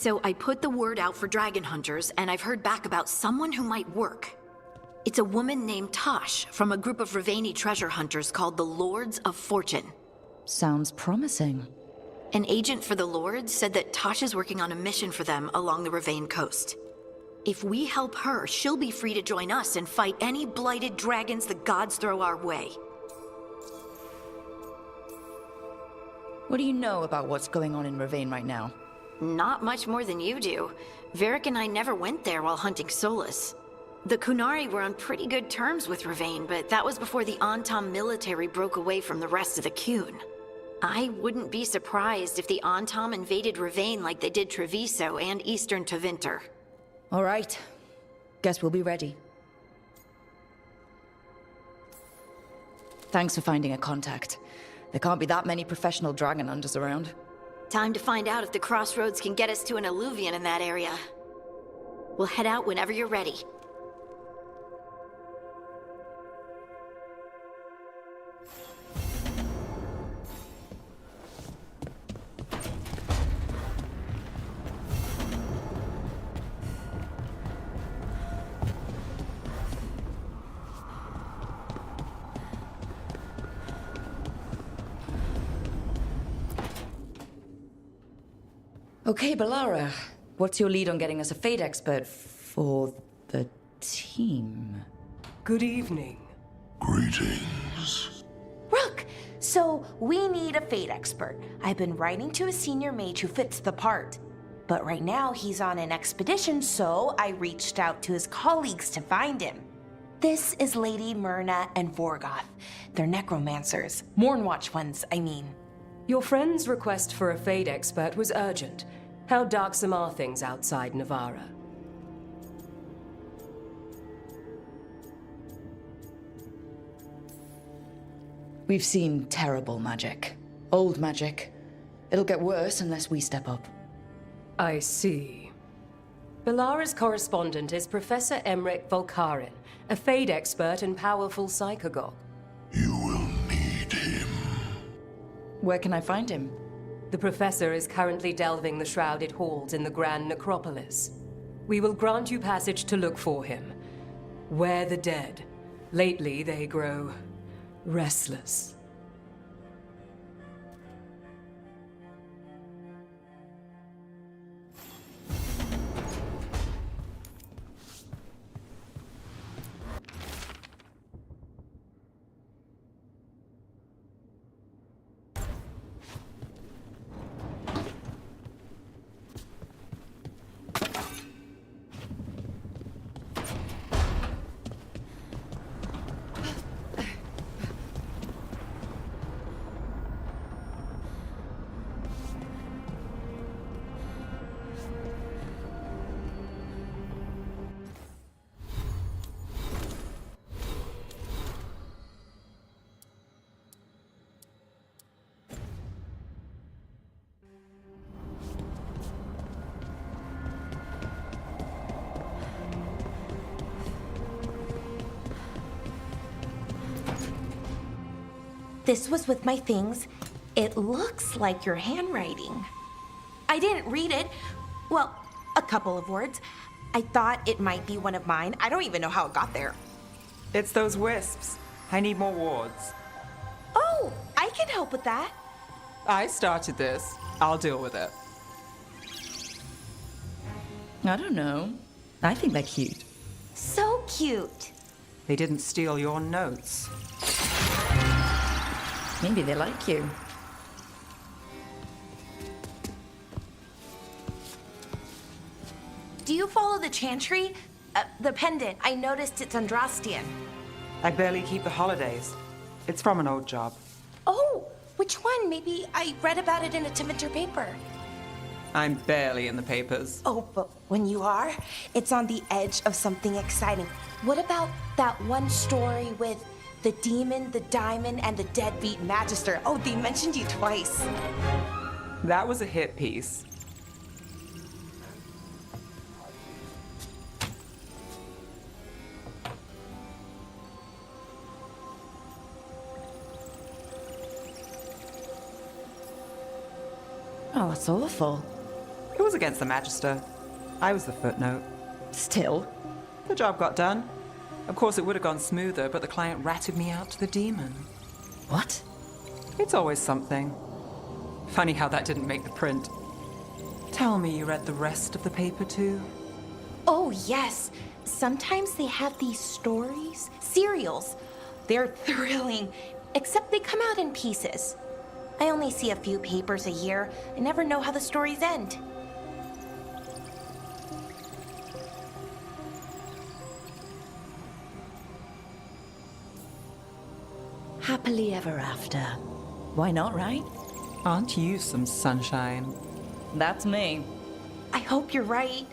S12: So I put the word out for dragon hunters, and I've heard back about someone who might work. It's a woman named Tosh from a group of Ravaini treasure hunters called the Lords of Fortune.
S1: Sounds promising.
S12: An agent for the Lords said that Tosh is working on a mission for them along the Ravain coast. If we help her, she'll be free to join us and fight any blighted dragons the gods throw our way.
S1: What do you know about what's going on in Ravain right now?
S12: Not much more than you do. Varric and I never went there while hunting Solus. The Kunari were on pretty good terms with Ravain, but that was before the Antam military broke away from the rest of the Qun. I wouldn't be surprised if the Antam invaded Ravain like they did Treviso and Eastern Tevinter.
S1: All right. Guess we'll be ready. Thanks for finding a contact. There can't be that many professional dragon hunters around.
S12: Time to find out if the crossroads can get us to an alluvion in that area. We'll head out whenever you're ready.
S1: Okay, Balara. What's your lead on getting us a Fade expert for the team?
S6: Good evening.
S9: Greetings.
S7: Rook! So, we need a Fade expert. I've been writing to a senior mage who fits the part. But right now, he's on an expedition, so I reached out to his colleagues to find him. This is Lady Myrna and Vorgoth. They're necromancers. Mournwatch ones, I mean.
S6: Your friend's request for a Fade expert was urgent. How darksome are things outside Navarra?
S1: We've seen terrible magic. Old magic. It'll get worse unless we step up.
S6: I see. Balara's correspondent is Professor Emric Volkarin, a Fade expert and powerful psychagog.
S1: Where can I find him?
S6: The Professor is currently delving the shrouded halls in the Grand Necropolis. We will grant you passage to look for him. Where the dead. Lately they grow restless.
S7: this was with my things. It looks like your handwriting. I didn't read it. Well, a couple of words. I thought it might be one of mine. I don't even know how it got there.
S4: It's those wisps. I need more wards.
S7: Oh, I can help with that.
S4: I started this. I'll deal with it.
S1: I don't know. I think they're cute.
S7: So cute.
S4: They didn't steal your notes.
S1: Maybe they like you.
S7: Do you follow the chantry? The pendant. I noticed it's Andrastian.
S4: I barely keep the holidays. It's from an old job.
S7: Oh, which one? Maybe I read about it in a Timenter paper.
S4: I'm barely in the papers.
S7: Oh, but when you are, it's on the edge of something exciting. What about that one story with the demon, the diamond, and the deadbeat magister? Oh, they mentioned you twice.
S4: That was a hit piece.
S1: Oh, that's awful.
S4: It was against the Magister. I was the footnote.
S1: Still?
S4: The job got done. Of course, it would have gone smoother, but the client ratted me out to the demon.
S1: What?
S4: It's always something. Funny how that didn't make the print. Tell me you read the rest of the paper, too?
S7: Oh, yes. Sometimes they have these stories, serials. They're thrilling, except they come out in pieces. I only see a few papers a year. I never know how the stories end.
S1: Happily ever after. Why not, right?
S4: Aren't you some sunshine?
S1: That's me.
S7: I hope you're right.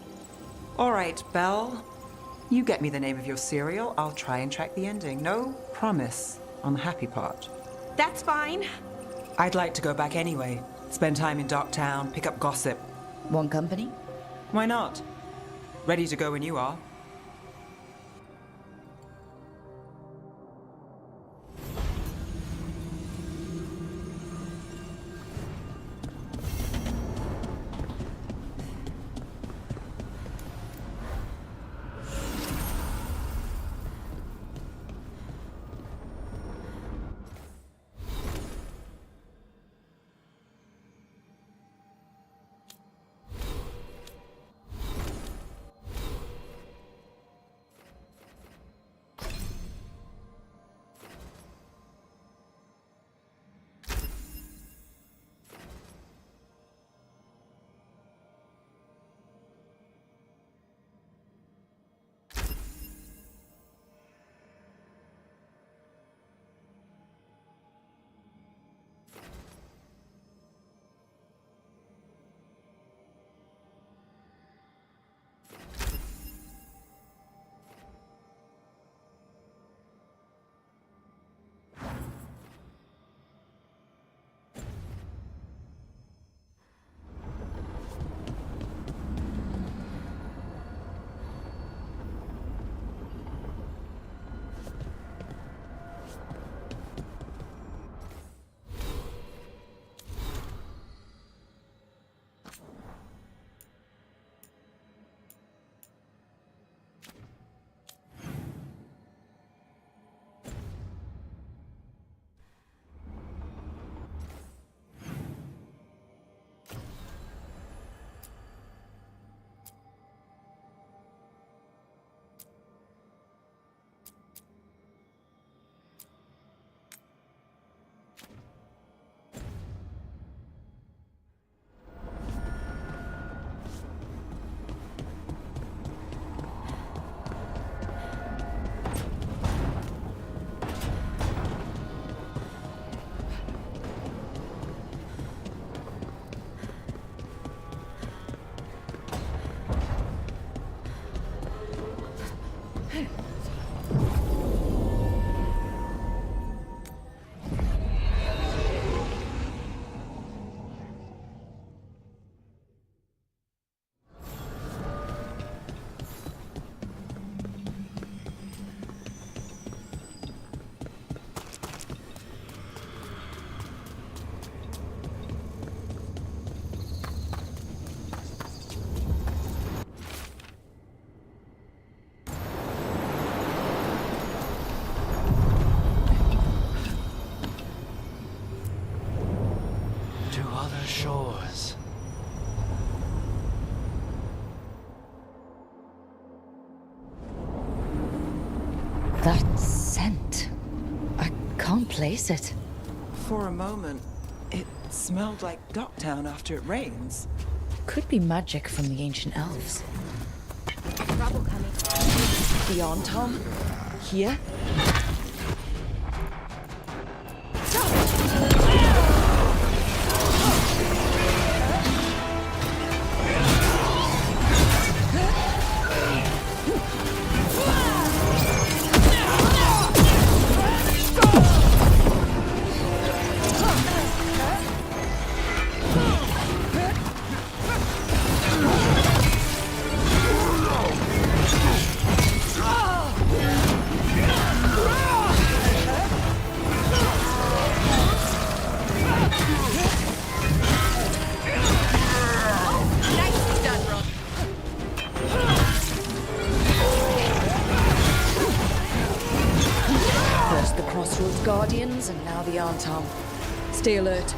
S4: All right, Belle. You get me the name of your cereal. I'll try and track the ending. No promise on the happy part.
S7: That's fine.
S4: I'd like to go back anyway. Spend time in Darktown, pick up gossip.
S1: One company?
S4: Why not? Ready to go when you are.
S5: other shores.
S1: That scent. I can't place it.
S4: For a moment, it smelled like Docktown after it rains.
S1: Could be magic from the ancient elves.
S3: Trouble coming.
S1: Beyond Tom? Here? First the Crossroads Guardians, and now the Arntom. Stay alert.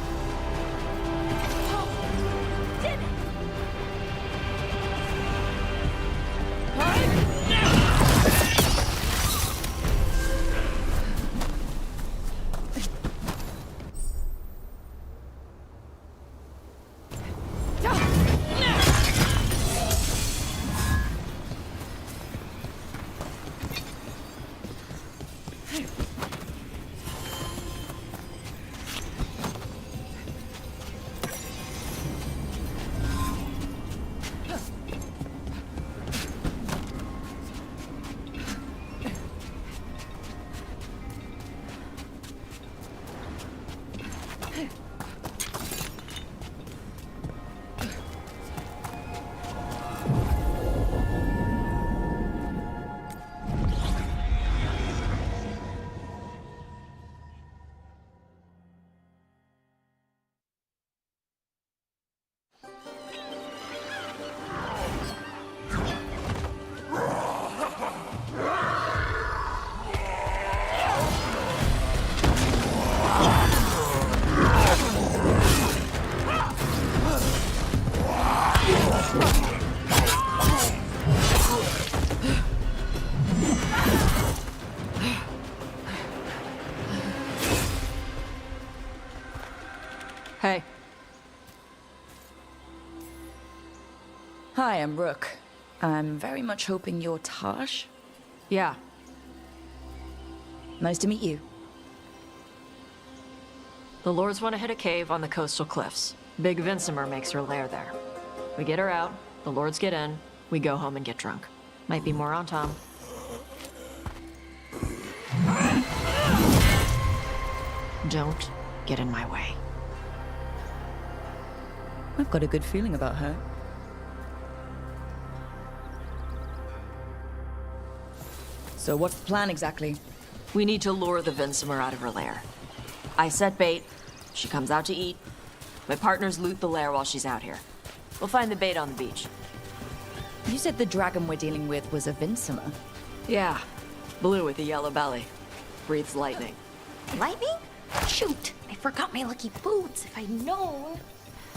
S3: Hey.
S1: Hi, I'm Rook. I'm very much hoping you're Tash.
S3: Yeah.
S1: Nice to meet you.
S3: The Lords want to hit a cave on the coastal cliffs. Big Vincimer makes her lair there. We get her out, the Lords get in, we go home and get drunk. Might be more on Tom. Don't get in my way.
S1: I've got a good feeling about her. So what's the plan exactly?
S3: We need to lure the Vincimer out of her lair. I set bait, she comes out to eat. My partners loot the lair while she's out here. We'll find the bait on the beach.
S1: You said the dragon we're dealing with was a Vincimer.
S3: Yeah, blue with a yellow belly. Breathes lightning.
S7: Lightning? Shoot, I forgot my lucky boots. If I'd known.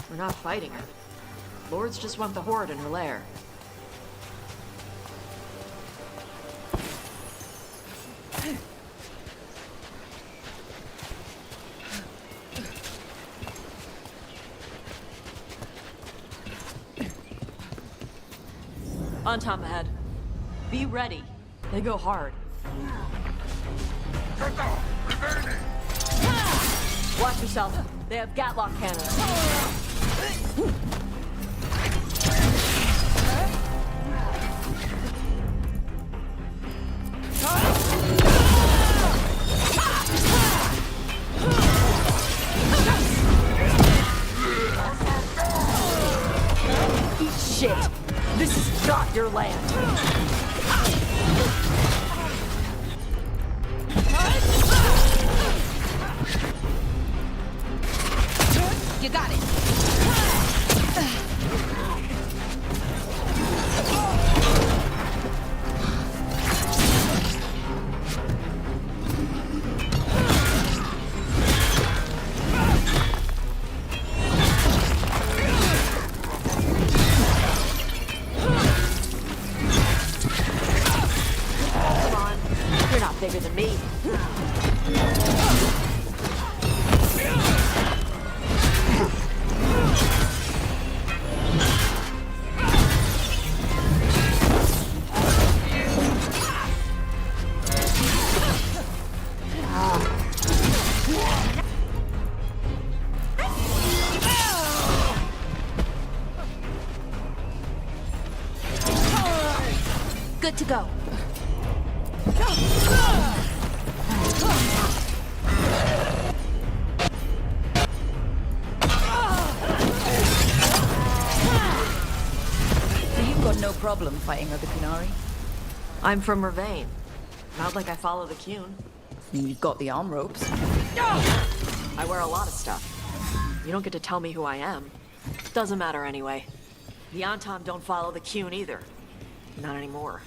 S3: We're not fighting her. Lords just want the Horde in her lair. On Tom ahead. Be ready. They go hard. Watch yourself. They have Gatlock cannons. Eat shit. This is not your land.
S7: You got it. good to go.
S1: So you've got no problem fighting other Kunari?
S3: I'm from Ravain. Not like I follow the Qun.
S1: You've got the arm ropes.
S3: I wear a lot of stuff. You don't get to tell me who I am. Doesn't matter anyway. The Antam don't follow the Qun either. Not anymore.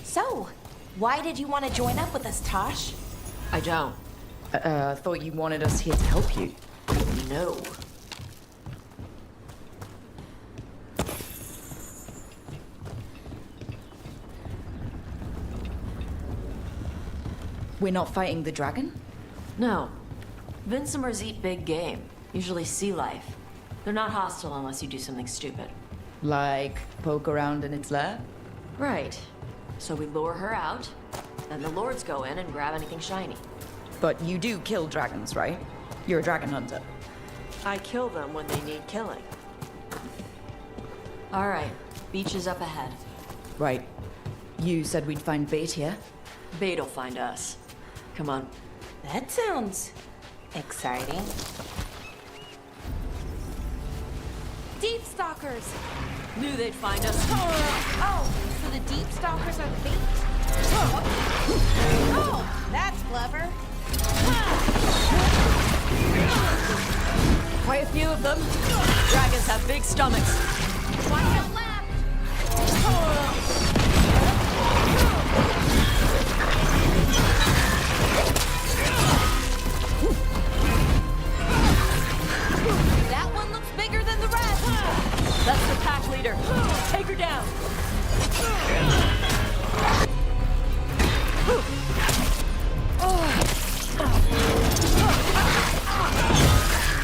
S7: So, why did you want to join up with us, Tosh?
S3: I don't.
S1: I thought you wanted us here to help you.
S3: No.
S1: We're not fighting the dragon?
S3: No. Vincimers eat big game, usually sea life. They're not hostile unless you do something stupid.
S1: Like poke around in its lair?
S3: Right. So we lure her out, then the lords go in and grab anything shiny.
S1: But you do kill dragons, right? You're a dragon hunter.
S3: I kill them when they need killing. All right, beach is up ahead.
S1: Right. You said we'd find bait here?
S3: Bait'll find us. Come on.
S7: That sounds exciting. Deep stalkers!
S3: Knew they'd find us.
S7: Oh, so the deep stalkers are the bait? Oh, that's clever.
S3: Quite a few of them. Dragons have big stomachs.
S7: Watch out left!
S3: That one looks bigger than the rest. That's the pack leader. Take her down.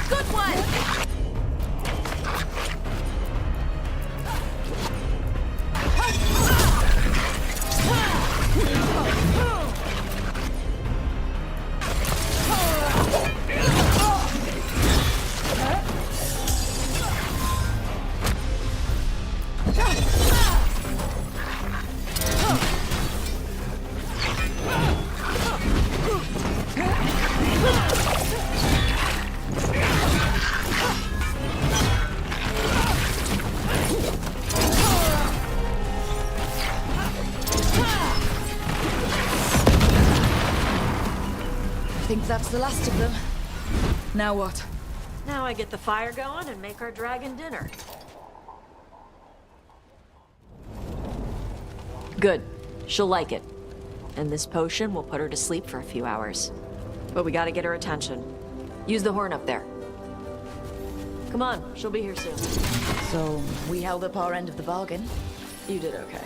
S7: Good one!
S1: I think that's the last of them. Now what?
S3: Now I get the fire going and make our dragon dinner. Good. She'll like it. And this potion will put her to sleep for a few hours. But we gotta get her attention. Use the horn up there. Come on, she'll be here soon.
S1: So, we held up our end of the bargain.
S3: You did okay.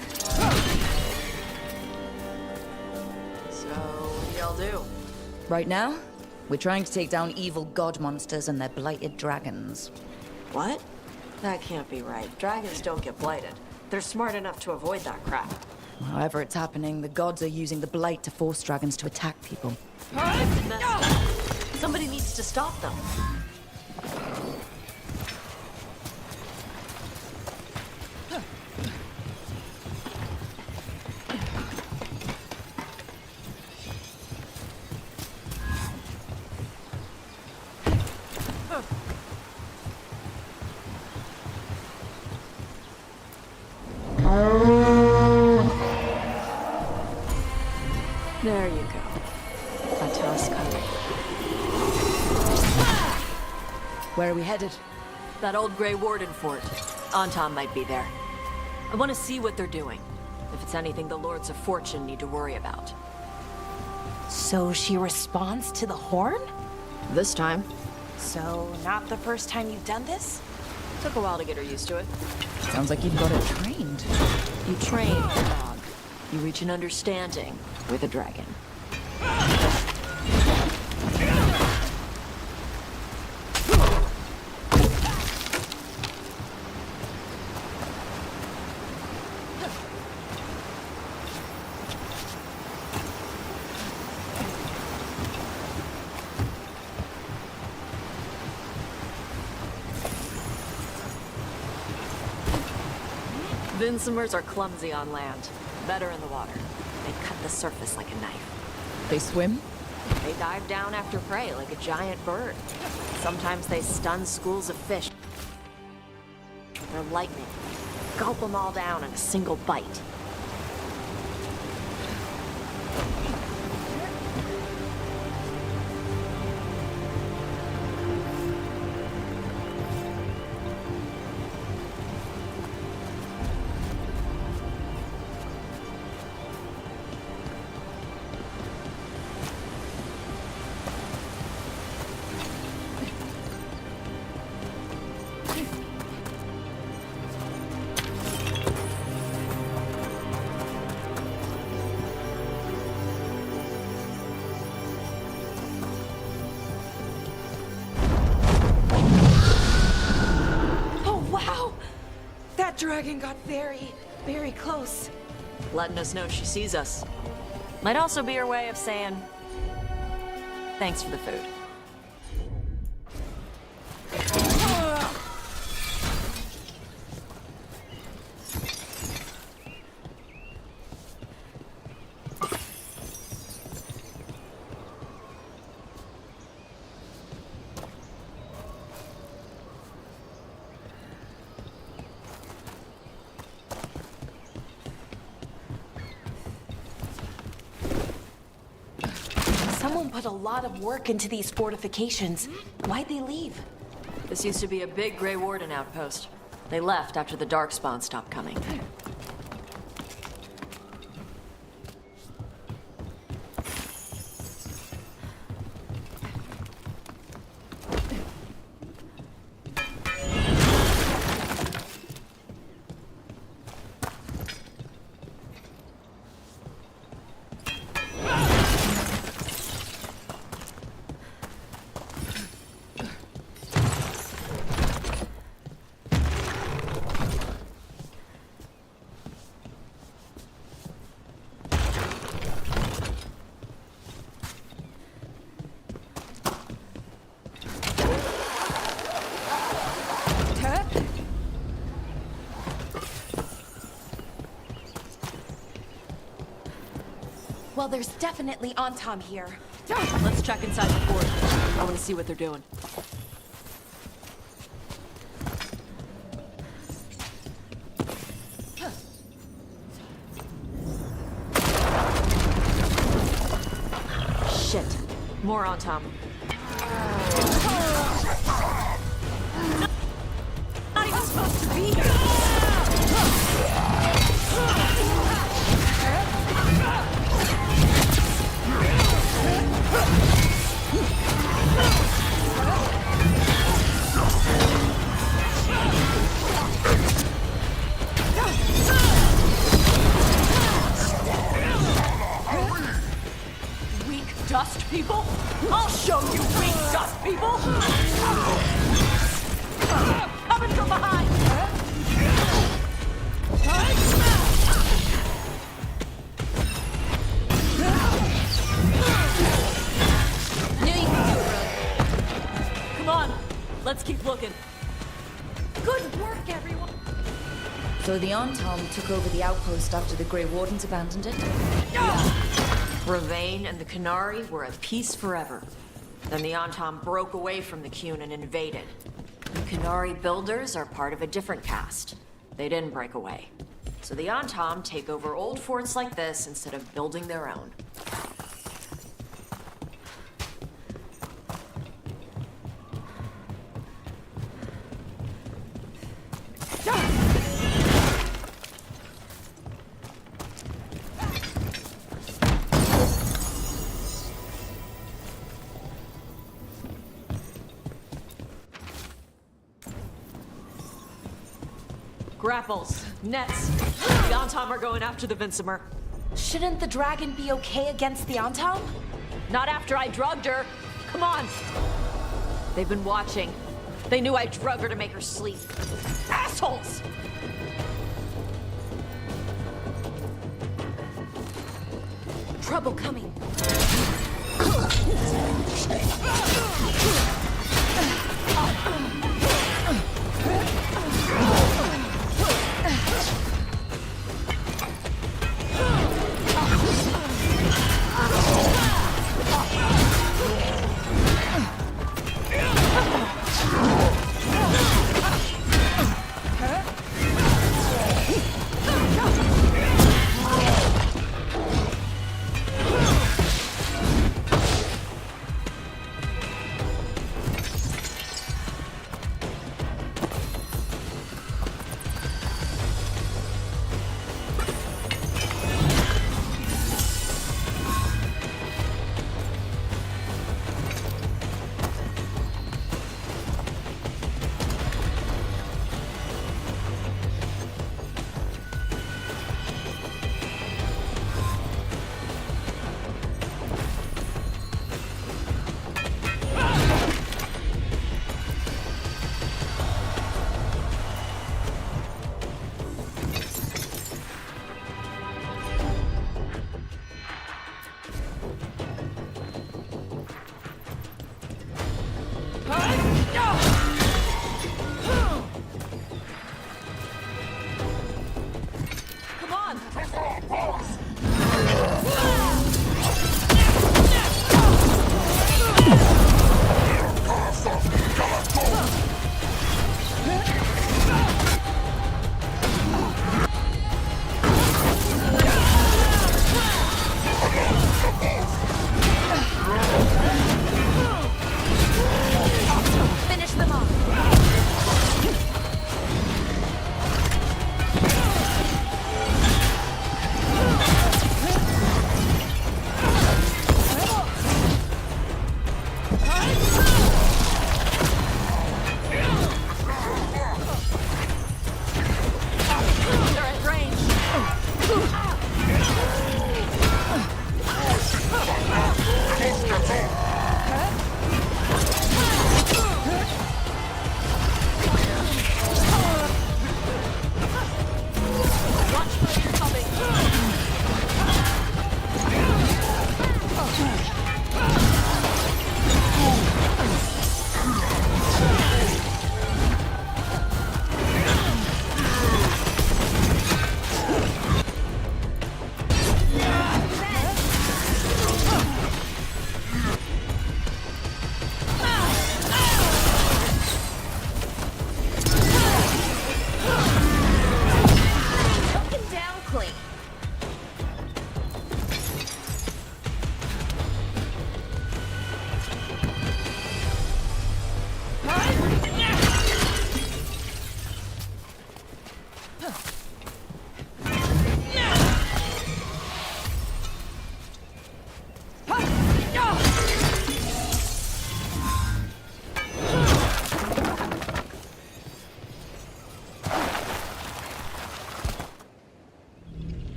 S3: So, what do y'all do?
S1: Right now, we're trying to take down evil god monsters and their blighted dragons.
S3: What? That can't be right. Dragons don't get blighted. They're smart enough to avoid that crap.
S1: However it's happening, the gods are using the blight to force dragons to attack people.
S3: Somebody needs to stop them. There you go. A tusk.
S1: Where are we headed?
S3: That old Grey Warden fort. Anton might be there. I want to see what they're doing. If it's anything the Lords of Fortune need to worry about.
S7: So she responds to the horn?
S3: This time.
S7: So, not the first time you've done this?
S3: Took a while to get her used to it.
S1: Sounds like you've got it trained.
S3: You train a dog. You reach an understanding with a dragon. Vincimers are clumsy on land, better in the water. They cut the surface like a knife.
S1: They swim?
S3: They dive down after prey like a giant bird. Sometimes they stun schools of fish. They're lightning. Gulp them all down in a single bite.
S7: Dragon got very, very close.
S3: Letting us know she sees us. Might also be her way of saying, thanks for the food.
S7: Someone put a lot of work into these fortifications. Why'd they leave?
S3: This used to be a big Grey Warden outpost. They left after the Darkspawn stopped coming.
S7: Well, there's definitely Antam here.
S3: Let's check inside the fort. I want to see what they're doing. Shit. More Antam.
S8: Not even supposed to be here!
S17: Weak dust people? I'll show you weak dust people! Coming from behind!
S3: Come on, let's keep looking.
S7: Good work, everyone!
S1: So the Antam took over the outpost after the Grey Wardens abandoned it?
S3: Ravane and the Qunari were at peace forever. Then the Antam broke away from the Qun and invaded. The Qunari builders are part of a different caste. They didn't break away. So the Antam take over old forts like this instead of building their own. Grapples, nets. The Antam are going after the Vincimer.
S7: Shouldn't the dragon be okay against the Antam?
S3: Not after I drugged her. Come on. They've been watching. They knew I drug her to make her sleep. Assholes!
S7: Trouble coming.
S8: They're at range.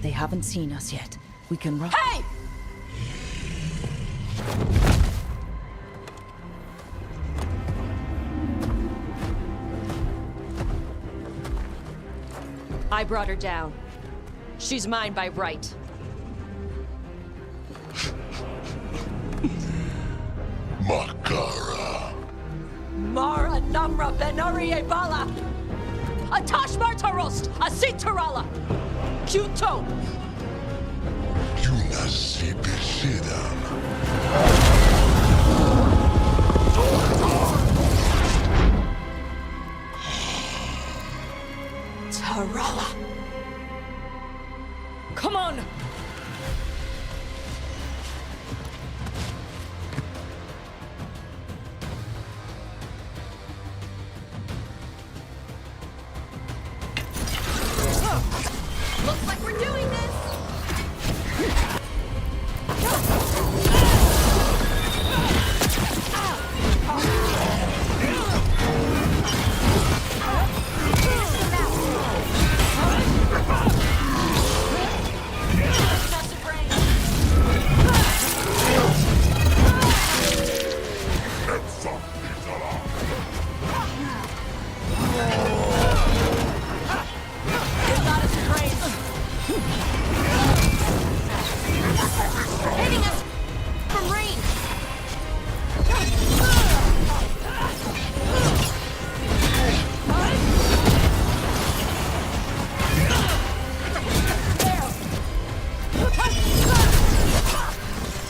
S1: They haven't seen us yet. We can run.
S8: Hey! I brought her down. She's mine by right.
S19: Makara.
S8: Mara Namra Benari Bala! Atash Martarost! Asitarala! Kyuto!
S19: Yunasi Bishidam.
S8: Tarala!
S1: Come on!
S8: Looks like we're doing this! Hitting us from range!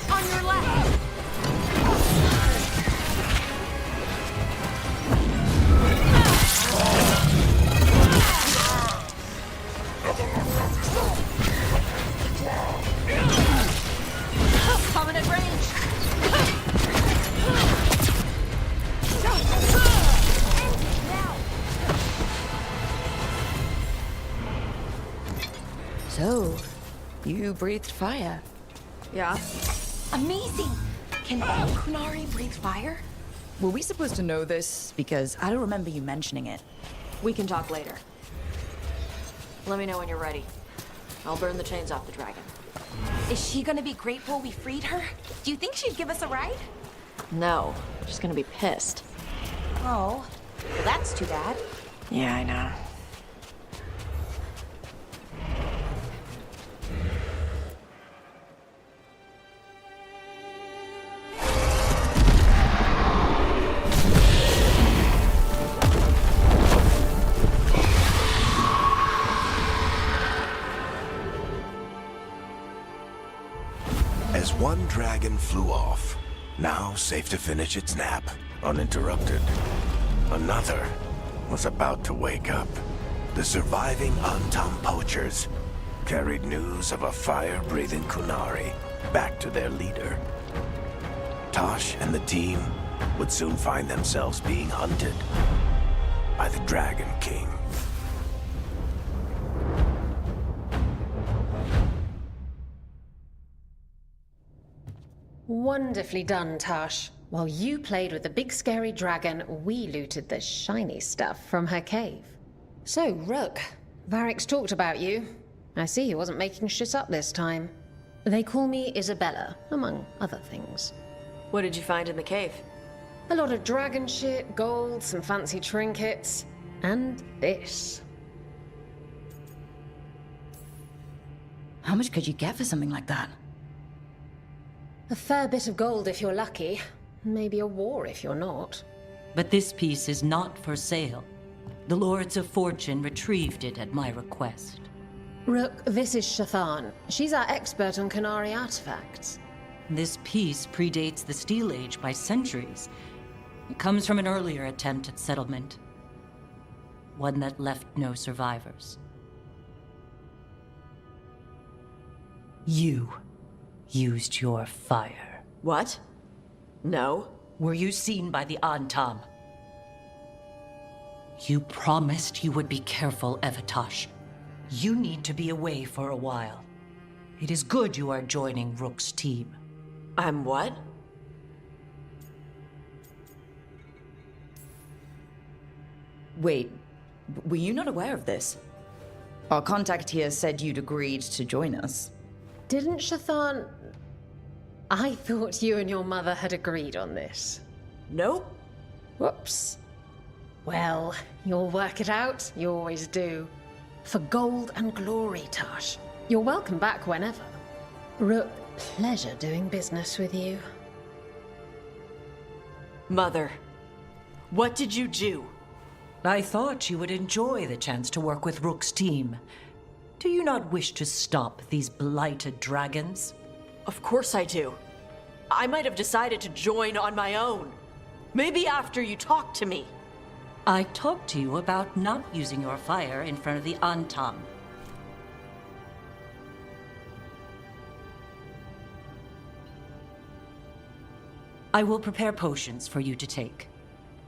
S8: On your left! Coming at range!
S1: So, you breathed fire.
S3: Yeah?
S7: Amazing! Can all Kunari breathe fire?
S1: Were we supposed to know this? Because I don't remember you mentioning it.
S3: We can talk later. Let me know when you're ready. I'll burn the chains off the dragon.
S7: Is she gonna be grateful we freed her? Do you think she'd give us a ride?
S3: No, she's gonna be pissed.
S7: Oh, well, that's too bad.
S3: Yeah, I know.
S9: As one dragon flew off, now safe to finish its nap, uninterrupted, another was about to wake up. The surviving Antam poachers carried news of a fire-breathing Kunari back to their leader. Tosh and the team would soon find themselves being hunted by the Dragon King.
S18: Wonderfully done, Tash. While you played with the big scary dragon, we looted the shiny stuff from her cave. So, Rook, Varric's talked about you. I see he wasn't making shit up this time. They call me Isabella, among other things.
S3: What did you find in the cave?
S18: A lot of dragon shit, gold, some fancy trinkets, and this.
S1: How much could you get for something like that?
S18: A fair bit of gold if you're lucky. Maybe a war if you're not.
S20: But this piece is not for sale. The Lords of Fortune retrieved it at my request.
S18: Rook, this is Shathan. She's our expert on Qunari artifacts.
S20: This piece predates the Steel Age by centuries. It comes from an earlier attempt at settlement. One that left no survivors. You used your fire.
S3: What? No.
S20: Were you seen by the Antam? You promised you would be careful, Evatosh. You need to be away for a while. It is good you are joining Rook's team.
S3: I'm what?
S1: Wait, were you not aware of this? Our contact here said you'd agreed to join us.
S18: Didn't Shathan... I thought you and your mother had agreed on this.
S3: Nope.
S18: Whoops. Well, you'll work it out. You always do. For gold and glory, Tash. You're welcome back whenever. Rook, pleasure doing business with you.
S3: Mother, what did you do?
S20: I thought you would enjoy the chance to work with Rook's team. Do you not wish to stop these blighted dragons?
S3: Of course I do. I might have decided to join on my own. Maybe after you talked to me.
S20: I talked to you about not using your fire in front of the Antam. I will prepare potions for you to take.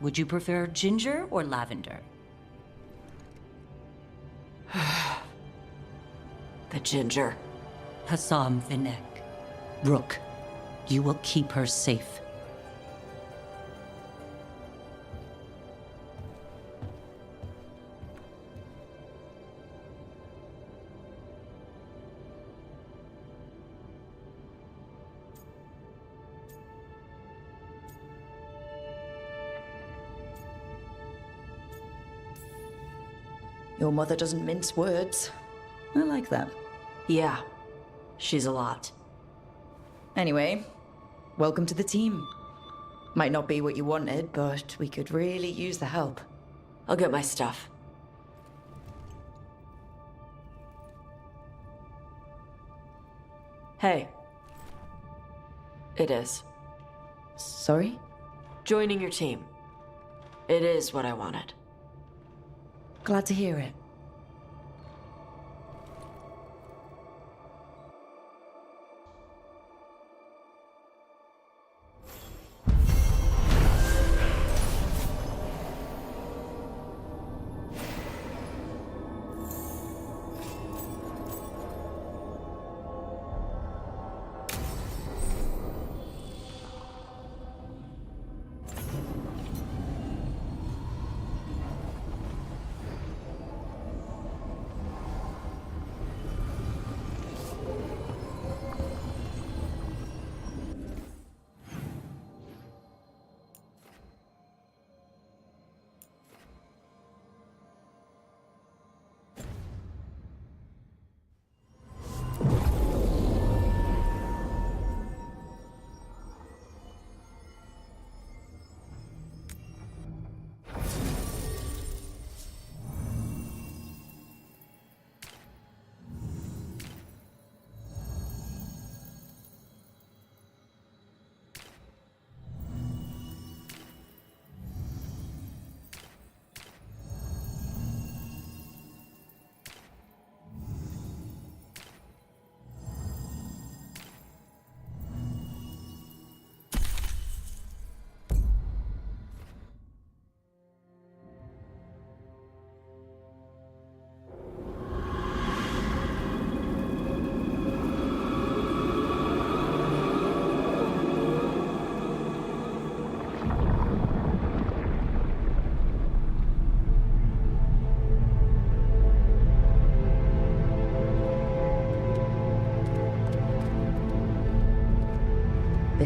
S20: Would you prefer ginger or lavender?
S3: The ginger.
S20: Hassam Vinek. Rook, you will keep her safe.
S1: Your mother doesn't mince words. I like that.
S3: Yeah, she's a lot.
S1: Anyway, welcome to the team. Might not be what you wanted, but we could really use the help.
S3: I'll get my stuff. Hey. It is.
S1: Sorry?
S3: Joining your team. It is what I wanted.
S1: Glad to hear it.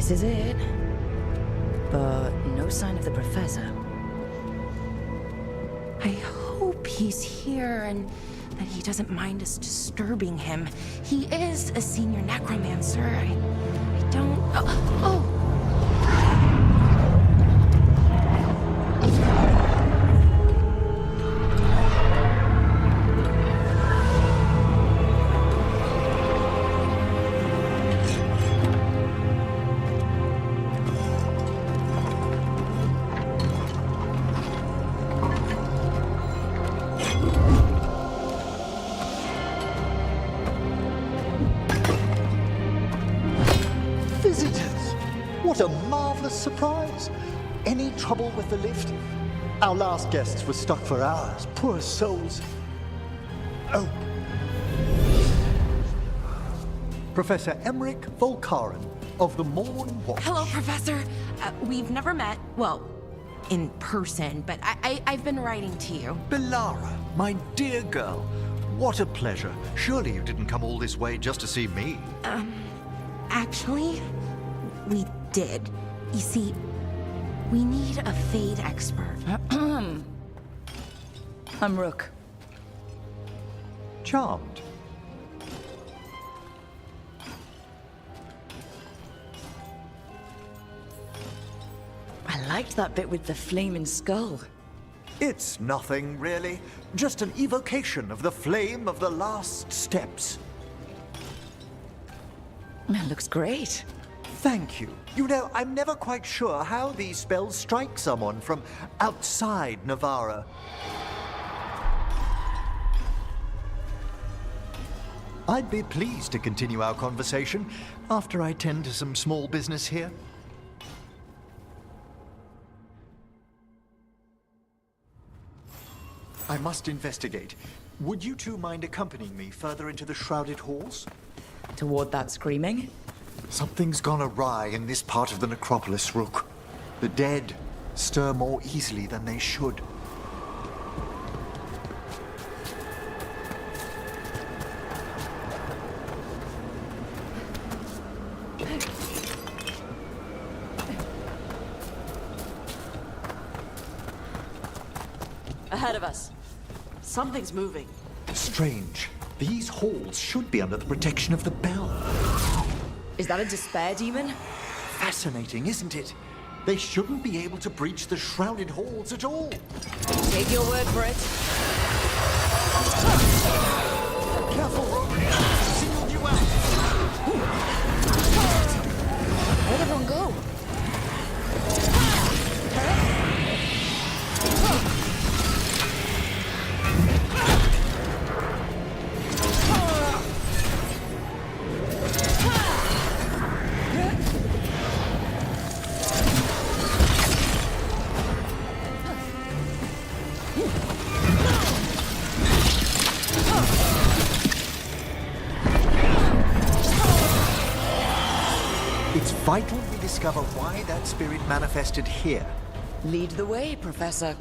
S1: This is it. But no sign of the professor.
S7: I hope he's here and that he doesn't mind us disturbing him. He is a senior necromancer. I don't... Oh!
S13: Visitors! What a marvelous surprise! Any trouble with the lift? Our last guests were stuck for hours. Poor souls. Oh. Professor Emmerich Volkaren of the Morn Watch.
S7: Hello, Professor. We've never met. Well, in person, but I've been writing to you.
S13: Belara, my dear girl. What a pleasure. Surely you didn't come all this way just to see me.
S7: Actually, we did. You see, we need a Fade expert.
S1: I'm Rook.
S13: Charmed.
S1: I liked that bit with the flaming skull.
S13: It's nothing, really. Just an evocation of the flame of the last steps.
S1: It looks great.
S13: Thank you. You know, I'm never quite sure how these spells strike someone from outside Navarra. I'd be pleased to continue our conversation after I tend to some small business here. I must investigate. Would you two mind accompanying me further into the shrouded halls?
S1: Toward that screaming?
S13: Something's gone awry in this part of the necropolis, Rook. The dead stir more easily than they should.
S8: Ahead of us. Something's moving.
S13: Strange. These halls should be under the protection of the bell.
S1: Is that a despair demon?
S13: Fascinating, isn't it? They shouldn't be able to breach the shrouded halls at all.
S1: Take your word for it.
S13: Careful, Rook. Singled you out.
S1: Where'd everyone go?
S13: Vital we discover why that spirit manifested here.
S1: Lead the way, Professor.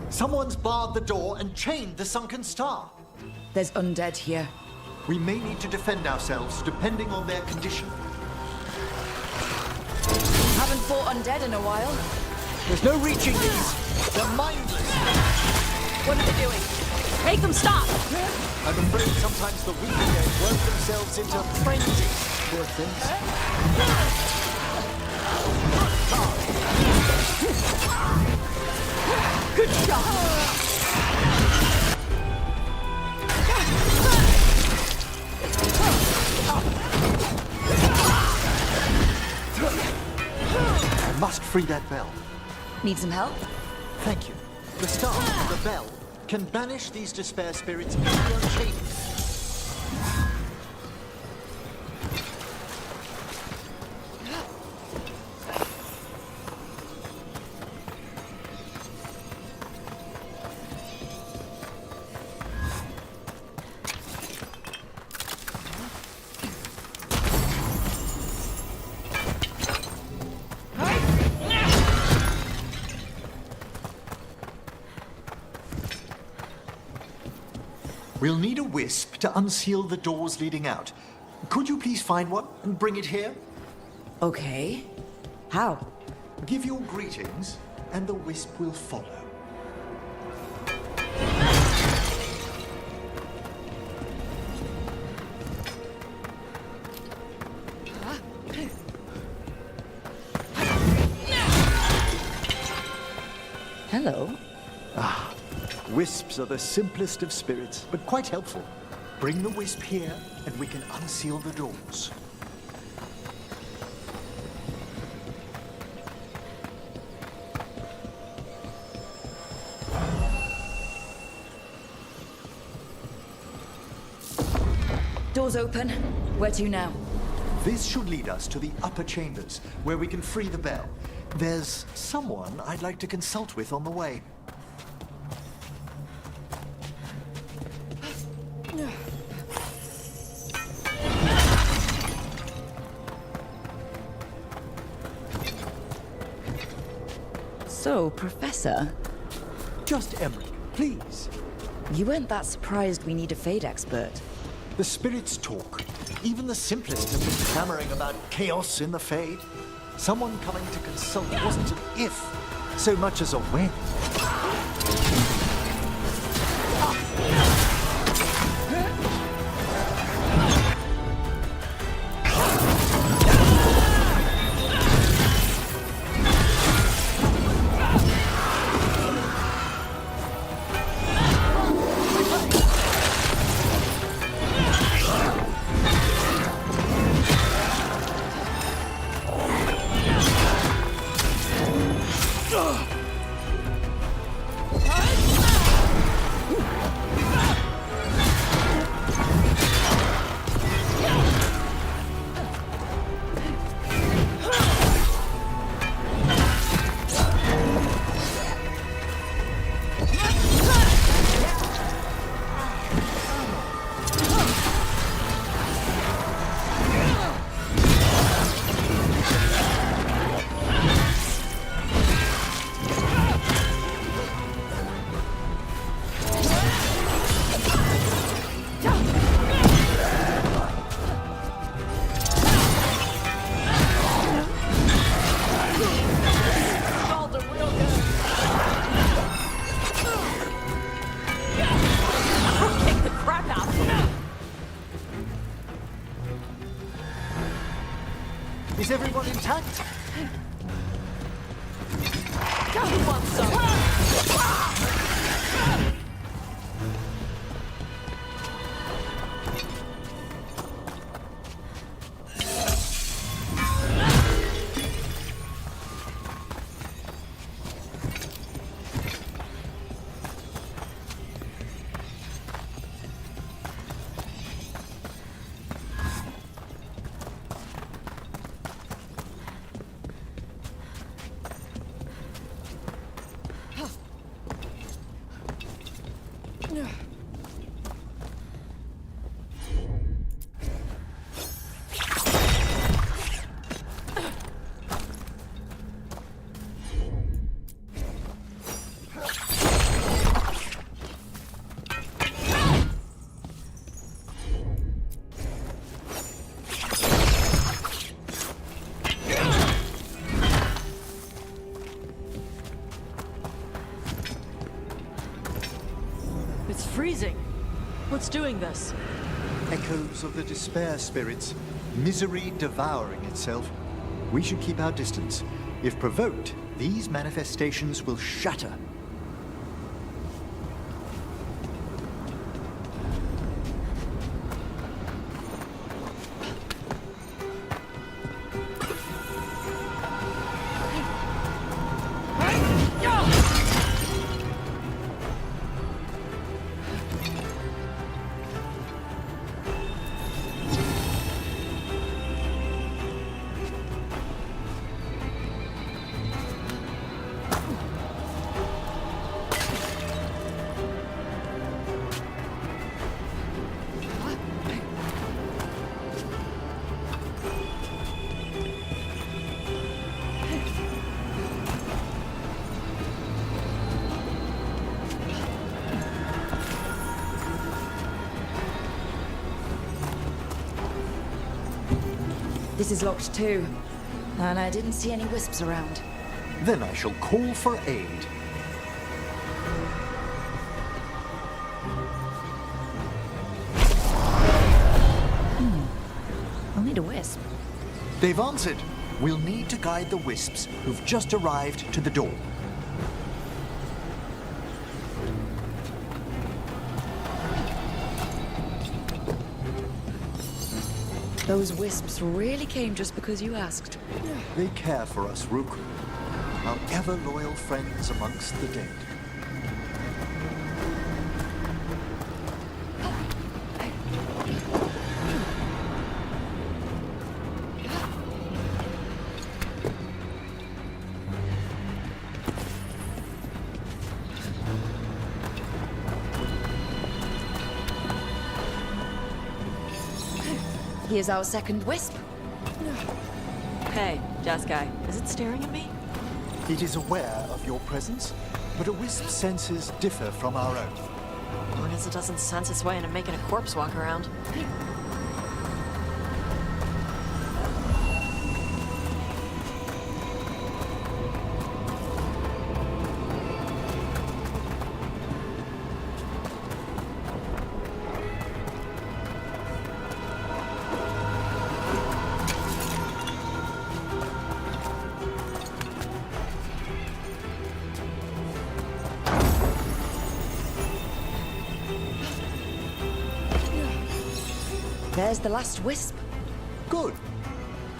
S13: Someone's barred the door and chained the sunken star.
S1: There's undead here.
S13: We may need to defend ourselves, depending on their condition.
S1: Haven't fought undead in a while.
S13: There's no reaching these. They're mindless.
S8: What are they doing? Make them stop!
S13: I'm afraid sometimes the weak dead work themselves into frenzies. Poor things.
S8: Good shot!
S13: must free that bell.
S1: Need some help?
S13: Thank you. The staff, the bell, can banish these despair spirits into your chamber. We'll need a wisp to unseal the doors leading out. Could you please find one and bring it here?
S1: Okay. How?
S13: Give your greetings, and the wisp will follow.
S1: Hello.
S13: Wisps are the simplest of spirits, but quite helpful. Bring the wisp here, and we can unseal the doors.
S1: Doors open. Where to now?
S13: This should lead us to the upper chambers, where we can free the bell. There's someone I'd like to consult with on the way.
S1: So, Professor?
S13: Just Emmerich, please.
S1: You weren't that surprised we need a Fade expert.
S13: The spirits talk. Even the simplest have been clamoring about chaos in the Fade. Someone coming to consult wasn't an if, so much as a when. Is everyone intact?
S8: Who wants some? It's freezing. What's doing this?
S13: Echoes of the despair spirits, misery devouring itself. We should keep our distance. If provoked, these manifestations will shatter.
S1: This is locked too. And I didn't see any wisps around.
S13: Then I shall call for aid.
S1: I'll need a wisp.
S13: They've answered. We'll need to guide the wisps who've just arrived to the door.
S1: Those wisps really came just because you asked.
S13: They care for us, Rook. Our ever-loyal friends amongst the dead.
S1: Here's our second wisp.
S3: Hey, Jazz Guy, is it staring at me?
S13: It is aware of your presence, but a wisp's senses differ from our own.
S3: Or guess it doesn't sense its way into making a corpse walk around.
S1: There's the last wisp.
S13: Good.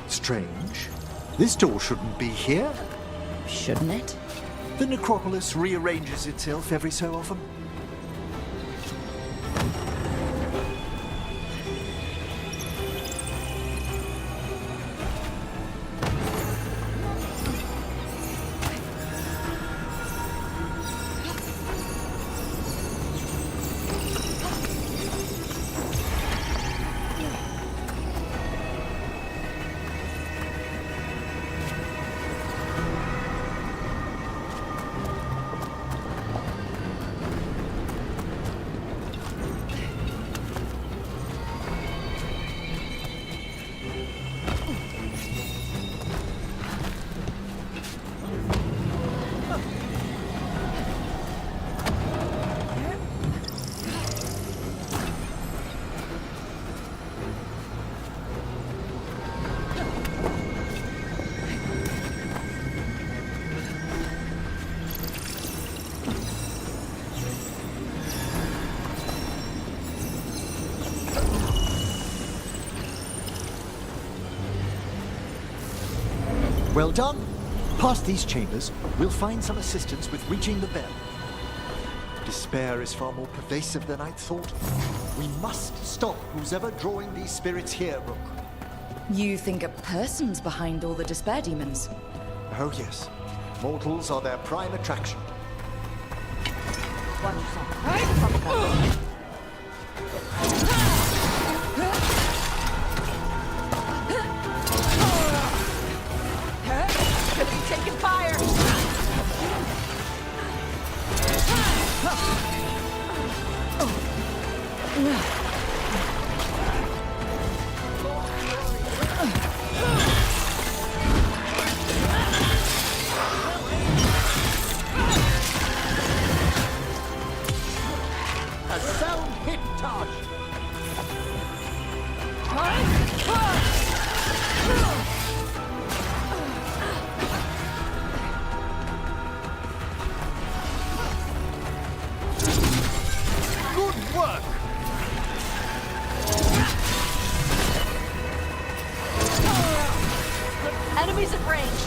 S13: Strange. This door shouldn't be here.
S1: Shouldn't it?
S13: The necropolis rearranges itself every so often. Well done. Past these chambers, we'll find some assistance with reaching the bell. Despair is far more pervasive than I'd thought. We must stop who's ever drawing these spirits here, Rook.
S1: You think a person's behind all the despair demons?
S13: Oh yes. Mortals are their prime attraction.
S8: Taking fire!
S13: A sound hit, Tosh! Good work!
S8: Enemies at range!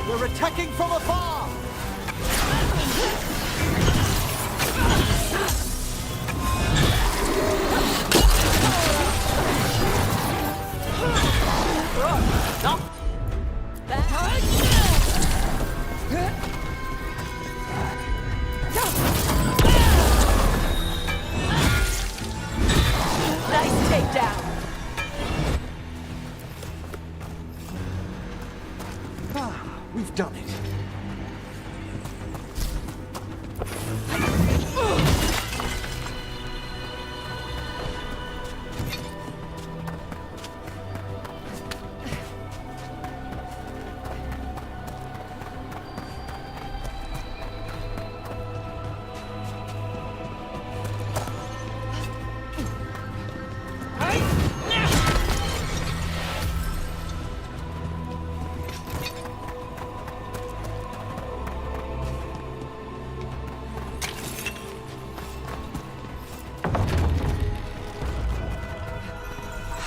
S13: We're attacking from afar!
S8: No! Nice takedown!
S13: We've done it.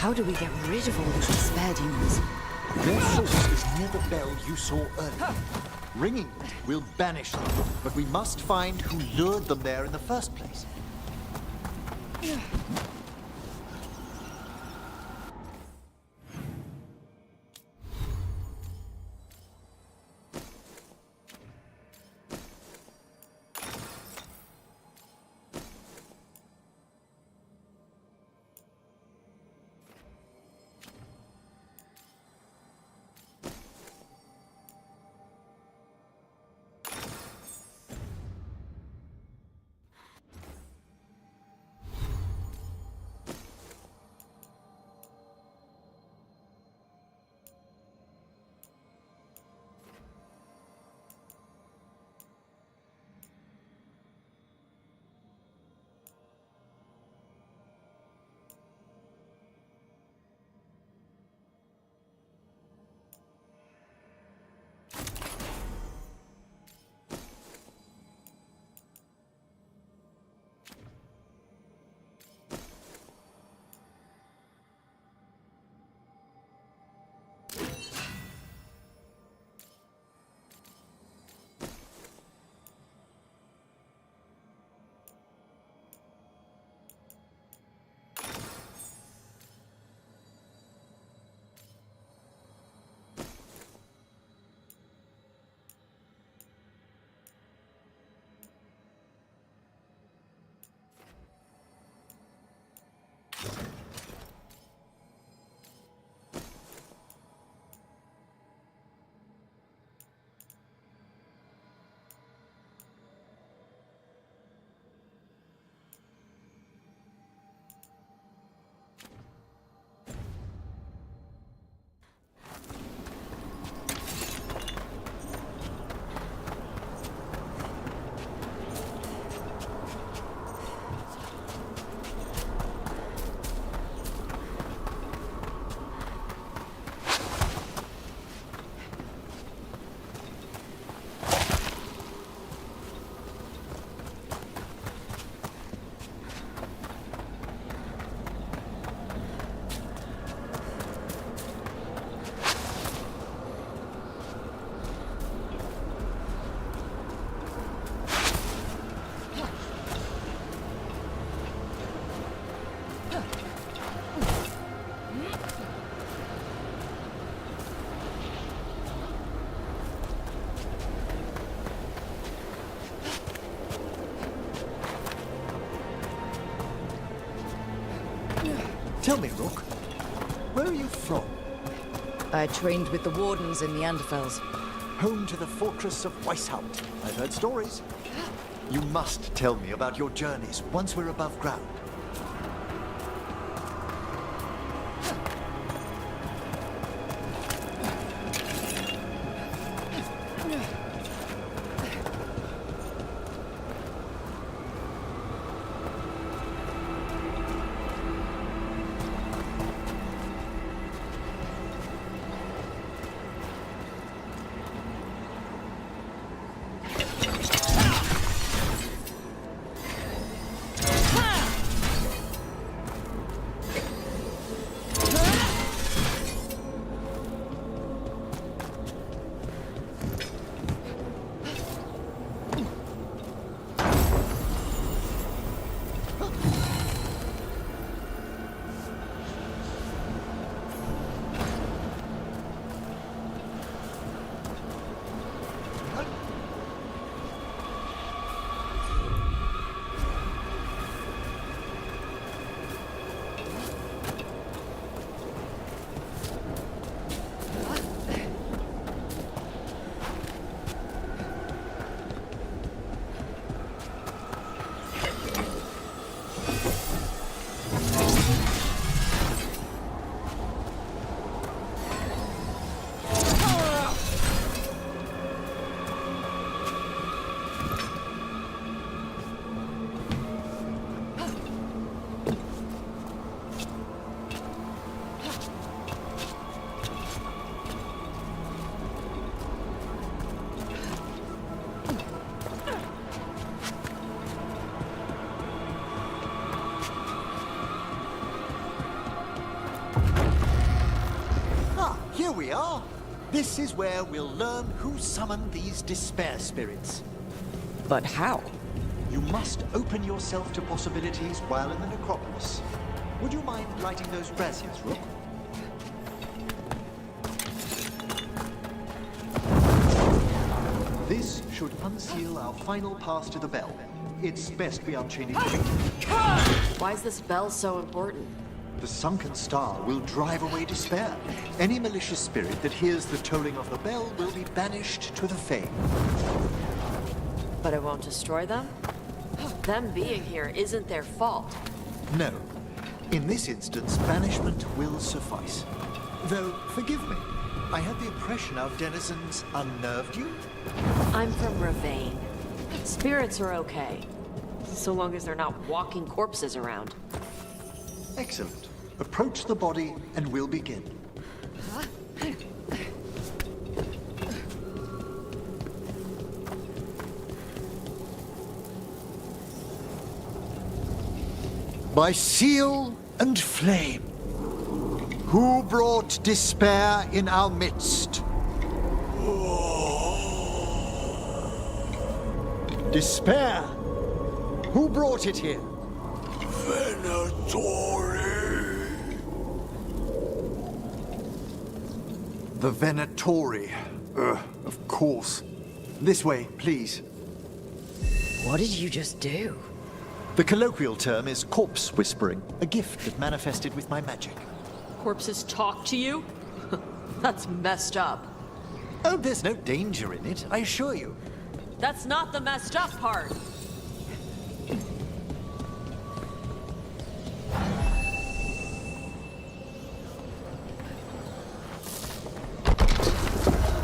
S17: How do we get rid of all those spare demons?
S13: Their source is near the bell you saw earlier. Ringing it will banish them, but we must find who lured them there in the first place. Tell me, Rook, where are you from?
S1: I trained with the Wardens in the Anderfels.
S13: Home to the fortress of Weishaupt. I've heard stories. You must tell me about your journeys once we're above ground. we are. This is where we'll learn who summoned these despair spirits.
S1: But how?
S13: You must open yourself to possibilities while in the necropolis. Would you mind lighting those braziers, Rook? This should unseal our final pass to the bell. It's best we unchain it.
S3: Why is this bell so important?
S13: The sunken star will drive away despair. Any malicious spirit that hears the tolling of the bell will be banished to the Fane.
S3: But it won't destroy them? Them being here isn't their fault.
S13: No. In this instance, banishment will suffice. Though, forgive me, I had the impression our denizens unnerved you?
S3: I'm from Ravane. Spirits are okay, so long as they're not walking corpses around.
S13: Excellent. Approach the body and we'll begin. By seal and flame, who brought despair in our midst? Despair? Who brought it here?
S19: Venatori.
S13: The Venatori. Of course. This way, please.
S1: What did you just do?
S13: The colloquial term is corpse whispering, a gift that manifested with my magic.
S3: Corpses talk to you? That's messed up.
S13: Oh, there's no danger in it, I assure you.
S3: That's not the messed up part.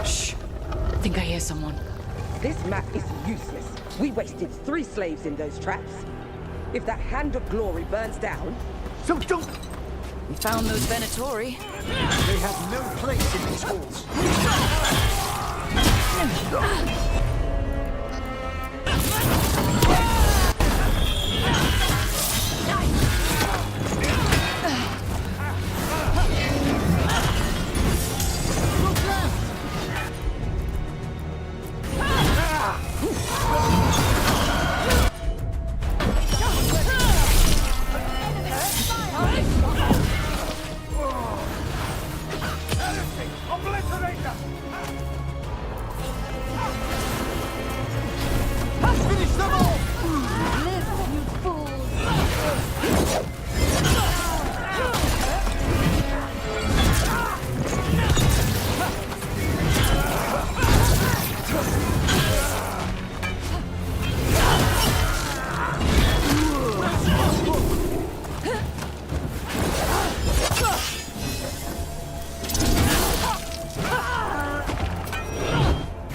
S1: Shh. I think I hear someone.
S15: This map is useless. We wasted 3 slaves in those traps. If that Hand of Glory burns down...
S13: Don't!
S1: We found those Venatori.
S13: They have no place in these halls.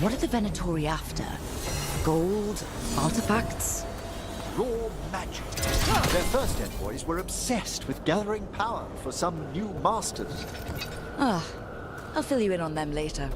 S1: What are the Venatori after? Gold? Artifacts?
S13: Raw magic. Their first envoys were obsessed with gathering power for some new masters.
S1: Ah, I'll fill you in on them later.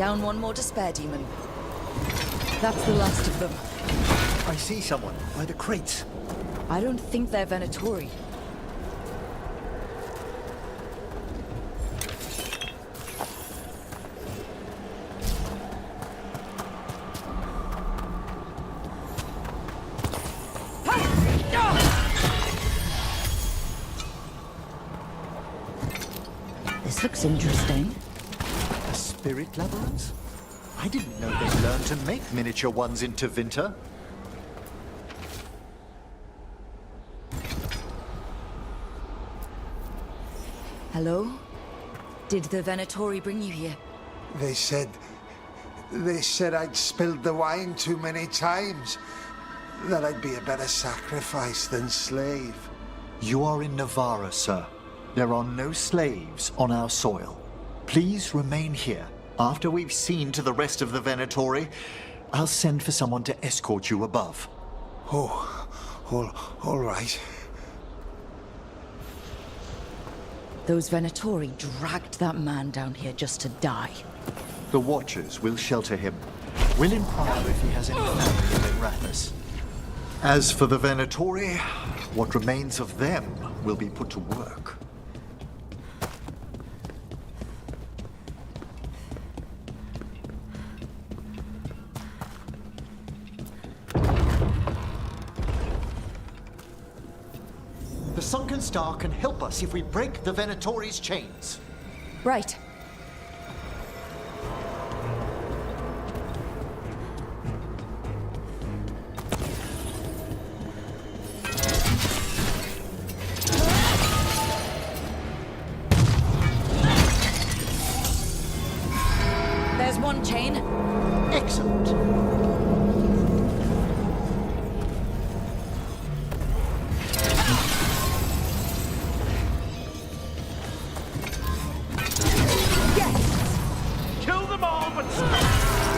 S1: Down one more despair demon. That's the last of them.
S13: I see someone by the crates.
S1: I don't think they're Venatori. This looks interesting.
S13: A spirit labyrinth? I didn't know they learned to make miniature ones in Tevinter.
S1: Hello? Did the Venatori bring you here?
S14: They said I'd spilled the wine too many times. That I'd be a better sacrifice than slave.
S13: You are in Navarra, sir. There are no slaves on our soil. Please remain here. After we've seen to the rest of the Venatori, I'll send for someone to escort you above.
S14: Oh, all right.
S1: Those Venatori dragged that man down here just to die.
S13: The Watchers will shelter him. We'll inquire if he has any family in Rathus. As for the Venatori, what remains of them will be put to work. The Sunken Star can help us if we break the Venatori's chains.
S1: Right. There's one chain.
S13: Excellent.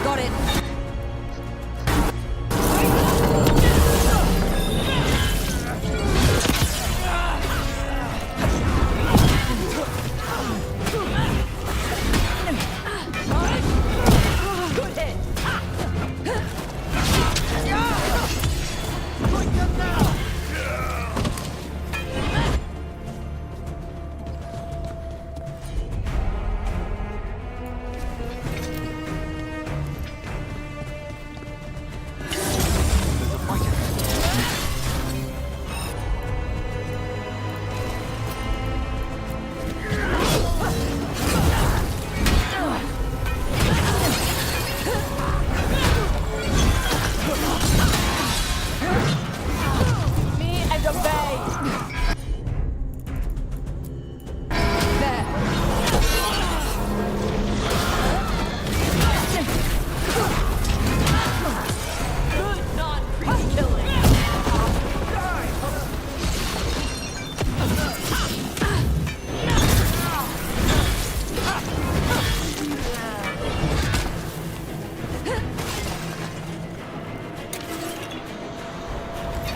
S1: Got it. Good hit.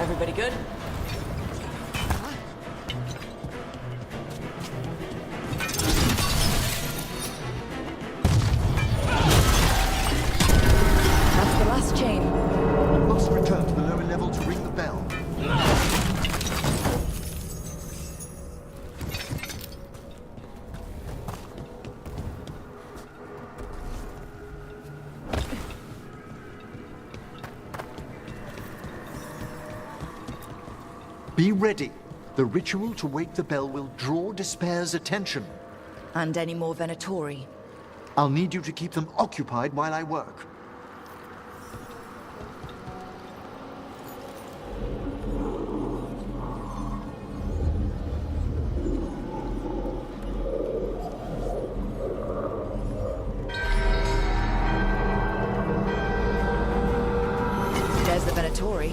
S1: Everybody good? That's the last chain.
S13: We must return to the lower level to ring the bell. Be ready. The ritual to wake the bell will draw Despair's attention.
S1: And any more Venatori?
S13: I'll need you to keep them occupied while I work.
S1: There's the Venatori.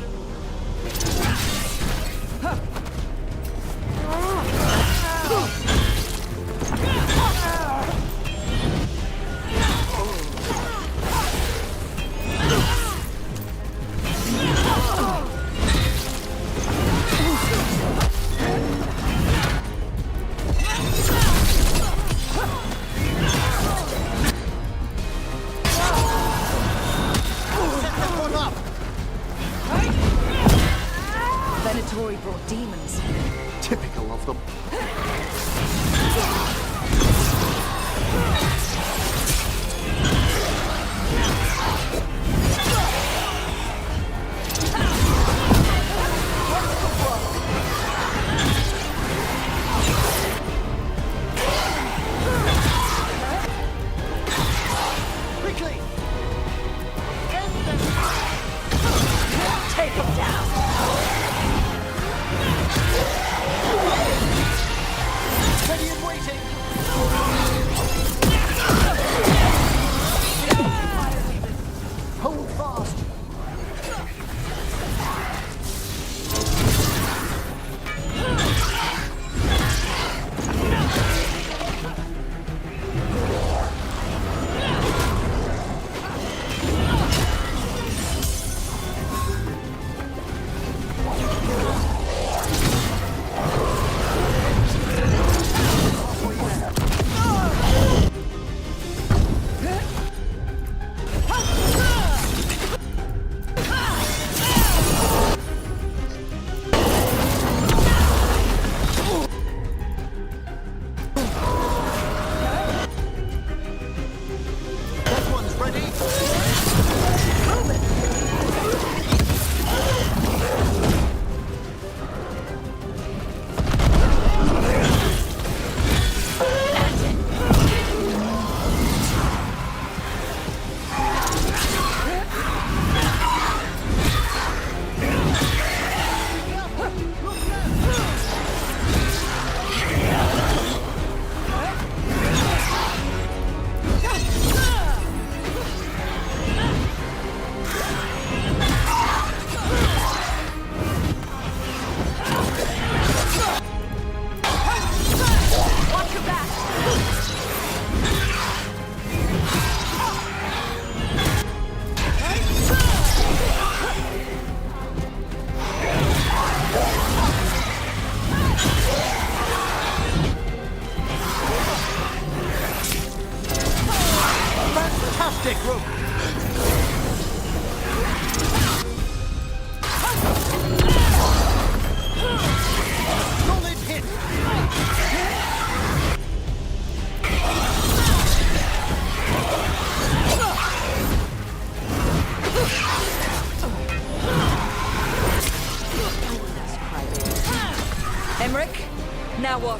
S1: Now what?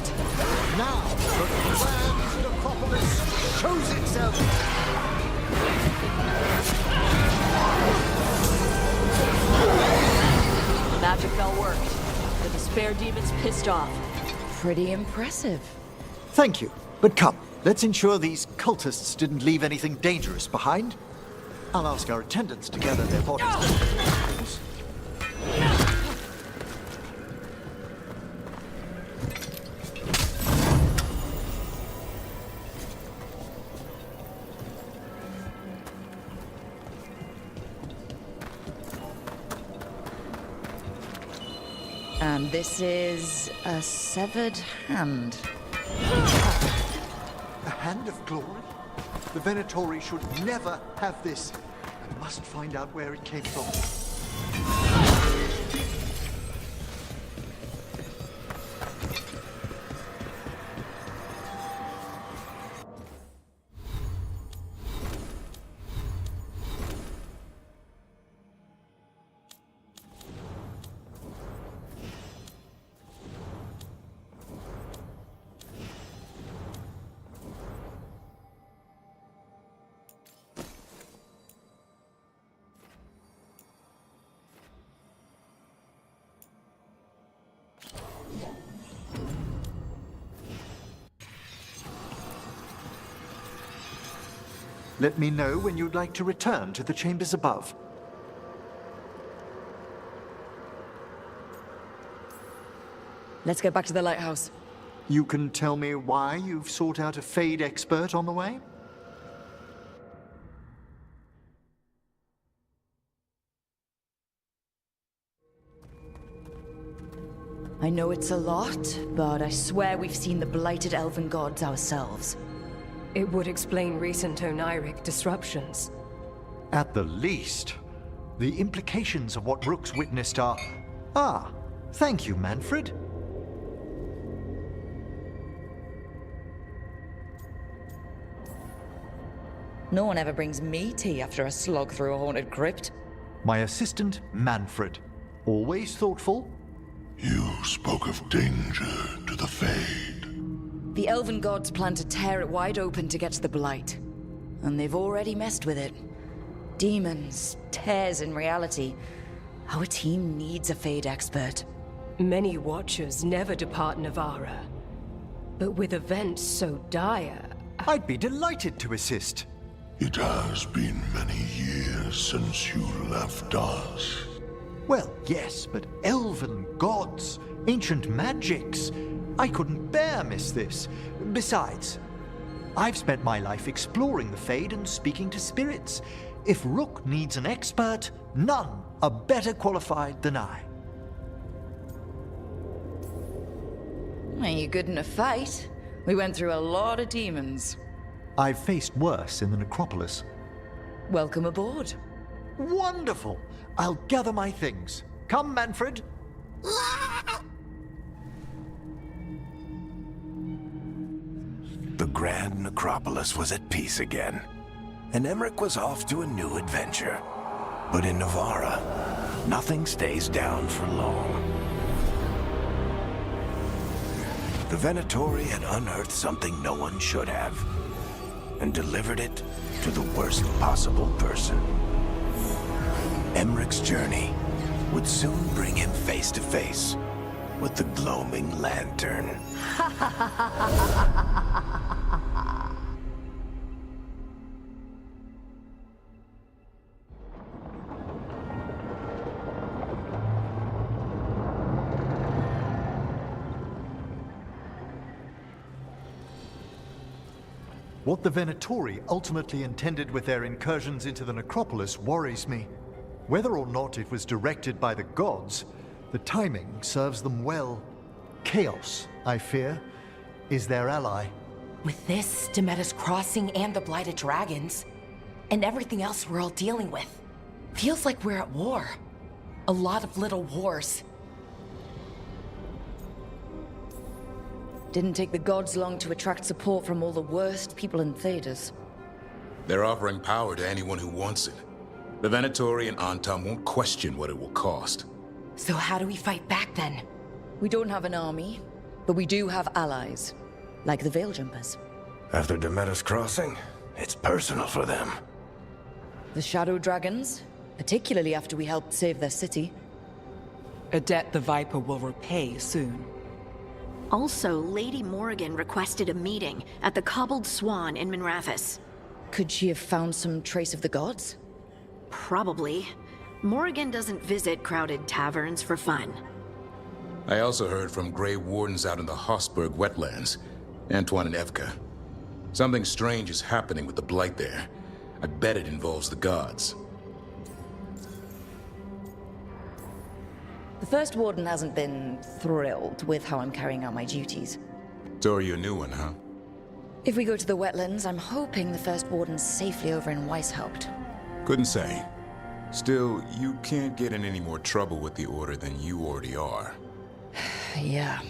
S13: Now, the grand necropolis shows itself.
S8: The magic bell worked. The despair demon's pissed off.
S1: Pretty impressive.
S13: Thank you. But come, let's ensure these cultists didn't leave anything dangerous behind. I'll ask our attendants to gather their bodies.
S1: And this is a severed hand.
S13: A hand of glory? The Venatori should never have this. I must find out where it came from. Let me know when you'd like to return to the chambers above.
S1: Let's get back to the lighthouse.
S13: You can tell me why you've sought out a Fade expert on the way?
S1: I know it's a lot, but I swear we've seen the blighted elven gods ourselves.
S6: It would explain recent Oniric disruptions.
S13: At the least. The implications of what Rook's witnessed are... Ah, thank you, Manfred.
S1: No one ever brings me tea after a slog through a haunted crypt.
S13: My assistant, Manfred. Always thoughtful.
S19: You spoke of danger to the Fade.
S1: The Elven Gods plan to tear it wide open to get to the Blight. And they've already messed with it. Demons, tears in reality. Our team needs a Fade expert.
S6: Many Watchers never depart Navarra. But with events so dire...
S13: I'd be delighted to assist.
S19: It has been many years since you left us.
S13: Well, yes, but elven gods, ancient magics. I couldn't bear miss this. Besides, I've spent my life exploring the Fade and speaking to spirits. If Rook needs an expert, none are better qualified than I.
S1: Ain't you good in a fight? We went through a lot of demons.
S13: I've faced worse in the necropolis.
S1: Welcome aboard.
S13: Wonderful! I'll gather my things. Come, Manfred.
S2: The Grand Necropolis was at peace again, and Emmerich was off to a new adventure. But in Navarra, nothing stays down for long. The Venatori had unearthed something no one should have, and delivered it to the worst possible person. Emmerich's journey would soon bring him face to face with the gloaming lantern.
S13: What the Venatori ultimately intended with their incursions into the necropolis worries me. Whether or not it was directed by the gods, the timing serves them well. Chaos, I fear, is their ally.
S7: With this, Demeter's Crossing and the Blighted Dragons, and everything else we're all dealing with, feels like we're at war. A lot of little wars.
S1: Didn't take the gods long to attract support from all the worst people in Thedas.
S22: They're offering power to anyone who wants it. The Venatori and Antam won't question what it will cost.
S7: So how do we fight back then?
S1: We don't have an army, but we do have allies, like the Veil Jumpers.
S2: After Demeter's Crossing, it's personal for them.
S1: The Shadow Dragons, particularly after we helped save their city.
S4: A debt the Viper will repay soon.
S12: Also, Lady Morrigan requested a meeting at the Cobbled Swan in Minrathous.
S1: Could she have found some trace of the gods?
S12: Probably. Morrigan doesn't visit crowded taverns for fun.
S22: I also heard from Grey Wardens out in the Hossberg wetlands, Antoine and Evka. Something strange is happening with the Blight there. I bet it involves the gods.
S1: The First Warden hasn't been thrilled with how I'm carrying out my duties.
S22: So are you a new one, huh?
S1: If we go to the wetlands, I'm hoping the First Warden's safely over in Weishaupt.
S22: Couldn't say. Still, you can't get in any more trouble with the Order than you already are.
S1: Yeah.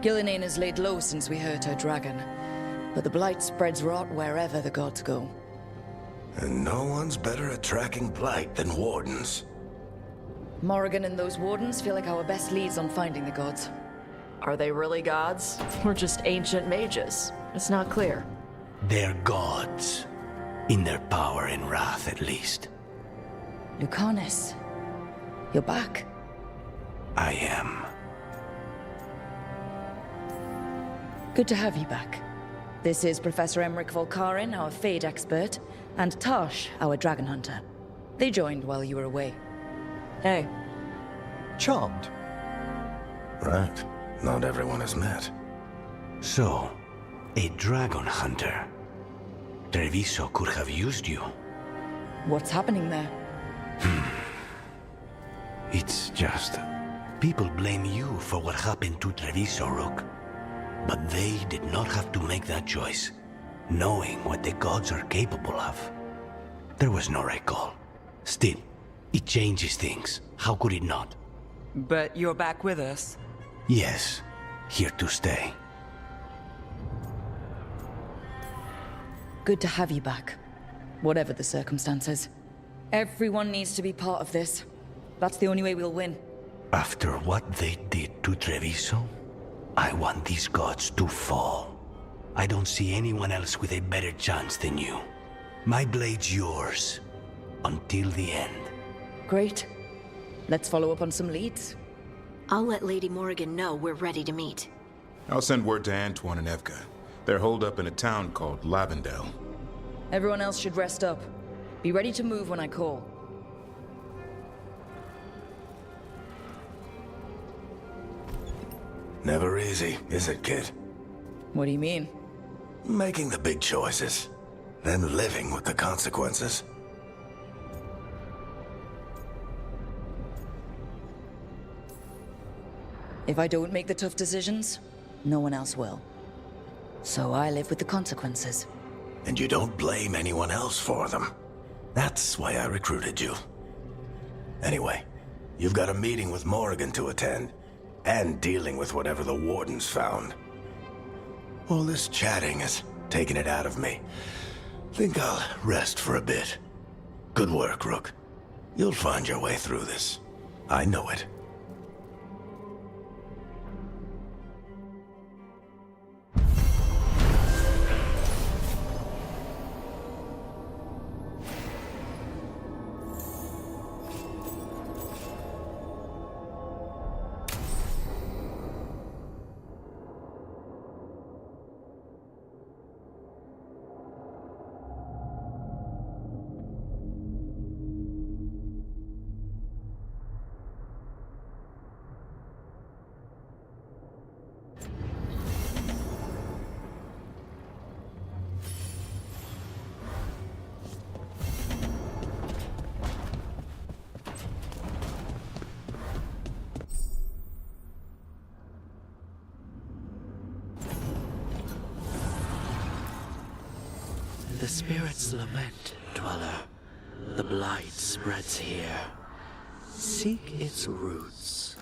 S1: Gillinane has laid low since we hurt her dragon, but the Blight spreads rot wherever the gods go.
S2: And no one's better at tracking Blight than Wardens.
S1: Morrigan and those Wardens feel like our best leads on finding the gods.
S3: Are they really gods? Or just ancient mages? It's not clear.
S2: They're gods. In their power and wrath, at least.
S1: Lucanus, you're back.
S2: I am.
S1: Good to have you back. This is Professor Emmerich Volkarin, our Fade expert, and Tosh, our dragon hunter. They joined while you were away. Hey.
S13: Charmed.
S2: Right. Not everyone has met. So, a dragon hunter. Treviso could have used you.
S1: What's happening there?
S2: It's just... people blame you for what happened to Treviso, Rook. But they did not have to make that choice, knowing what the gods are capable of. There was no right call. Still, it changes things. How could it not?
S4: But you're back with us?
S2: Yes, here to stay.
S1: Good to have you back, whatever the circumstances. Everyone needs to be part of this. That's the only way we'll win.
S2: After what they did to Treviso, I want these gods to fall. I don't see anyone else with a better chance than you. My blade's yours, until the end.
S1: Great. Let's follow up on some leads.
S12: I'll let Lady Morrigan know we're ready to meet.
S22: I'll send word to Antoine and Evka. They're holed up in a town called Lavendel.
S1: Everyone else should rest up. Be ready to move when I call.
S9: Never easy, is it, kid?
S1: What do you mean?
S9: Making the big choices, then living with the consequences.
S1: If I don't make the tough decisions, no one else will. So I live with the consequences.
S9: And you don't blame anyone else for them. That's why I recruited you. Anyway, you've got a meeting with Morrigan to attend, and dealing with whatever the Wardens found. All this chatting has taken it out of me. Think I'll rest for a bit. Good work, Rook. You'll find your way through this. I know it.
S5: The spirits lament, Dweller. The blight spreads here. Seek its roots.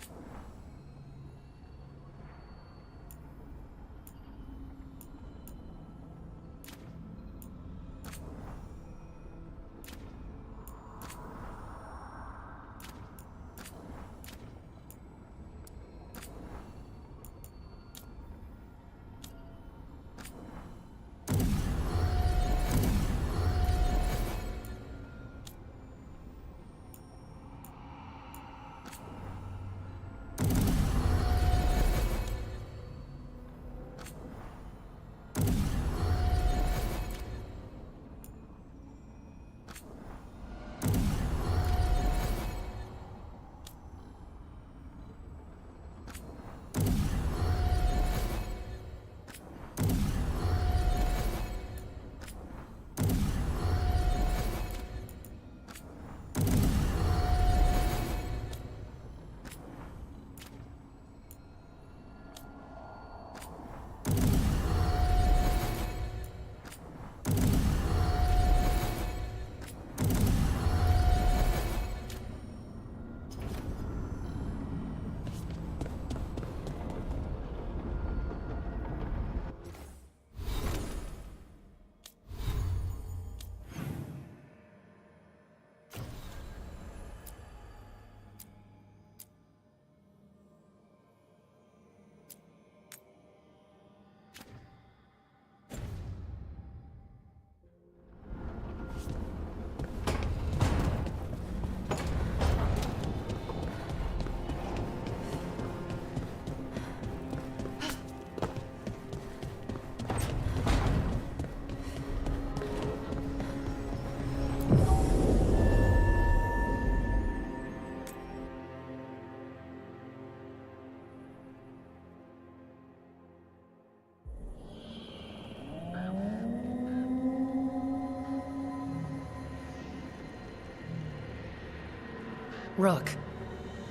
S16: Rook,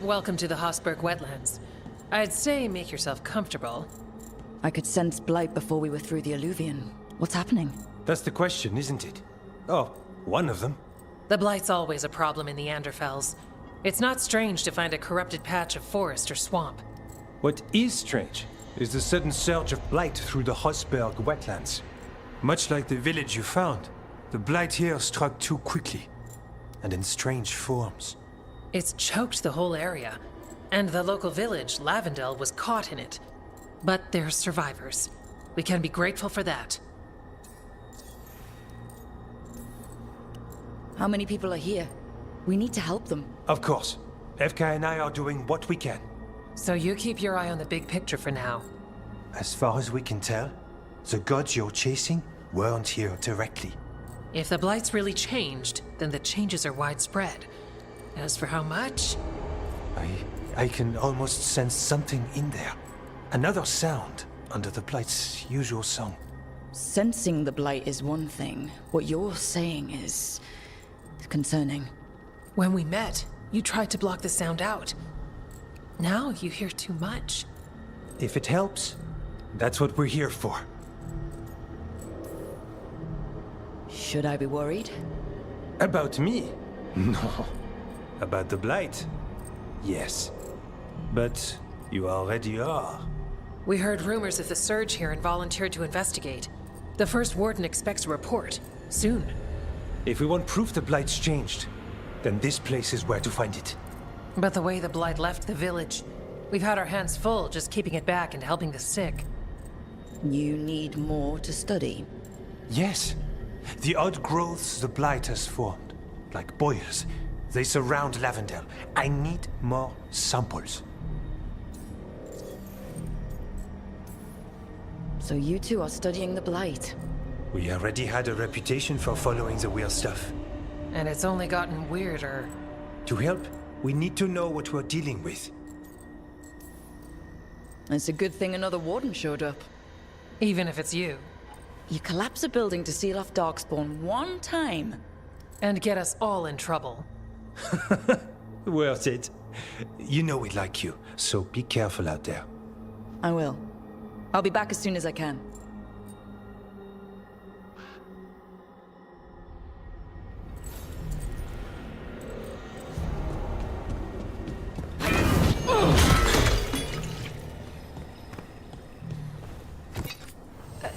S16: welcome to the Hossberg wetlands. I'd say make yourself comfortable.
S1: I could sense blight before we were through the alluvion. What's happening?
S10: That's the question, isn't it? Oh, one of them.
S16: The blight's always a problem in the Anderfells. It's not strange to find a corrupted patch of forest or swamp.
S10: What is strange is the sudden surge of blight through the Hossberg wetlands.
S11: Much like the village you found, the blight here struck too quickly, and in strange forms.
S16: It's choked the whole area, and the local village, Lavendel, was caught in it. But they're survivors. We can be grateful for that.
S1: How many people are here? We need to help them.
S11: Of course. FK and I are doing what we can.
S16: So you keep your eye on the big picture for now.
S11: As far as we can tell, the gods you're chasing weren't here directly.
S16: If the Blight's really changed, then the changes are widespread. As for how much?
S11: I can almost sense something in there. Another sound under the Blight's usual song.
S1: Sensing the blight is one thing. What you're saying is concerning.
S16: When we met, you tried to block the sound out. Now you hear too much.
S11: If it helps, that's what we're here for.
S1: Should I be worried?
S11: About me? No. About the blight? Yes. But you already are.
S16: We heard rumors of the surge here and volunteered to investigate. The first warden expects a report. Soon.
S11: If we want proof the blight's changed, then this place is where to find it.
S16: But the way the blight left the village, we've had our hands full just keeping it back and helping the sick.
S1: You need more to study?
S11: Yes. The odd growths the blight has formed, like boils, they surround Lavendel. I need more samples.
S1: So you two are studying the blight?
S11: We already had a reputation for following the weird stuff.
S16: And it's only gotten weirder.
S11: To help, we need to know what we're dealing with.
S1: It's a good thing another warden showed up.
S16: Even if it's you.
S1: You collapse a building to seal off Darkspawn one time.
S16: And get us all in trouble.
S11: Worth it. You know we like you, so be careful out there.
S1: I will. I'll be back as soon as I can.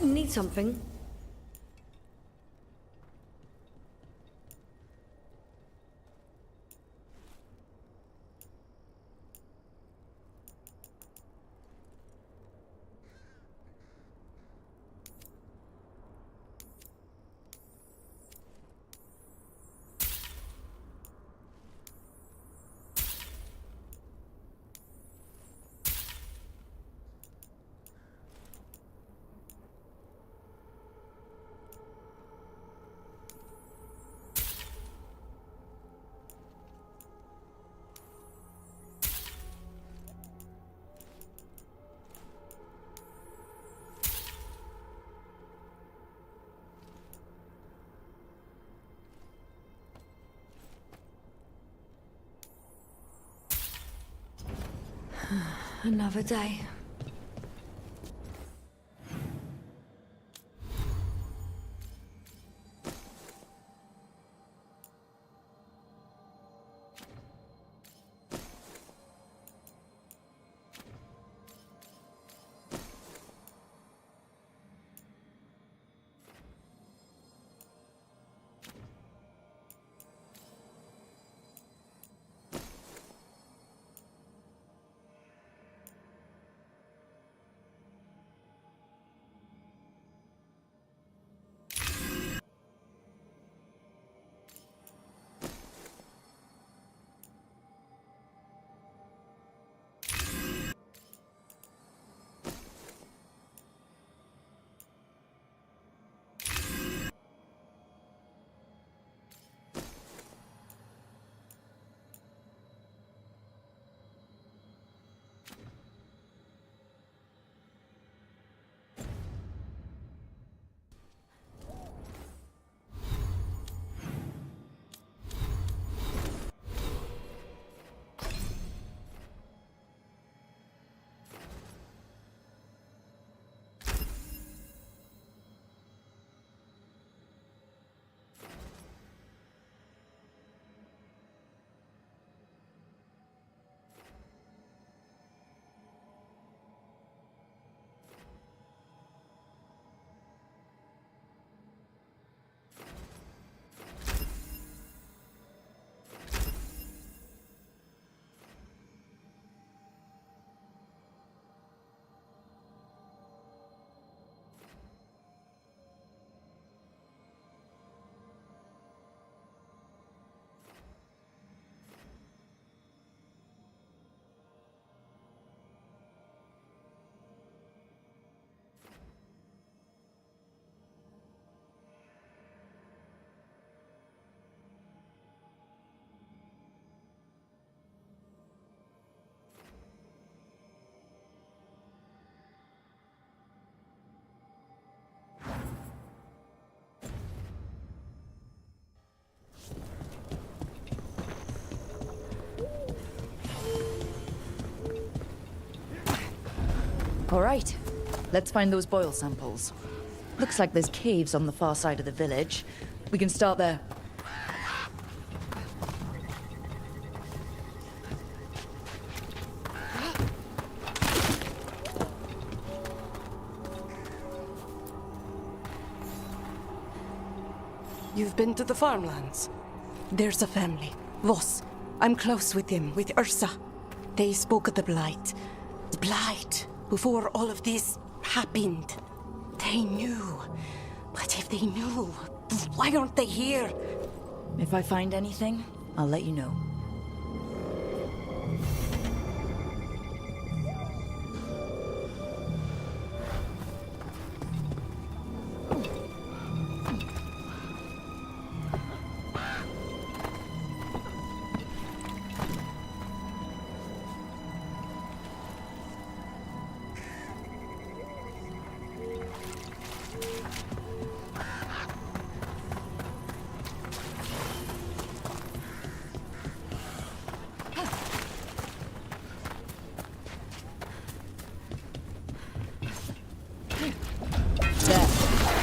S8: Need something? Another day.
S1: All right, let's find those boil samples. Looks like there's caves on the far side of the village. We can start there.
S18: You've been to the farmlands? There's a family, Voss. I'm close with them, with Ursa. They spoke of the Blight. The Blight, before all of this happened. They knew. But if they knew, why aren't they here?
S1: If I find anything, I'll let you know.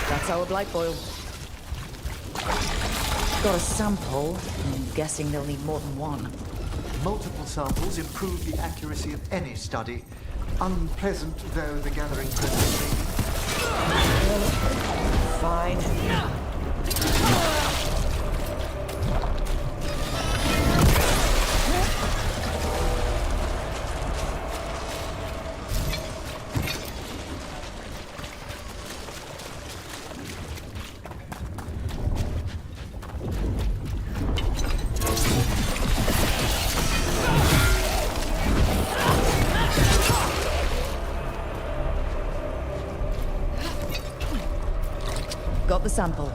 S1: That's our blight boil. Got a sample. I'm guessing they'll need more than one.
S13: Multiple samples improve the accuracy of any study. Unpleasant though the gathering process may be.
S18: Fine.
S1: Got the sample.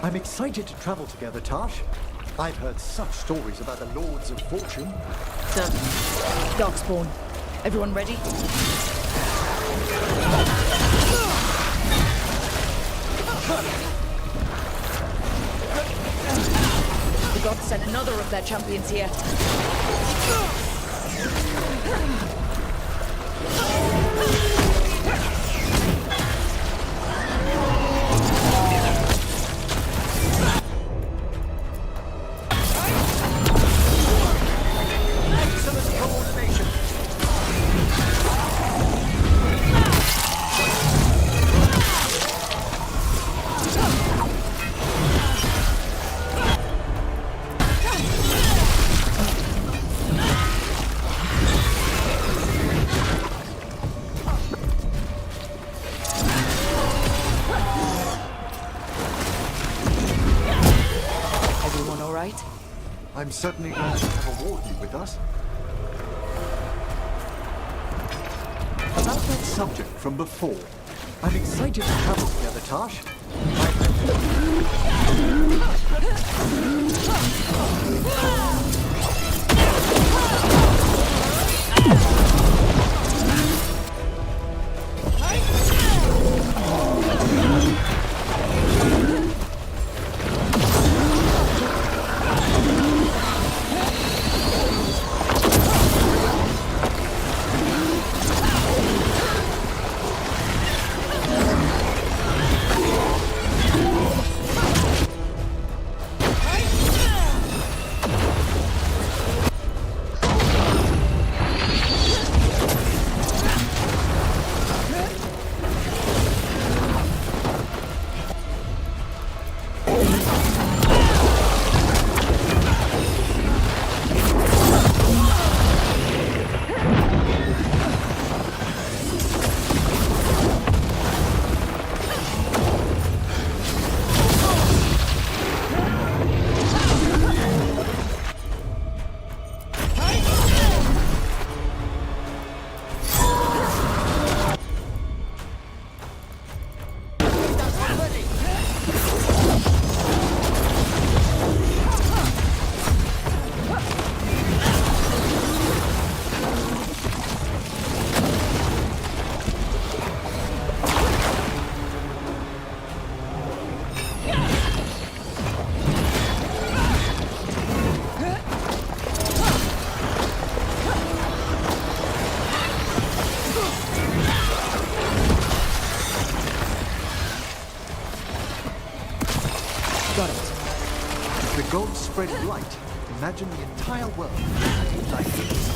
S13: I'm excited to travel together, Tash. I've heard such stories about the Lords of Fortune.
S1: Darkspawn. Everyone ready? The gods sent another of their champions here.
S13: I'm certainly glad to have a warden with us. About that subject from before, I'm excited to travel together, Tash. spreading light, imagine the entire world like this.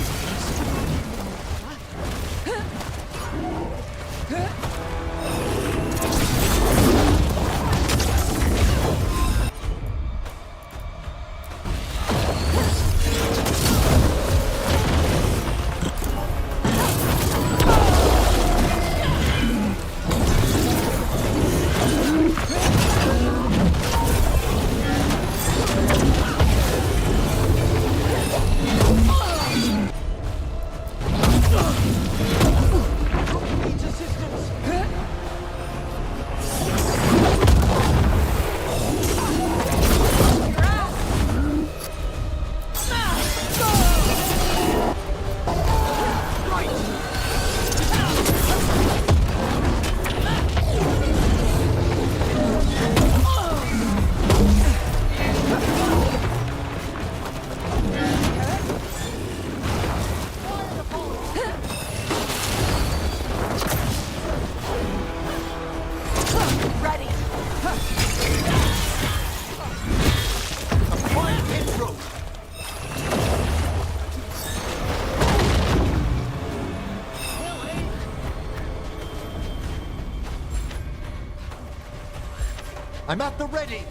S13: I'm at the ready!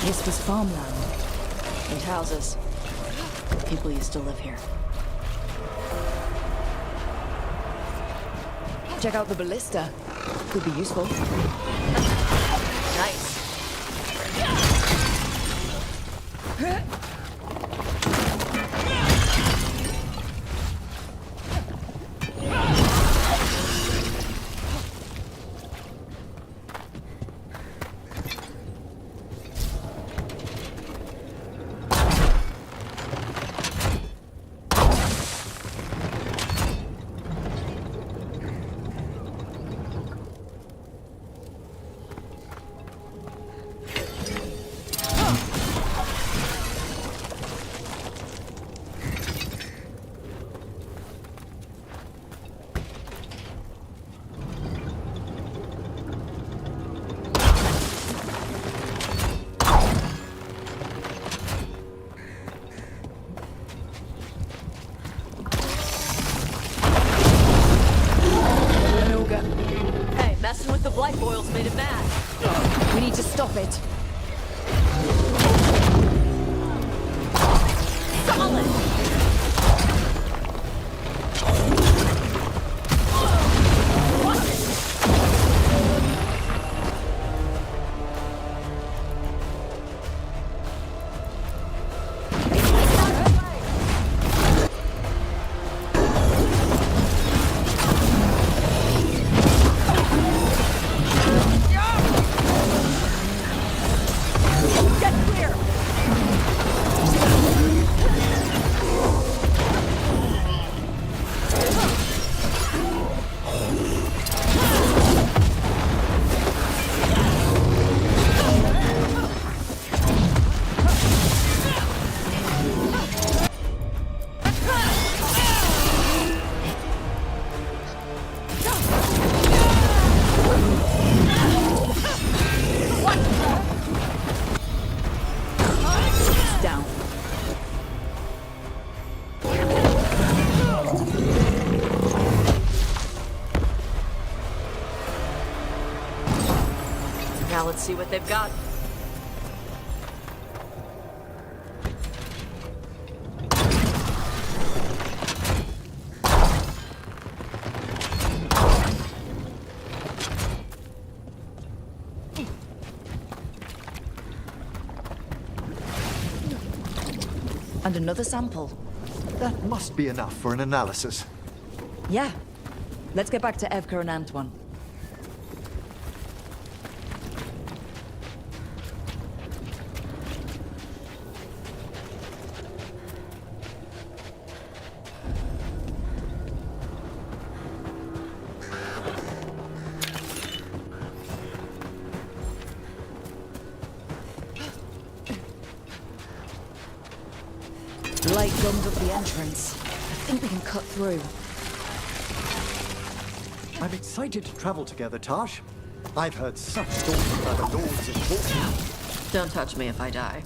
S1: This was farmland. And houses. People used to live here. Check out the ballista. Could be useful. Nice.
S8: Messing with the blight boils made it mad.
S1: We need to stop it.
S8: Solid! Now let's see what they've got.
S1: And another sample.
S13: That must be enough for an analysis.
S1: Yeah. Let's get back to Evka and Antoine. light gummed up the entrance. I think we can cut through.
S13: I'm excited to travel together, Tash. I've heard such stories about the Lord's importance.
S3: Don't touch me if I die.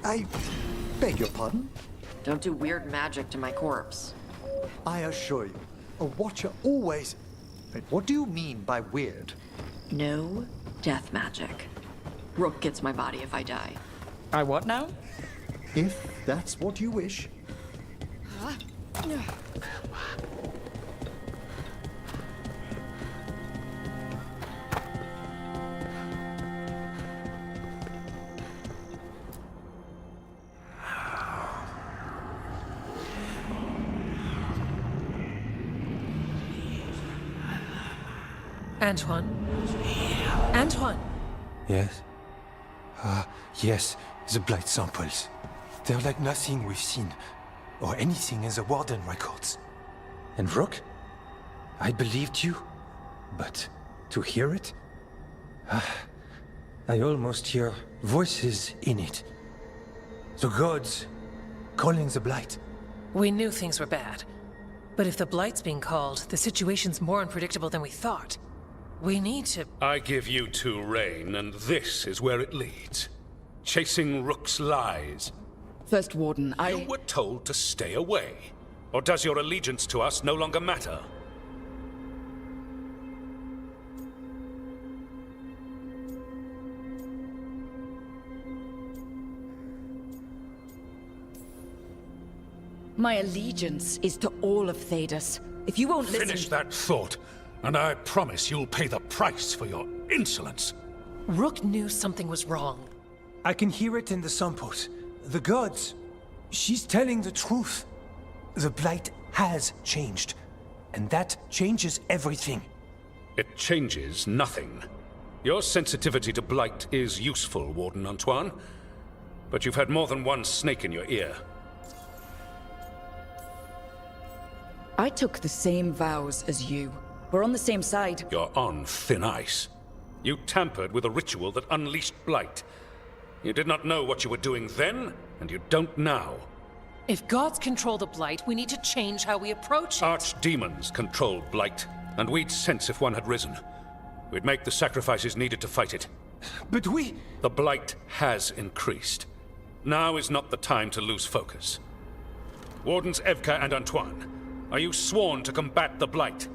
S13: I beg your pardon?
S3: Don't do weird magic to my corpse.
S13: I assure you, a watcher always... Wait, what do you mean by weird?
S3: No death magic. Rook gets my body if I die.
S1: I what now?
S13: If that's what you wish.
S16: Antoine? Antoine!
S11: Yes? Yes, the blight samples. They're like nothing we've seen, or anything in the Warden records. And Rook? I believed you, but to hear it? I almost hear voices in it. The gods calling the blight.
S16: We knew things were bad. But if the Blight's being called, the situation's more unpredictable than we thought. We need to...
S20: I give you two reign, and this is where it leads. Chasing Rook's lies.
S1: First Warden,
S20: You were told to stay away. Or does your allegiance to us no longer matter?
S1: My allegiance is to all of Thedas. If you won't listen...
S20: Finish that thought, and I promise you'll pay the price for your insolence.
S16: Rook knew something was wrong.
S11: I can hear it in the samples. The gods. She's telling the truth. The blight has changed. And that changes everything.
S20: It changes nothing. Your sensitivity to blight is useful, Warden Antoine. But you've had more than one snake in your ear.
S1: I took the same vows as you. We're on the same side.
S20: You're on thin ice. You tampered with a ritual that unleashed blight. You did not know what you were doing then, and you don't now.
S16: If gods control the Blight, we need to change how we approach it.
S20: Archdemons controlled blight, and we'd sense if one had risen. We'd make the sacrifices needed to fight it.
S11: But
S20: The blight has increased. Now is not the time to lose focus. Wardens Evka and Antoine, are you sworn to combat the blight?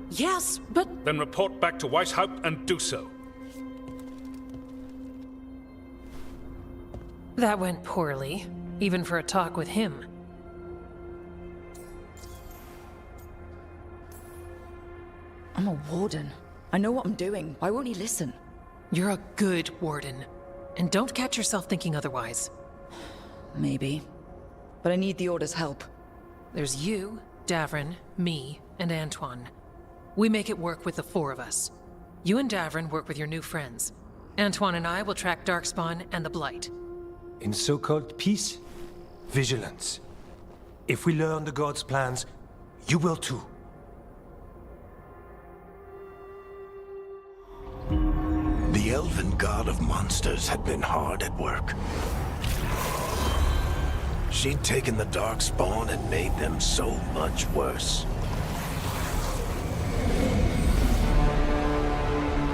S16: Yes, but...
S20: Then report back to Weishaupt and do so.
S16: That went poorly, even for a talk with him.
S1: I'm a warden. I know what I'm doing. Why won't he listen?
S16: You're a good warden. And don't catch yourself thinking otherwise.
S1: Maybe. But I need the Order's help.
S16: There's you, Davrin, me, and Antoine. We make it work with the four of us. You and Davrin work with your new friends. Antoine and I will track Darkspawn and the Blight.
S11: in so-called peace, vigilance. If we learn the gods' plans, you will too.
S9: The elven god of monsters had been hard at work. She'd taken the Darkspawn and made them so much worse.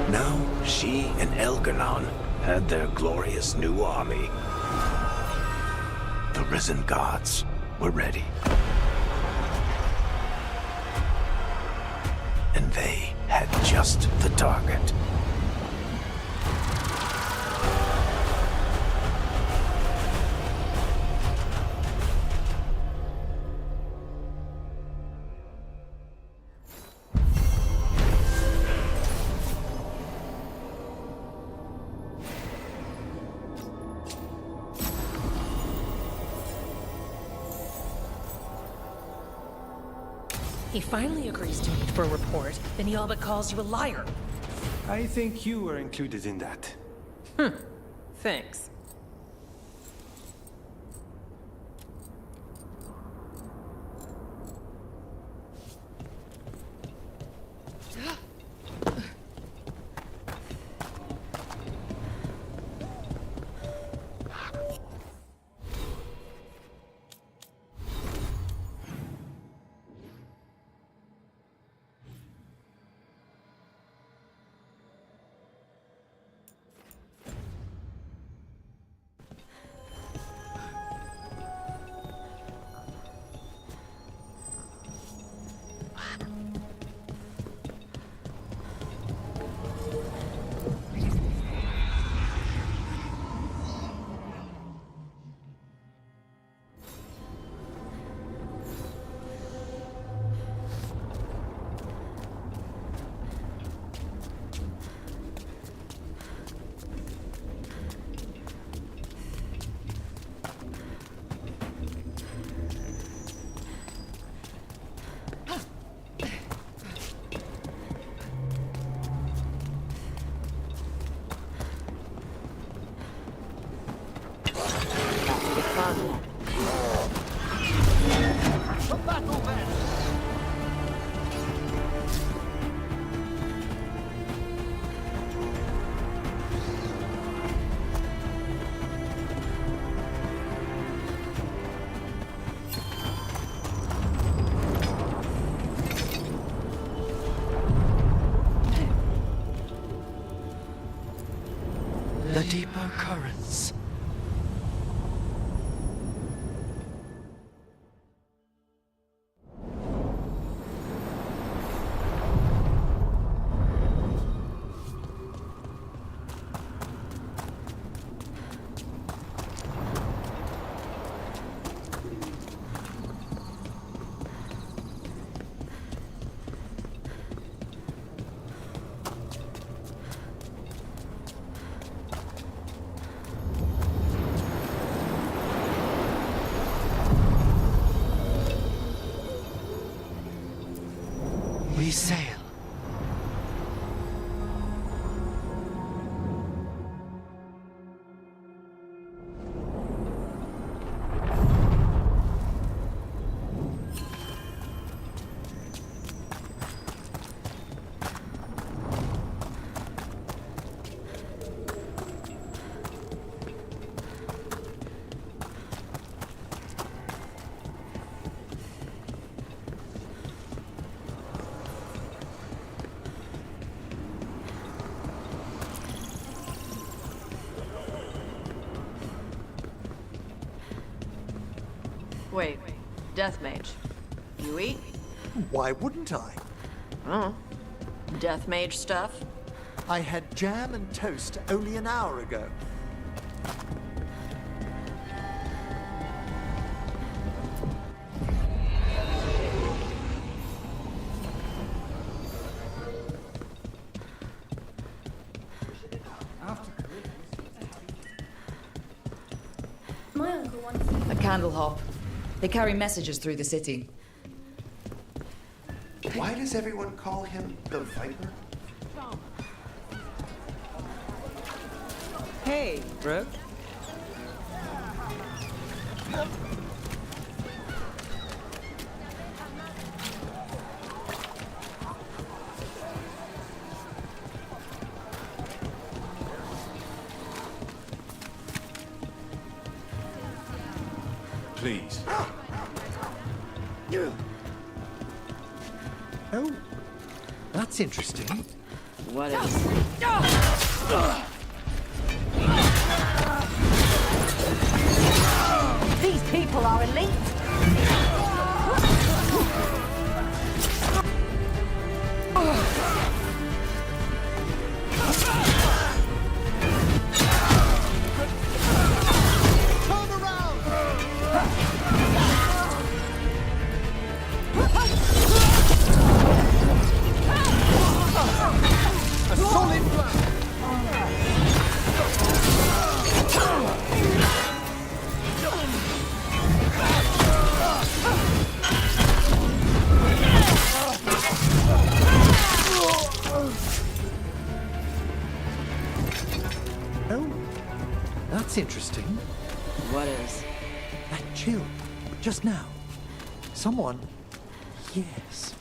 S9: Now, she and Elgar'nan had their glorious new army. The risen gods were ready. And they had just the target.
S16: He finally agrees to meet for a report, then he all but calls you a liar.
S11: I think you were included in that.
S16: Thanks.
S5: deeper currents. We sail.
S3: Wait, Death Mage. You eat?
S13: Why wouldn't I?
S3: Oh. Death Mage stuff?
S13: I had jam and toast only an hour ago.
S1: My uncle wants a candle hop. They carry messages through the city.
S17: Why does everyone call him the Viper?
S4: Hey, Rook.
S22: Please.
S13: Oh, that's interesting.
S3: What is?
S18: These people are elite.
S13: A solid blow! Oh, that's interesting.
S3: What is?
S13: That chill, just now. Someone, yes,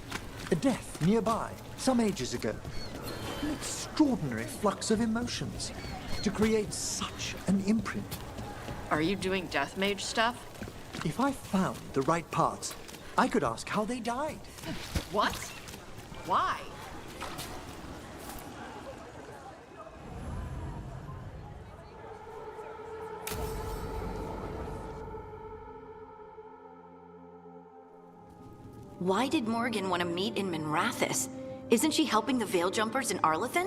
S13: a death nearby, some ages ago. An extraordinary flux of emotions to create such an imprint.
S3: Are you doing Death Mage stuff?
S13: If I found the right parts, I could ask how they died.
S3: What? Why?
S12: Why did Morgan want to meet in Minrathous? Isn't she helping the Veil Jumpers in Arlathan?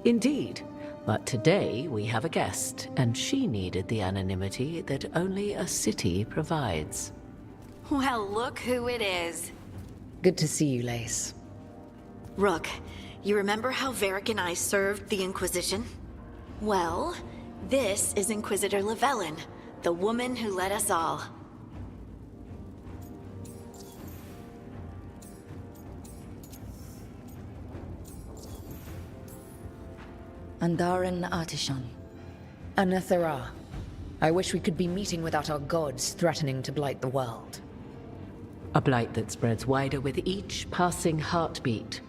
S21: Indeed. But today we have a guest, and she needed the anonymity that only a city provides.
S12: Well, look who it is.
S21: Good to see you, Lace.
S12: Rook, you remember how Varric and I served the Inquisition? Well, this is Inquisitor Llewellyn, the woman who led us all.
S1: Andaran Artishan.
S21: Anethera. I wish we could be meeting without our gods threatening to blight the world. A blight that spreads wider with each passing heartbeat.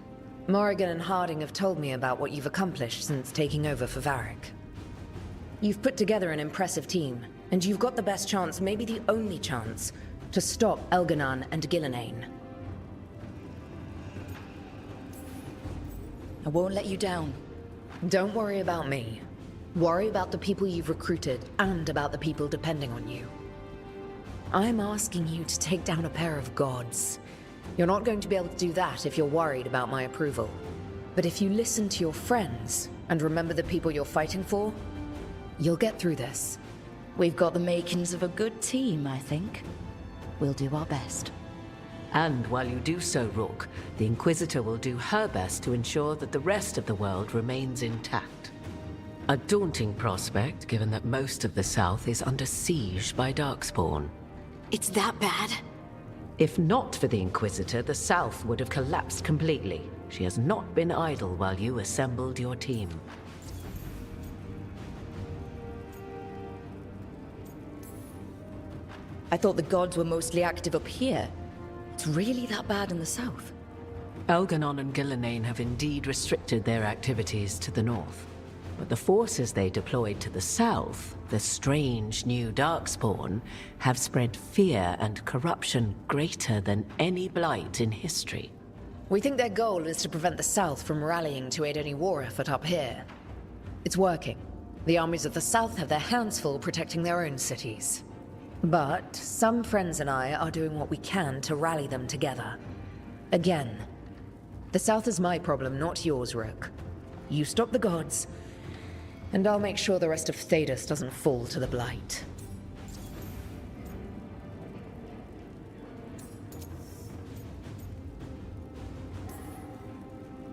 S21: Morrigan and Harding have told me about what you've accomplished since taking over for Varric. You've put together an impressive team, and you've got the best chance, maybe the only chance, to stop Elganan and Gillenane.
S1: I won't let you down.
S21: Don't worry about me. Worry about the people you've recruited and about the people depending on you. I'm asking you to take down a pair of gods. You're not going to be able to do that if you're worried about my approval. But if you listen to your friends and remember the people you're fighting for, you'll get through this.
S1: We've got the makings of a good team, I think. We'll do our best.
S21: And while you do so, Rook, the Inquisitor will do her best to ensure that the rest of the world remains intact. A daunting prospect, given that most of the South is under siege by Darkspawn.
S12: It's that bad?
S21: If not for the Inquisitor, the South would have collapsed completely. She has not been idle while you assembled your team.
S1: I thought the gods were mostly active up here. It's really that bad in the south?
S21: Elganon and Gillenane have indeed restricted their activities to the north. But the forces they deployed to the south, the strange new Darkspawn, have spread fear and corruption greater than any blight in history. We think their goal is to prevent the south from rallying to aid any war effort up here. It's working. The armies of the south have their hands full protecting their own cities. But some friends and I are doing what we can to rally them together. Again, the south is my problem, not yours, Rook. You stop the gods, and I'll make sure the rest of Thedas doesn't fall to the blight.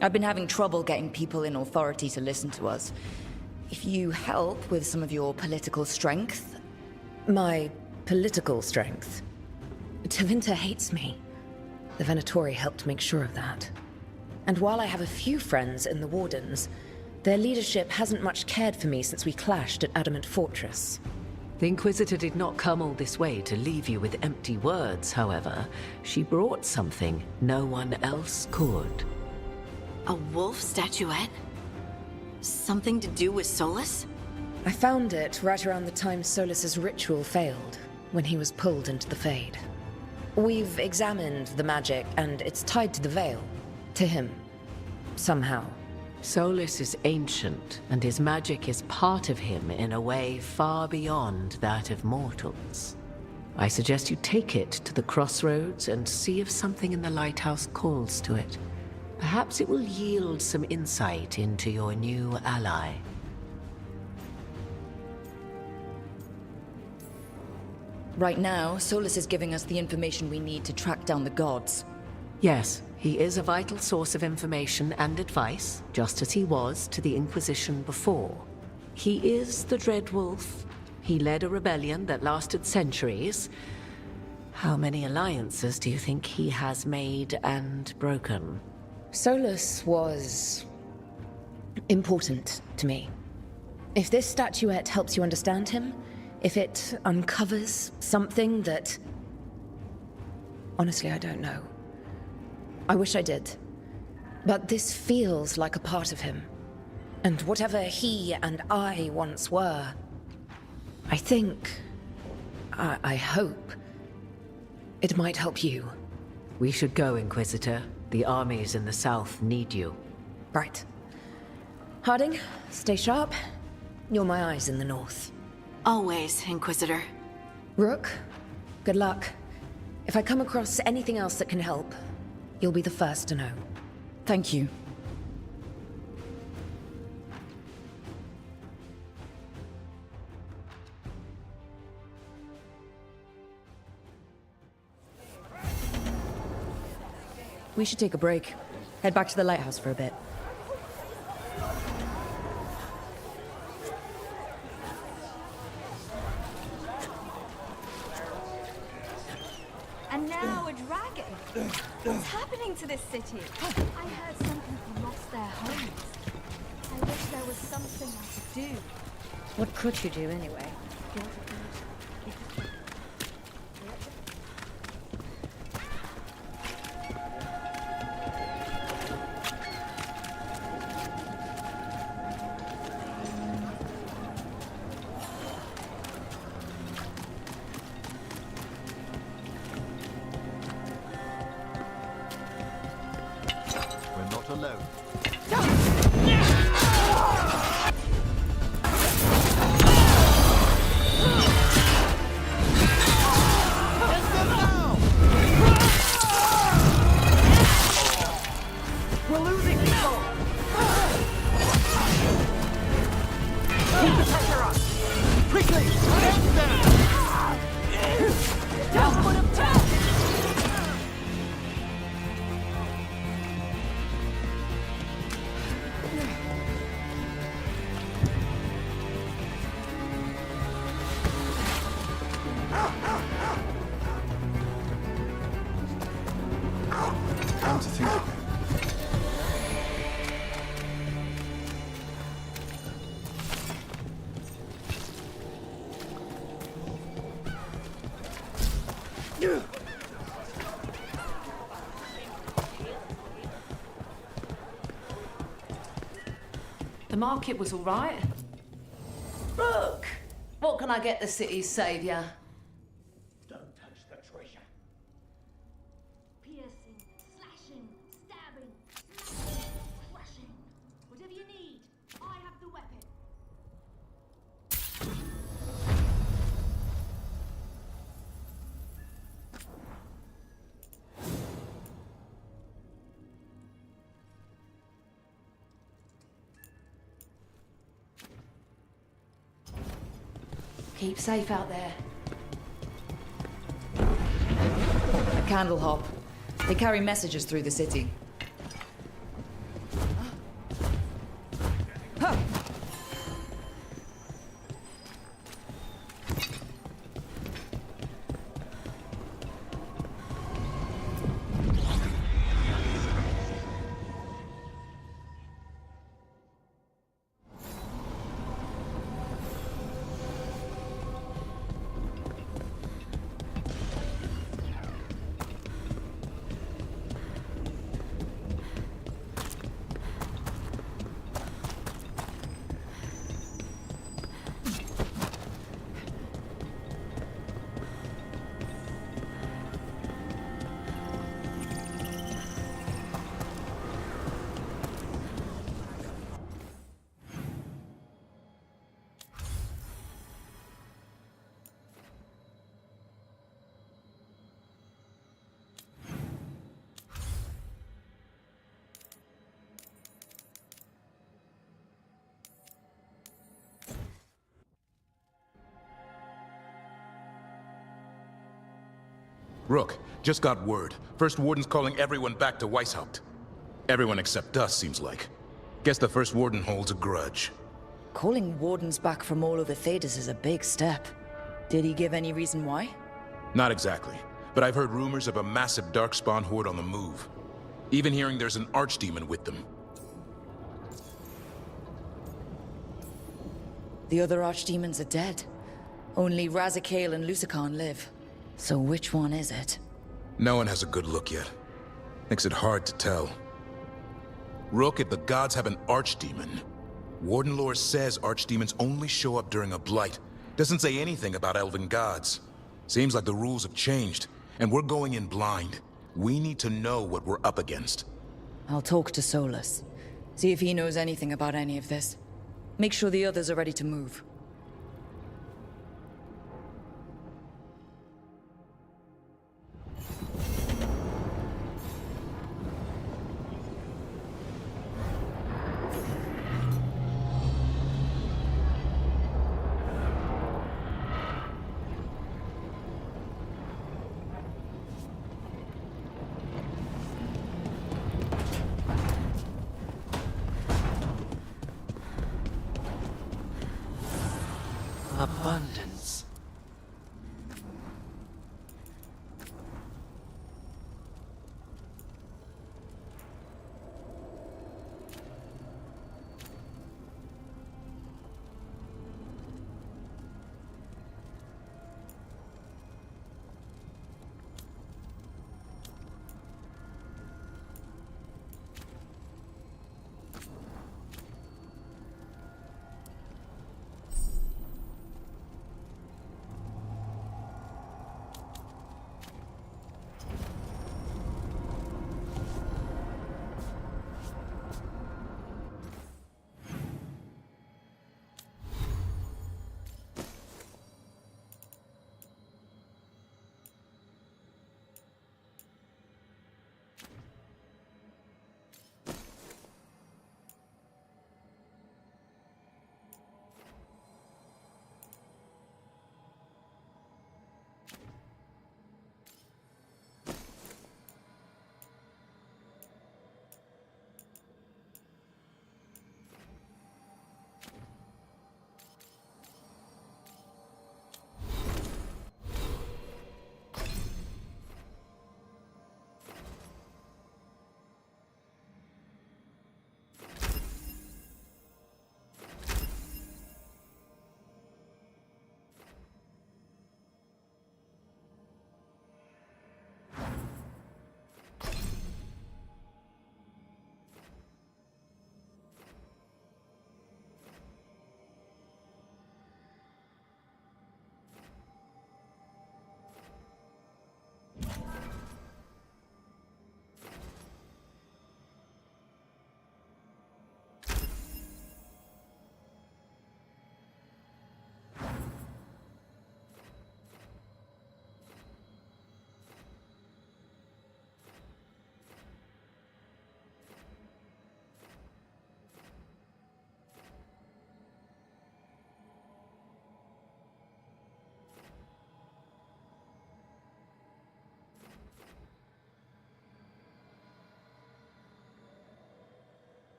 S1: I've been having trouble getting people in authority to listen to us. If you help with some of your political strength...
S21: My political strength? Tevinter hates me. The Venatori helped make sure of that. And while I have a few friends in the Wardens, their leadership hasn't much cared for me since we clashed at Adamant Fortress. The Inquisitor did not come all this way to leave you with empty words, however. She brought something no one else could.
S12: A wolf statuette? Something to do with Solus?
S21: I found it right around the time Solus's ritual failed, when he was pulled into the Fade. We've examined the magic, and it's tied to the Veil. To him. Somehow. Solus is ancient, and his magic is part of him in a way far beyond that of mortals. I suggest you take it to the crossroads and see if something in the lighthouse calls to it. Perhaps it will yield some insight into your new ally.
S1: Right now, Solus is giving us the information we need to track down the gods.
S21: Yes, he is a vital source of information and advice, just as he was to the Inquisition before. He is the Dread Wolf. He led a rebellion that lasted centuries. How many alliances do you think he has made and broken? Solus was important to me. If this statuette helps you understand him, if it uncovers something that... Honestly, I don't know. I wish I did. But this feels like a part of him. And whatever he and I once were, I think... I hope... it might help you. We should go, Inquisitor. The armies in the south need you. Right. Harding, stay sharp. You're my eyes in the north.
S12: Always, Inquisitor.
S21: Rook, good luck. If I come across anything else that can help, you'll be the first to know.
S1: Thank you. We should take a break. Head back to the lighthouse for a bit.
S14: And now a dragon. What's happening to this city? I heard some people lost their homes. I wish there was something I could do.
S8: What could you do anyway?
S13: We're not alone.
S5: Quickly!
S8: Don't put him down!
S11: Time to think about it.
S6: The market was all right. Look, what can I get the city's savior?
S2: Don't touch the treasure.
S14: Piercing, slashing, stabbing, smashing, crushing. Whatever you need, I have the weapon.
S6: Keep safe out there.
S1: A candle hop. They carry messages through the city.
S22: Rook, just got word. First Warden's calling everyone back to Weishaupt. Everyone except us, seems like. Guess the First Warden holds a grudge.
S1: Calling wardens back from all over Thedas is a big step. Did he give any reason why?
S22: Not exactly, but I've heard rumors of a massive Darkspawn horde on the move. Even hearing there's an archdemon with them.
S1: The other archdemons are dead. Only Razikale and Lusithan live. So which one is it?
S22: No one has a good look yet. Makes it hard to tell. Rook, if the gods have an archdemon, Warden lore says archdemons only show up during a blight. Doesn't say anything about elven gods. Seems like the rules have changed, and we're going in blind. We need to know what we're up against.
S1: I'll talk to Solus. See if he knows anything about any of this. Make sure the others are ready to move.
S5: Abundance.